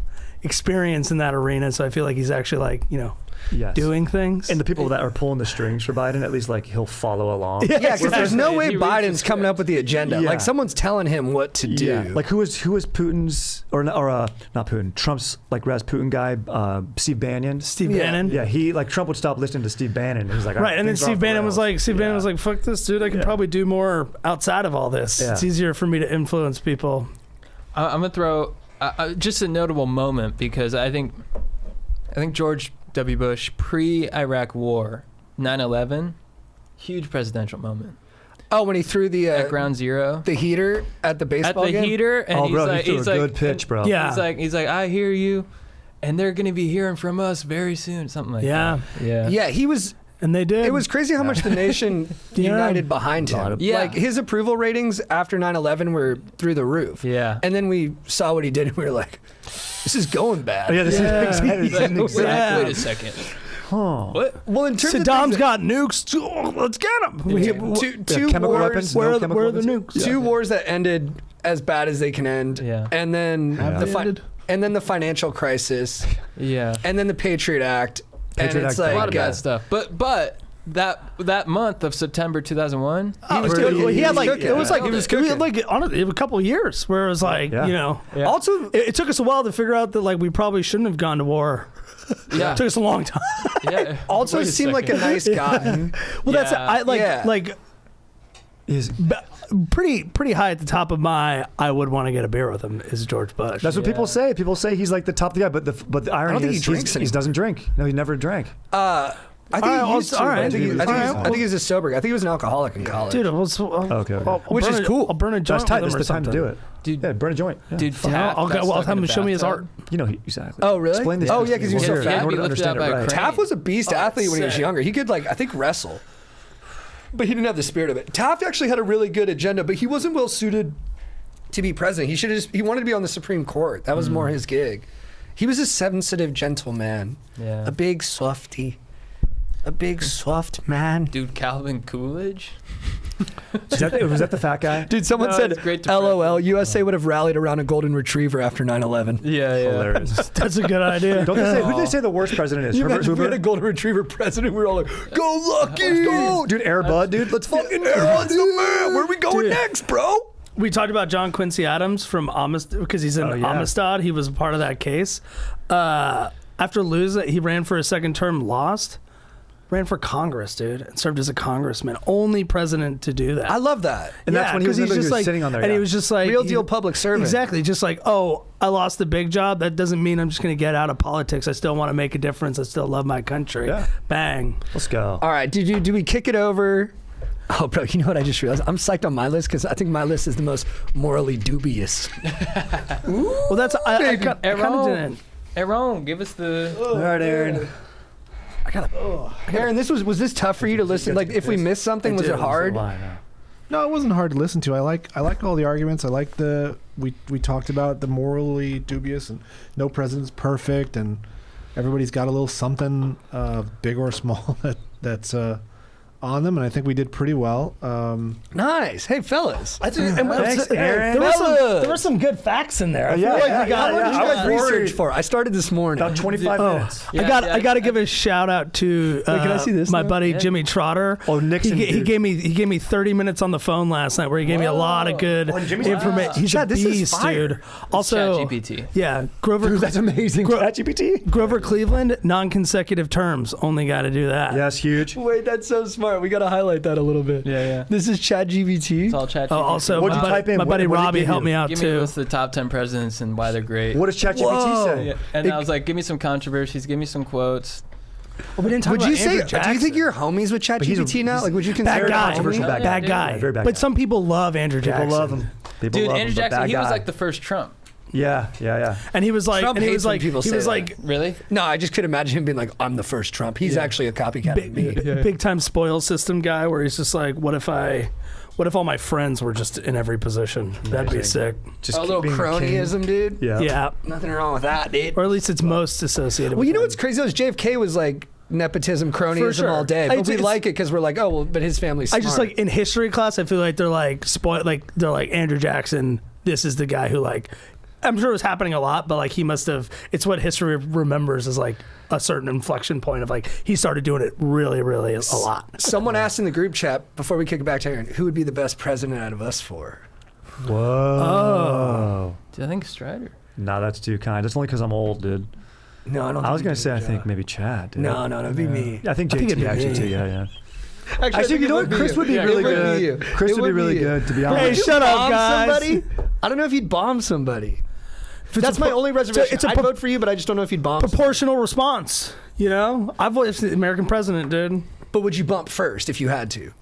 experience in that arena, so I feel like he's actually like, you know, Yes. doing things. And the people that are pulling the strings for Biden, at least like he'll follow along. Yeah, because there's no way He reads Biden's the coming up with the agenda. Yeah. Like someone's telling him what to do. Yeah. Like who was Putin's not Putin, Trump's like Rasputin guy, Steve Bannon. Steve Yeah. Bannon. Yeah, he like Trump would stop listening to Steve Bannon. And he's like, Right, and then things are Steve off the Bannon was rails. like, Bannon was like, "Fuck this, dude! I can Yeah. probably do more outside of all this. Yeah. It's easier for me to influence people." I'm gonna throw just a notable moment because I think George W. Bush pre-Iraq War, 9/11, huge presidential moment. Oh, when he threw At the Ground Zero, heater at the at baseball the game? heater, and Oh, he's bro, like, he threw he's a like, good pitch, bro. Yeah. He's like, I hear you, and they're gonna be hearing from us very soon, something like Yeah, that. Yeah, Yeah, he was. and they did. It was crazy how much the nation Yeah. united behind him. Yeah. Like his approval ratings after 9/11 were through the roof. yeah. And then we saw what he did, and we were like, "This is going bad." Yeah, this Yeah. is He's like, Yeah. Wait a second. Huh. What? Well, in terms Saddam's of got nukes. Oh, let's get them. two chemical wars, weapons? Where, No are the, chemical where are the weapons? nukes? two wars that ended as bad as they can end. Yeah. And then Have the they ended? and then the financial crisis, Yeah. and then the Patriot Act. Patriot and it's Act, A lot like of bad stuff. But that month of September 2001, Oh, was dude, good. he had He like was it was like cooking. it was like honestly, a couple of years where it was like Yeah. you know. Yeah. Also, It took us a while to figure out that like we probably shouldn't have gone to war. yeah, It took us a long time. yeah. also Wait a seemed like a second. nice guy. Well, that's Yeah. I like Yeah. like Is pretty high at the top of my. I would want to get a beer with him is George Bush. that's what people say. People say he's like the top guy, but the irony think he is drinks he anymore. doesn't drink. No, he never drank. I think All right, he used to. all right. I think he- I think All he's- right. I think he's a sober guy. I think he was an alcoholic in college. Dude, I'll Okay. Which is cool. I'll burn a joint That's tight. with That's him the or time to something. do it. Dude, Yeah, burn a joint. Yeah. dude, You know, Taft I'll got have stuck in him the show me his bathtub. art. You know, exactly. Oh, really? Explain this. Oh, to yeah, 'cause he was so people fat. in He order to lifted understand up it by a right. crane. Taft was a beast athlete when he was sick. younger. He could I think wrestle. But he didn't have the spirit of it. Taft actually had a really good agenda, but he wasn't well suited to be president. He wanted to be on the Supreme Court. That was more his gig. He was a sensitive, gentle man. Yeah. A big softy. A big soft man. Dude, Calvin Coolidge. Was that the fat guy? Dude, someone No, said, it's great to LOL, USA would have rallied around a golden retriever after 9/11. Yeah, Hilarious. That's a good idea. Don't they say who do they say the worst president is? You Herbert imagine if we had Hoover? a golden retriever president, we were all like, go Lucky! Let's go, dude. Air Bud, dude. Let's fucking Air Bud's the man. Where are we going Dude. next, bro? We talked about John Quincy Adams from Amistad because he's in Oh, yeah. Amistad. He was a part of that case. After losing, he ran for a second term, lost. Ran for Congress, dude, and served as a congressman. Only president to do that. I love that. And that's when he 'cause was, he's just like sitting on there. and yeah. he was just like Real deal public servant. Exactly, just like, oh, I lost the big job. That doesn't mean I'm just going to get out of politics. I still want to make a difference. I still love my country. Yeah. Bang. Let's go. All right, do we kick it over? Oh, bro, you know what I just realized? I'm psyched on my list because I think my list is the most morally dubious. Well, that's I kind of Aaron. didn't. Aaron, give us the. All right, Aaron. Aaron, was this tough for you to listen? Like, if we missed something, was it hard? No, it wasn't hard to listen to. I like all the arguments. I like we talked about the morally dubious and no president's perfect and everybody's got a little something big or small that's on them, and I think we did pretty well. Nice. Hey, fellas. Thanks, Aaron. There were some good facts in there. I feel yeah, like yeah, we got. yeah, What did you I was guys research worried. for? I started this morning. About 25 minutes. I got to give a shout out to can I see this my now? buddy Yeah. Jimmy Trotter. Oh, Nixon, He dude. gave me 30 minutes on the phone last night where he gave me a lot of good Oh, and Jimmy's- information. He's Chad, a this is beast, fire. dude. Also, ChatGPT. yeah, Grover. Dude, that's amazing. ChatGPT. Grover Cleveland, non-consecutive terms. Only got to do that. Yes, huge. Wait, that's so smart. We got to highlight that a little bit. Yeah, yeah. This is ChatGPT. It's all ChatGPT. Oh, also, What'd my you type in? my buddy What did it Robbie give helped you? me out Give me too. what's the top 10 presidents and why they're great. What does ChatGPT Whoa. say? Yeah, and I was like, give me some controversies, give me some quotes. Well, we didn't talk Would about you say? Andrew Do you think Jackson. you're homies with he's a- ChatGPT now? he's Like, would you bad consider guy? controversial bad Bad guy. guy. Very bad But guy. some people love Andrew Jackson. People love him. People Dude, love Andrew him, but Jackson, bad he was guy. like the first Trump. Yeah. And he was like, Trump and he hates was when like, people he say was that. like, Really? No, I just could imagine him being like, I'm the first Trump. He's actually a copycat of me. big time spoil system guy where he's just like, what if What if all my friends were just in every position? That'd be sick. Just A little being the king. cronyism, dude. Yeah. Yeah. Nothing wrong with that, dude. Or at least it's most associated Well, with you know them. what's crazy? Is JFK was like nepotism, cronyism sure. all day, but we It's- like it because we're like, oh, well, but his family's smart. I just like in history class, I feel like they're like spoiled. Like they're like Andrew Jackson. This is the guy who like, I'm sure it was happening a lot, but like he must have. It's what history remembers as like a certain inflection point of like he started doing it really, really a lot. Someone asked in the group chat before we kick it back to Aaron, who would be the best president out of us four? Whoa. Dude, I think Strider. No, that's too kind. That's only because I'm old, dude. No, I don't. I was going gonna say I think maybe Chad. Dude. No, it'd be me. I think I think it'd JT be actually me. too. Yeah. Actually, Actually, you know what? Chris would be really good. Chris would be really good, to be Hey, honest. shut up, Bomb guys. somebody? I don't know if you'd bomb somebody. That's a my pro- only reservation. it's a I'd pro- vote for you, but I just don't know if you'd bomb. Proportional response. You know, I've voiced the American president, dude. But would you bump first if you had to?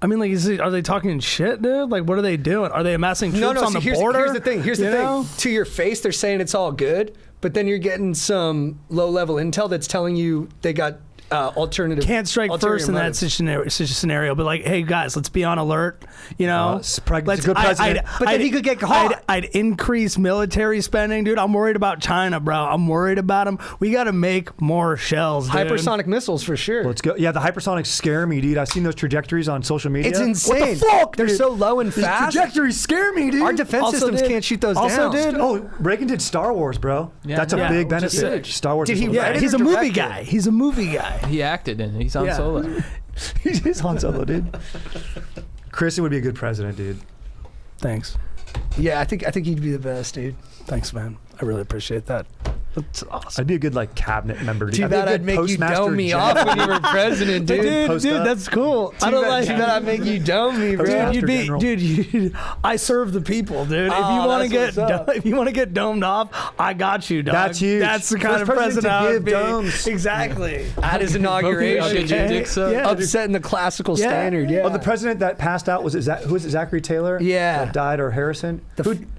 I mean, like, are they talking shit, dude? Like, what are they doing? Are they amassing troops on see, the border? Here's the thing. Here's the You know? thing. To your face, they're saying it's all good, but then you're getting some low-level intel that's telling you they got alternative. Can't strike ulterior first in that motives. scenario, but like, hey guys, let's be on alert. You know, It's a good president. But then he could get caught. I'd increase military spending, dude. I'm worried about China, bro. I'm worried about them. We got to make more shells, dude. Hypersonic missiles for sure. Let's go. Yeah, the hypersonics scare me, dude. I've seen those trajectories on social media. It's insane. What the fuck? They're dude? so low and These fast. trajectories scare me, dude. Our defense Also, systems dude- can't shoot those also, down. dude- Oh, Reagan did Star Wars, bro. Yeah. That's a Yeah. big Which is benefit. sick. Star Wars. Did is he a- write Yeah, it he's or a movie direct it? guy. He's a movie guy. He acted in it. He's on Yeah. Solo. He's Han Solo, dude. Chris would be a good president, dude. Thanks. Yeah, I think you'd be the best, dude. Thanks, man. I really appreciate that. That's awesome. I'd be a good like cabinet member. Dude. Too I'd be a bad good I'd make you postmaster dome me general. off when you were president, dude. Post up. that's cool. I Too don't bad, like too bad I'd make you dome me, bro. Postmaster Dude, General. dude, I serve the people, dude. Oh, if you want to that's get, what's up. if you want to get domed off, I got you, dog. That's huge. That's the kind First of president president to I give would be. domes. Exactly. At his I'll inauguration, get your dick sucked. Yeah. upsetting the classical standard. Yeah. Oh, the president that passed out was it? Who was it? Zachary Taylor. Yeah. That died, or Harrison?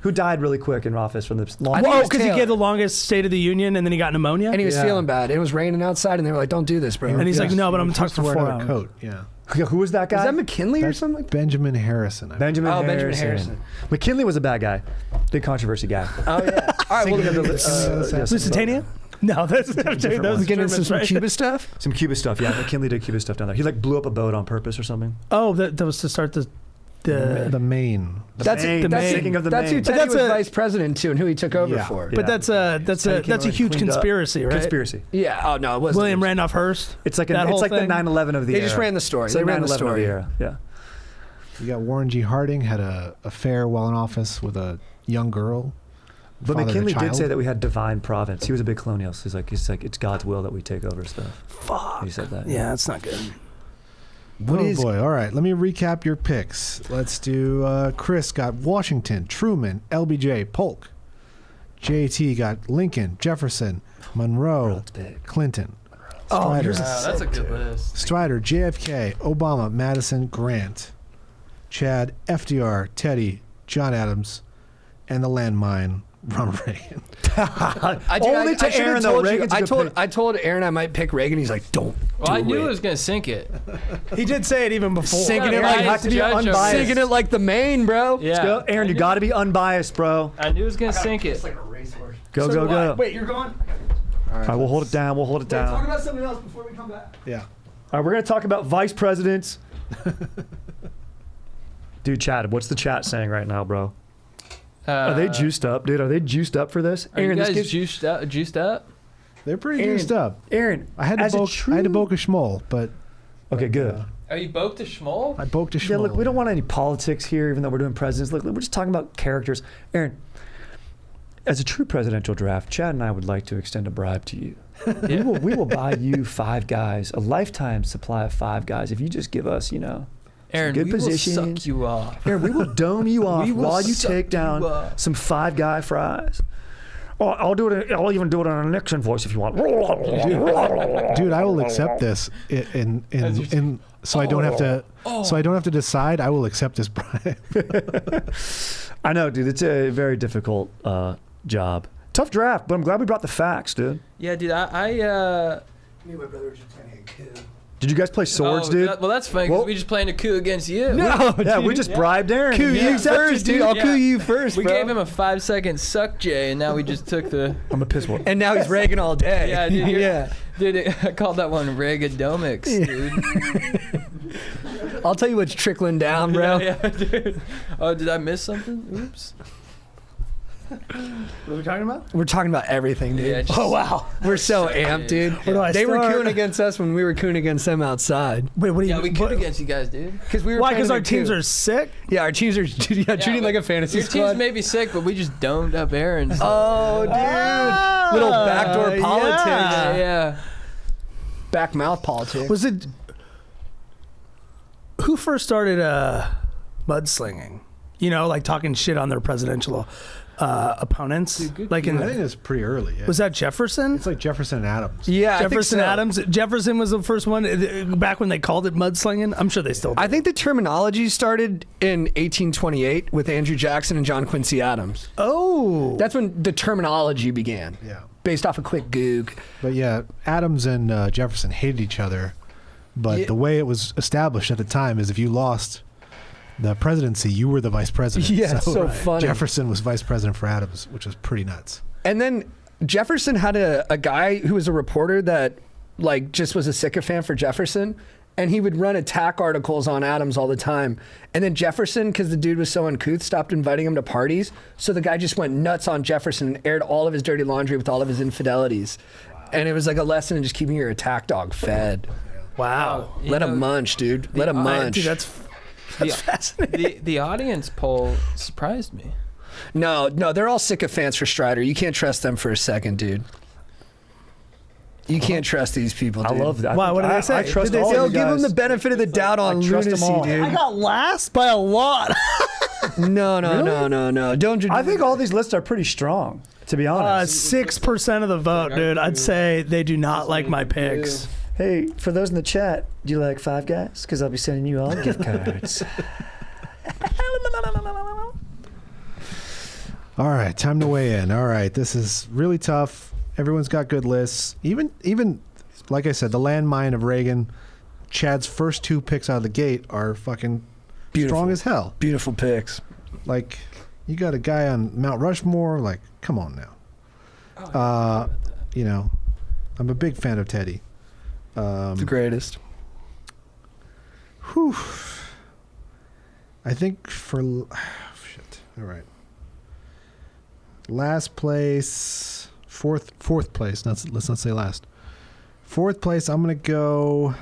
Who died really quick in office from the long? I think it Well, was because he Taylor. gave the longest State of the Union, and then he got pneumonia. and he was Yeah. feeling bad. It was raining outside, and they were like, "Don't do this, bro." And he's like, Yes, no, but he I'm refused talking to for wear 4 a hours. coat. Yeah. Who was that guy? Is that McKinley or That's something? Like Benjamin Harrison. Benjamin, Benjamin Harrison. Harrison. McKinley was a bad guy. Big controversy guy. Oh yeah. All right. Well, Lusitania? No, that's that was getting into Germans, some right? Cuba stuff. Some Cuba stuff. Yeah, McKinley did Cuba stuff down there. He like blew up a boat on purpose or something. Oh, that was to start the. The Maine. That's Maine. Maine. Thinking of the That's who Maine. Teddy that's was a- vice president too, and who he took over Yeah. for. Yeah. But that's Teddy came a over huge and cleaned up. conspiracy, right? Conspiracy. Yeah. Oh no, it wasn't. William Randolph Hearst. It's like That it's whole like the thing? 9/11 of the They era. just ran the story. It's They like ran the 9/11 of story. the era. Yeah. You got Warren G. Harding had a affair while in office with a young girl. But fathered a McKinley did child. say that we had divine providence. He was a big colonialist. He's like it's God's will that we take over stuff. Fuck. He said that. Yeah, that's not good. What oh is- boy! All right, let me recap your picks. Let's do. Chris got Washington, Truman, LBJ, Polk. JT got Lincoln, Jefferson, Monroe, That's big. Clinton. Oh, Strider, yours is That's a good list. Strider, JFK, Obama, Madison, Grant, Chad, FDR, Teddy, John Adams, and the landmine, Ronald Reagan. Only to should've Aaron, though. told you- Reagan's a I good told pick. I told Aaron I might pick Reagan. He's like, "Don't." Well, I do knew it. it was gonna sink it. He did say it even before. Singing it Aaron, like I have to be judge over unbiased. this. singing it like the Maine, bro. Yeah, Go, Aaron, I you knew- got to be unbiased, bro. I knew it was gonna sink it. like a racehorse. Go, So go, what? go. Wait, you're going? All right, we'll hold it down. We'll hold it down. about something else before we come back. Yeah. All right, we're going to talk about vice presidents. Dude, Chad, what's the chat saying right now, bro? Are they juiced up, dude? Are they juiced up for this? Are you this guys gives- juiced up? Juiced up? They're pretty Aaron, juiced up. Aaron, I had to as a boke. I had to true- boke a schmoll, but Okay, good. Are you both to Schmoll? I boked a schmoll. Yeah, look, we don't want any politics here, even though we're doing presidents. Look, we're just talking about characters. Aaron, as a true presidential draft, Chad and I would like to extend a bribe to you. We will buy you 5 guys, a lifetime supply of 5 guys, if you just give us, Aaron, good we positions. will suck you off. Aaron, we will dome you off We will while you suck take you down up. some 5-guy fries. Oh, I'll do it. I'll even do it on a Nixon voice if you want. Dude, I will accept this in so I don't have to so I don't have to decide. I will accept this bribe. I know, dude. It's a very difficult job. Tough draft, but I'm glad we brought the facts, dude. Yeah, dude. Me and my brother were just playing a coup. Did you guys play swords, Oh, dude? well, that's funny because Well- we just playing a coup against you. No, Yeah, we just bribed Aaron. Coup He you accepted, first, dude. I'll Yeah. coup you first, We bro. gave him a 5-second suck Jay, and now we just took the. I'm a piss one. And now he's Reagan all day. Yeah, dude. yeah. Dude, I called that one Reaganomics, dude. I'll tell you what's trickling down, bro. Yeah, dude. Oh, did I miss something? Oops. What are we talking about? We're talking about everything, dude. Yeah, just- Oh wow. We're so amped, dude. Where do I They were start? cooing against us when we were cooing against them outside. Wait, what do you? Yeah, we could against you guys, dude. Because we were Why? playing Because in our a teams coup. are sick. Yeah, our teams are treating like a fantasy Your squad. teams may be sick, but we just domed up Aaron's. Oh, dude. Little backdoor yeah. politics. Yeah. Back mouth politics. Was it? Who first started mudslinging? You know, like talking shit on their presidential opponents. Dude, good Like in I think it's pretty early. Yeah. was that Jefferson? It's like Jefferson and Adams. Yeah, I think Jefferson so. Adams. Jefferson was the first one back when they called it mudslinging. I'm sure they still do. I think the terminology started in 1828 with Andrew Jackson and John Quincy Adams. Oh, That's when the terminology began, Yeah. based off a quick goog. But yeah, Adams and Jefferson hated each other. But Yeah. the way it was established at the time is if you lost the presidency, you were the vice president. Yeah, it's so funny. Jefferson was vice president for Adams, which was pretty nuts. And then Jefferson had a guy who was a reporter that like just was a sycophant for Jefferson, and he would run attack articles on Adams all the time. And then Jefferson, because the dude was so uncouth, stopped inviting him to parties. So the guy just went nuts on Jefferson and aired all of his dirty laundry with all of his infidelities. And it was like a lesson in just keeping your attack dog fed. wow. You Let know, him munch, dude. Let him munch. Dude, that's fascinating. The audience poll surprised me. No, they're all sycophants for Strider. You can't trust them for a second, dude. You can't trust these people, I dude. love that. Why? What did they I say? trust Did they all say- They'll of you give them guys. the benefit of the doubt on I trust them lunacy, all. dude. I got last by a lot. No. Don't. I think all these lists are pretty strong, to be honest. 6% of the vote, dude. I'd say they do not like my picks. Hey, for those in the chat, do you like Five Guys? Because I'll be sending you all gift cards. All right, time to weigh in. All right, this is really tough. Everyone's got good lists. Even like I said, the landmine of Reagan, Chad's first two picks out of the gate are fucking Beautiful. strong as hell. Beautiful picks. Like, you got a guy on Mount Rushmore. Like, come on now. You know, I'm a big fan of Teddy. The greatest. Whew. I think for shit. All right. Last place, fourth place. Let's not say last. Fourth place. I'm gonna go.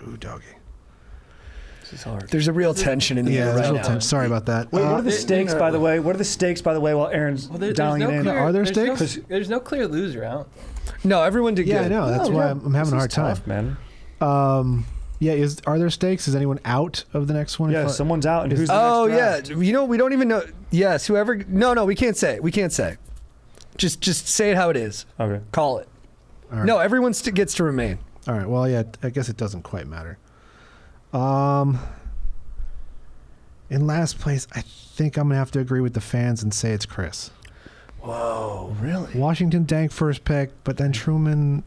Ooh, doggy. This is hard. There's a real tension in the Yeah, air there's right a now. little tense. Sorry about that. Wait, what are the It- stakes, by the way? What are the stakes, by the way, while Aaron's Well, dialing it in? clear, Are there there's no- stakes? there's no clear loser out. No, everyone did Yeah, good. I know. That's Oh, why yeah. I'm having a hard This is time. tough, man. Yeah. Are there stakes? Is anyone out of the next one? Yeah, If I- someone's out, and who's the Oh next yeah. round? You know we don't even know. Yes, whoever. No, we can't say. We can't say. Just say it how it is. Okay. Call it. All right. No, everyone gets to remain. All right. Well, yeah. I guess it doesn't quite matter. In last place, I think I'm gonna have to agree with the fans and say it's Chris. Whoa, really? Washington Dank first pick, but then Truman.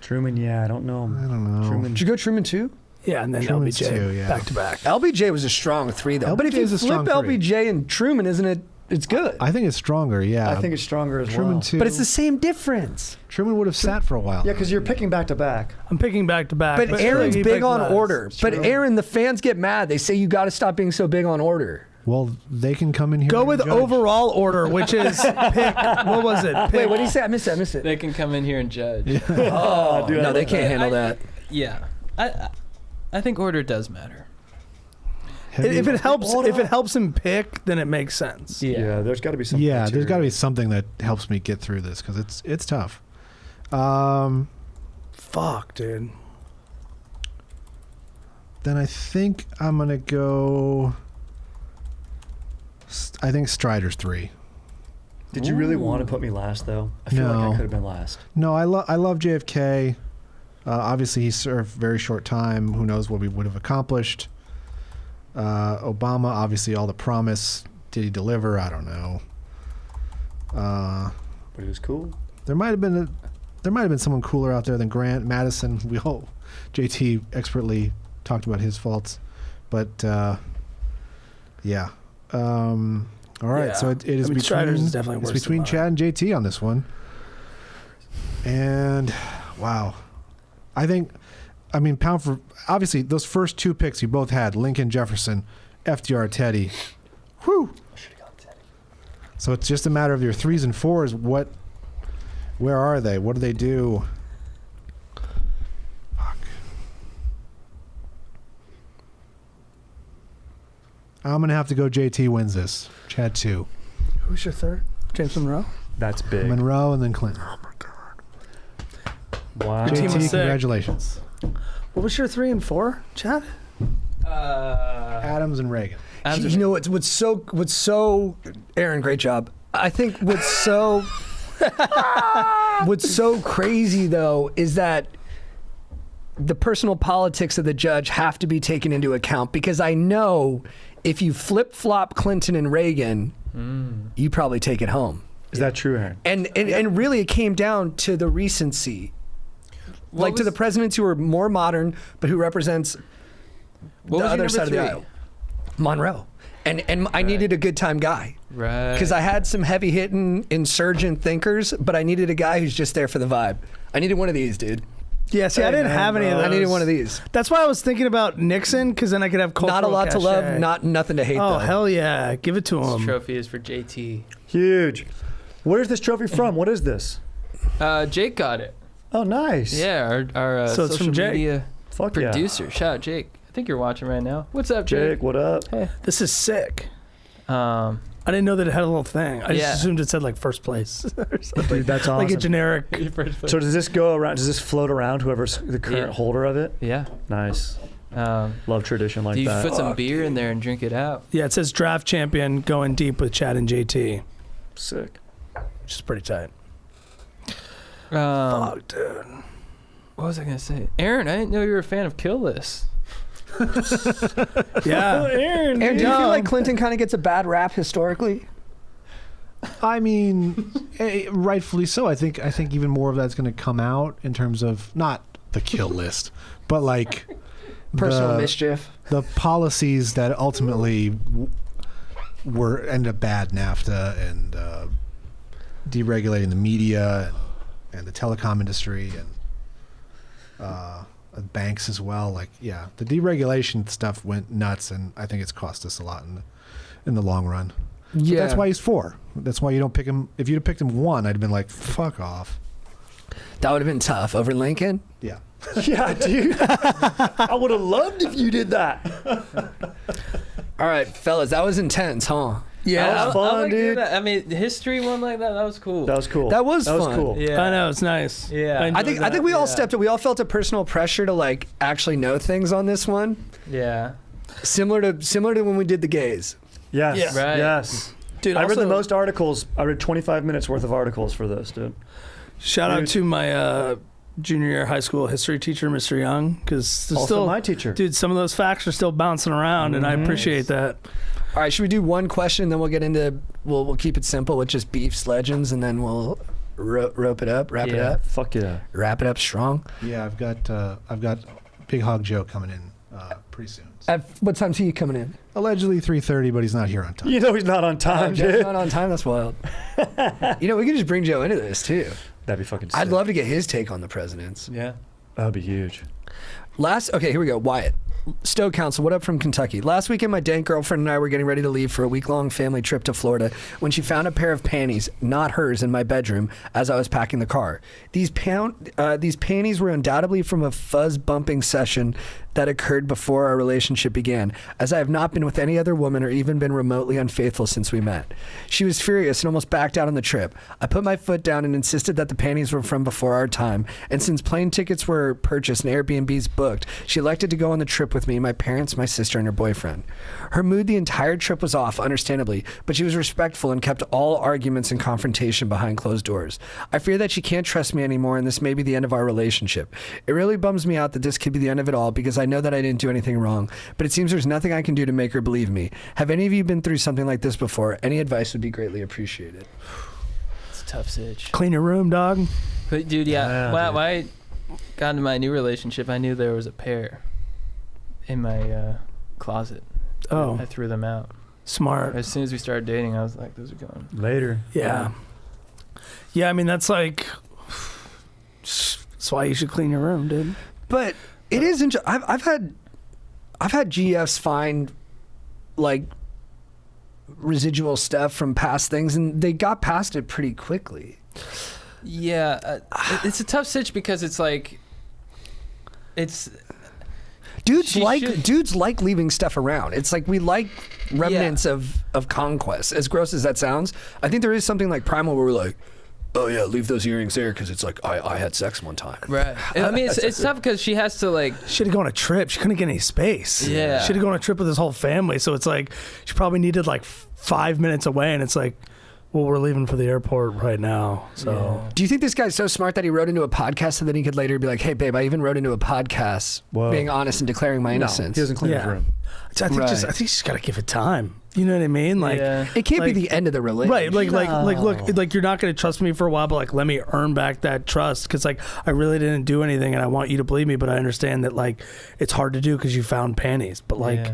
Truman, yeah, I don't know. I don't know. Truman. Did you go Truman too? Yeah, and then Truman's LBJ two, yeah. back to back. LBJ was a strong 3 though. But if LBJ you is a flip strong three. LBJ and Truman, isn't it? It's good. I think it's stronger. Yeah. I think it's stronger as Truman well. too. But it's the same difference. Truman would have sat for a while. Yeah, because you're picking back to back. I'm picking back to back. But Aaron's he big picked on last. order. But Aaron, the fans get mad. They say you got to stop being so big on order. Well, they can come in here. Go and with judge. overall order, which is pick. What was it? Pick, Wait, what did he say? I missed it. They can come in here and judge. Oh, dude, I no, love they can't that. handle that. Yeah, I think order does matter. if it helps him pick, then it makes sense. Yeah, there's got to be something. Yeah, there's got to be something that helps me get through this because it's tough. Fuck, dude. Then I think I'm gonna go. I think Strider's 3. Did you really want to put me last, though? I feel like No. I could have been last. No, I love JFK. Obviously, he served a very short time. Who knows what we would have accomplished? Obama, obviously, all the promise. Did he deliver? I don't know. But it was cool. There might have been someone cooler out there than Grant Madison. JT expertly talked about his faults, but yeah. All right, Yeah. so it is I mean, Strider's between is definitely it's worse between than Chad and JT on this one. And wow, I mean, pound for obviously those first two picks you both had, Lincoln Jefferson, FDR Teddy. Whew. So it's just a matter of your 3s and 4s. Where are they? What do they do? Fuck. I'm gonna have to go. JT wins this. Chad 2. Who's your third? James Monroe. That's big. Monroe and then Clinton. Oh my god. Wow. Your team was JT, sick. congratulations. What was your 3 and 4, Chad? Adams and Reagan. You know what's so Aaron, great job. I think what's so crazy though is that the personal politics of the judge have to be taken into account, because I know if you flip-flop Clinton and Reagan, you probably take it home. Is that true, Aaron? And really it came down to the recency. To the presidents who are more modern, but who represents the other side of the aisle. Monroe. And I needed a good time guy. Right. Because I had some heavy hitting insurgent thinkers, but I needed a guy who's just there for the vibe. I needed one of these, dude. Yeah, see, I didn't have any of those. I needed one of these. That's why I was thinking about Nixon, because then I could have cultural Not a lot to cachet. love, nothing to hate Oh, though. hell yeah. Give it to This him. trophy is for JT. Huge. Where's this trophy from? What is this? Jake got it. Oh, nice. Yeah, our So it's social from Jake. media Fuck producer. Shout out Jake. I think you're watching right now. What's up, yeah. Jake? Jake, what up? Hey. This is sick. Um, I didn't know that it had a little thing. I just Yeah. assumed it said like first place or something. Dude, that's awesome. Like a generic. So does this go around? Does this float around whoever's the current Yeah. holder of it? yeah. Love tradition like Do you that. put some beer in there and drink it out? Yeah, it says draft champion going deep with Chad and JT, Sick. which is pretty tight. Fuck, dude. What was I gonna say? Aaron, I didn't know you were a fan of Kill List. Yeah. Aaron, do you feel like Clinton kind of gets a bad rap historically? I mean, rightfully so. I think even more of that's going to come out in terms of not the kill list, but like Personal mischief. the policies that ultimately ended up bad, NAFTA and deregulating the media and the telecom industry and banks as well. Like, yeah, the deregulation stuff went nuts, and I think it's cost us a lot in the long run. So that's why he's 4. That's why you don't pick him. If you'd have picked him 1, I'd have been like, fuck off. That would have been tough over Lincoln. Yeah. Yeah, dude. I would have loved if you did that. All right, fellas, that was intense, huh? That was fun, like dude. that. I mean, history one like that. That was cool. That was cool. That was That was fun. cool. Yeah. I know, it's nice. Yeah. I I enjoyed think that. we all stepped up. We all felt a personal pressure to like actually know things on this one, Yeah. similar to when we did the gays. Yes. Yeah. Right. Yes. Dude, I read the also- most articles. I read 25 minutes worth of articles for this, dude. Shout out to my junior year high school history teacher, Mr. Young, because Also still, my teacher. dude, some of those facts are still bouncing around, and I appreciate that. All right, should we do one question, then we'll get into we'll keep it simple with just beefs, legends, and then we'll rope it up, wrap it Yeah. up, Fuck yeah. wrap it up strong. Yeah, I've got Big Hog Joe coming in pretty soon. At what time's he coming in? Allegedly 3:30, but he's not here on time. You know he's not on time, Joe's dude. not on time. That's wild. We could just bring Joe into this too. That'd be fucking sick. I'd love to get his take on the presidents. Yeah. That'd be huge. Okay, here we go. Wyatt. Stowe Council, what up from Kentucky? Last weekend, my dank girlfriend and I were getting ready to leave for a week-long family trip to Florida when she found a pair of panties, not hers, in my bedroom as I was packing the car. These panties were undoubtedly from a fuzz-bumping session that occurred before our relationship began, as I have not been with any other woman or even been remotely unfaithful since we met. She was furious and almost backed out on the trip. I put my foot down and insisted that the panties were from before our time, and since plane tickets were purchased and Airbnbs booked, she elected to go on the trip with me, my parents, my sister, and her boyfriend. Her mood the entire trip was off, understandably, but she was respectful and kept all arguments and confrontation behind closed doors. I fear that she can't trust me anymore, and this may be the end of our relationship. It really bums me out that this could be the end of it all, because I know that I didn't do anything wrong, but it seems there's nothing I can do to make her believe me. Have any of you been through something like this before? Any advice would be greatly appreciated. It's tough sitch. Clean your room, dog. But dude, Yeah, when dude. I got into my new relationship, I knew there was a pair in my closet. Oh, I threw them out. smart. As soon as we started dating, I was like, those are going. Later. Yeah. Yeah, I mean, that's like, that's why you should clean your room, dude. But it is interesting. I've had GFs find like residual stuff from past things, and they got past it pretty quickly. Yeah, it's a tough sitch because it's like, it's. Dudes like leaving stuff around. It's like we like remnants of conquest. As gross as that sounds, I think there is something like primal where we're like, oh yeah, leave those earrings there because it's like I had sex one time. Right. I mean, it's tough because she has to like. Should have gone on a trip. She couldn't get any space. Yeah. Should have gone on a trip with his whole family. So it's like she probably needed like 5 minutes away, and it's like, well, we're leaving for the airport right now. So Do you think this guy's so smart that he wrote into a podcast so that he could later be like, hey babe, I even wrote into a podcast Whoa. being honest and declaring my No, innocence? he doesn't clean his Yeah. room. I think Right. I think she's got to give it time. You know what I mean? Like, Yeah. It can't Like- be the end of the relationship. right? Like, look, you're not going to trust me for a while, but like, let me earn back that trust because like I really didn't do anything, and I want you to believe me, but I understand that like it's hard to do because you found panties, but like Yeah.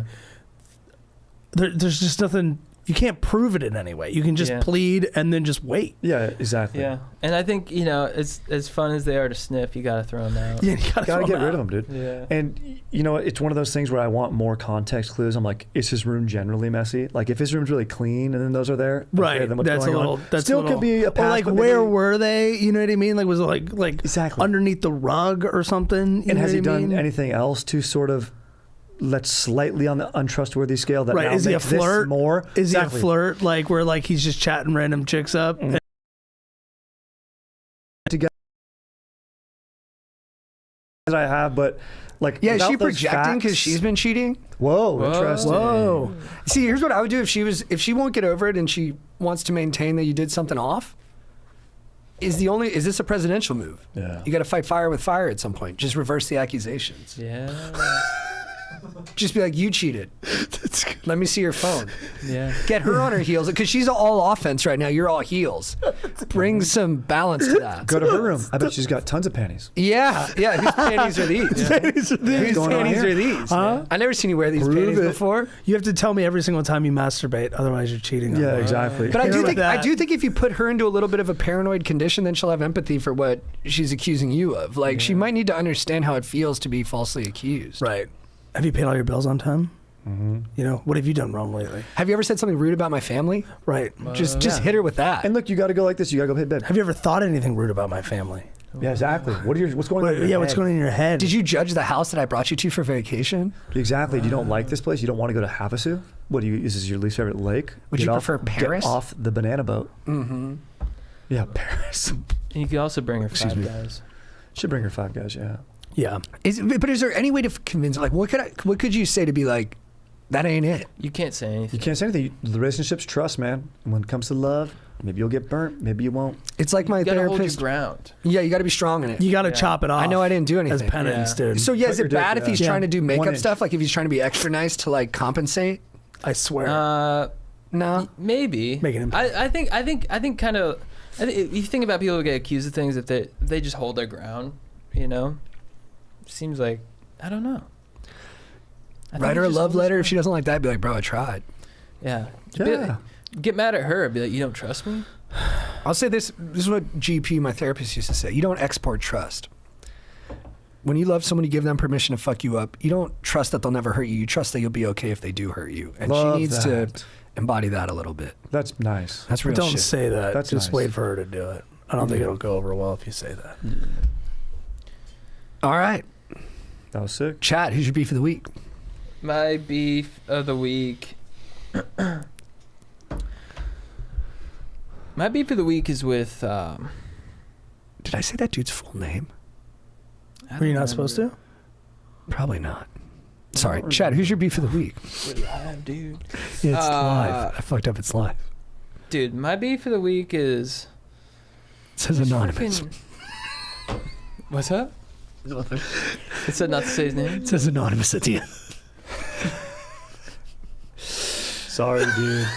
there's just nothing. You can't prove it in any way. You can just Yeah. plead and then just wait. Yeah, exactly. Yeah, and I think as fun as they are to sniff, you gotta throw them out. Yeah, you Gotta get rid of them, dude. Yeah. And it's one of those things where I want more context clues. I'm like, is his room generally messy? Like, if his room's really clean and then those are there, Right. then what's That's going a little. on? That's Still a little, could be a or pass, like but where maybe- were they? You know what I mean? Like was it like Exactly. underneath the rug or something? You And know has what he I done mean? anything else to sort of let's slightly on the untrustworthy scale that Right? now Is he a makes this flirt? more? Is Exactly. he a flirt? Like where like he's just chatting random chicks up? Mhm. That I have, but like, Yeah, is she without those projecting because facts- she's been cheating? Whoa, interesting. Whoa. See, here's what I would do if she won't get over it and she wants to maintain that you did something off. Is this a presidential move? Yeah. You got to fight fire with fire at some point. Just reverse the accusations. Yeah. Just be like, you cheated. Let me see your phone. Yeah. Get her on her heels because she's all offense right now. You're all heels. Bring some balance to that. Go to her room. I bet she's got tons of panties. Yeah. Whose panties are these? Whose What's going on panties here? are these? Huh? I never seen you wear these Prove panties it. before. You have to tell me every single time you masturbate, otherwise you're cheating. on Yeah, me. exactly. But I Hear that. do think if you put her into a little bit of a paranoid condition, then she'll have empathy for what she's accusing you of. Like she might need to understand how it feels to be falsely accused. Right. Have you paid all your bills on time? Mm-hmm. You know, what have you done wrong lately? Have you ever said something rude about my family? Right. Just yeah. hit her with that. And look, you got to go like this. You got to go hit bed. Have you ever thought anything rude about my family? Yeah, exactly. What's going on? in your Yeah, what's head? going on in your head? Did you judge the house that I brought you to for vacation? Exactly. You don't like this place. You don't want to go to Havasu. What do you? Is this your least favorite lake? Would Get you off- prefer Paris? Get off the banana boat. Mm-hmm. Yeah, Paris. And you could also bring her Excuse Five me. Guys. Should bring her Five Guys. Yeah. Yeah. But is there any way to convince? Like, what could you say to be like, that ain't it? You can't say anything. You can't say anything. The relationship's trust, man. And when it comes to love, maybe you'll get burnt. Maybe you won't. It's like my You gotta hold your therapist. ground. Yeah, you got to be strong in it. You got to Yeah. chop it off. I know I didn't do as anything. penance, Yeah. dude. So yeah, Cut is your it dick, bad if yeah. he's Yeah. trying to do 1 makeup inch. stuff? Like if he's trying to be extra nice to like compensate? I swear. No. Maybe. Make it impact. I think kind of. If you think about people who get accused of things, if they just hold their ground, seems like I don't know. I think Write her a it just love holds letter. their If she doesn't like that, be like, bro, I tried. Yeah. Yeah. Get mad at her. Be like, you don't trust me? I'll say this. This is what GP, my therapist, used to say. You don't export trust. When you love someone, you give them permission to fuck you up. You don't trust that they'll never hurt you. You trust that you'll be okay if they do hurt you. And Love she needs that. to embody that a little bit. That's nice. That's real Don't shit. say that. That's Just nice. wait for her to do it. I don't think it'll go over well if you say that. All right. That was sick. Chad, who's your beef of the week? My beef of the week. My beef of the week is with. Did I say that dude's full name? Were you not supposed to? Probably not. Sorry. Chad, who's your beef of the week? We're live, dude. Yeah, it's Uh, live. I fucked up. It's live. Dude, my beef of the week is. It says anonymous. fucking- What's up? It said not to say his name. It says anonymous at the end. Sorry, dude.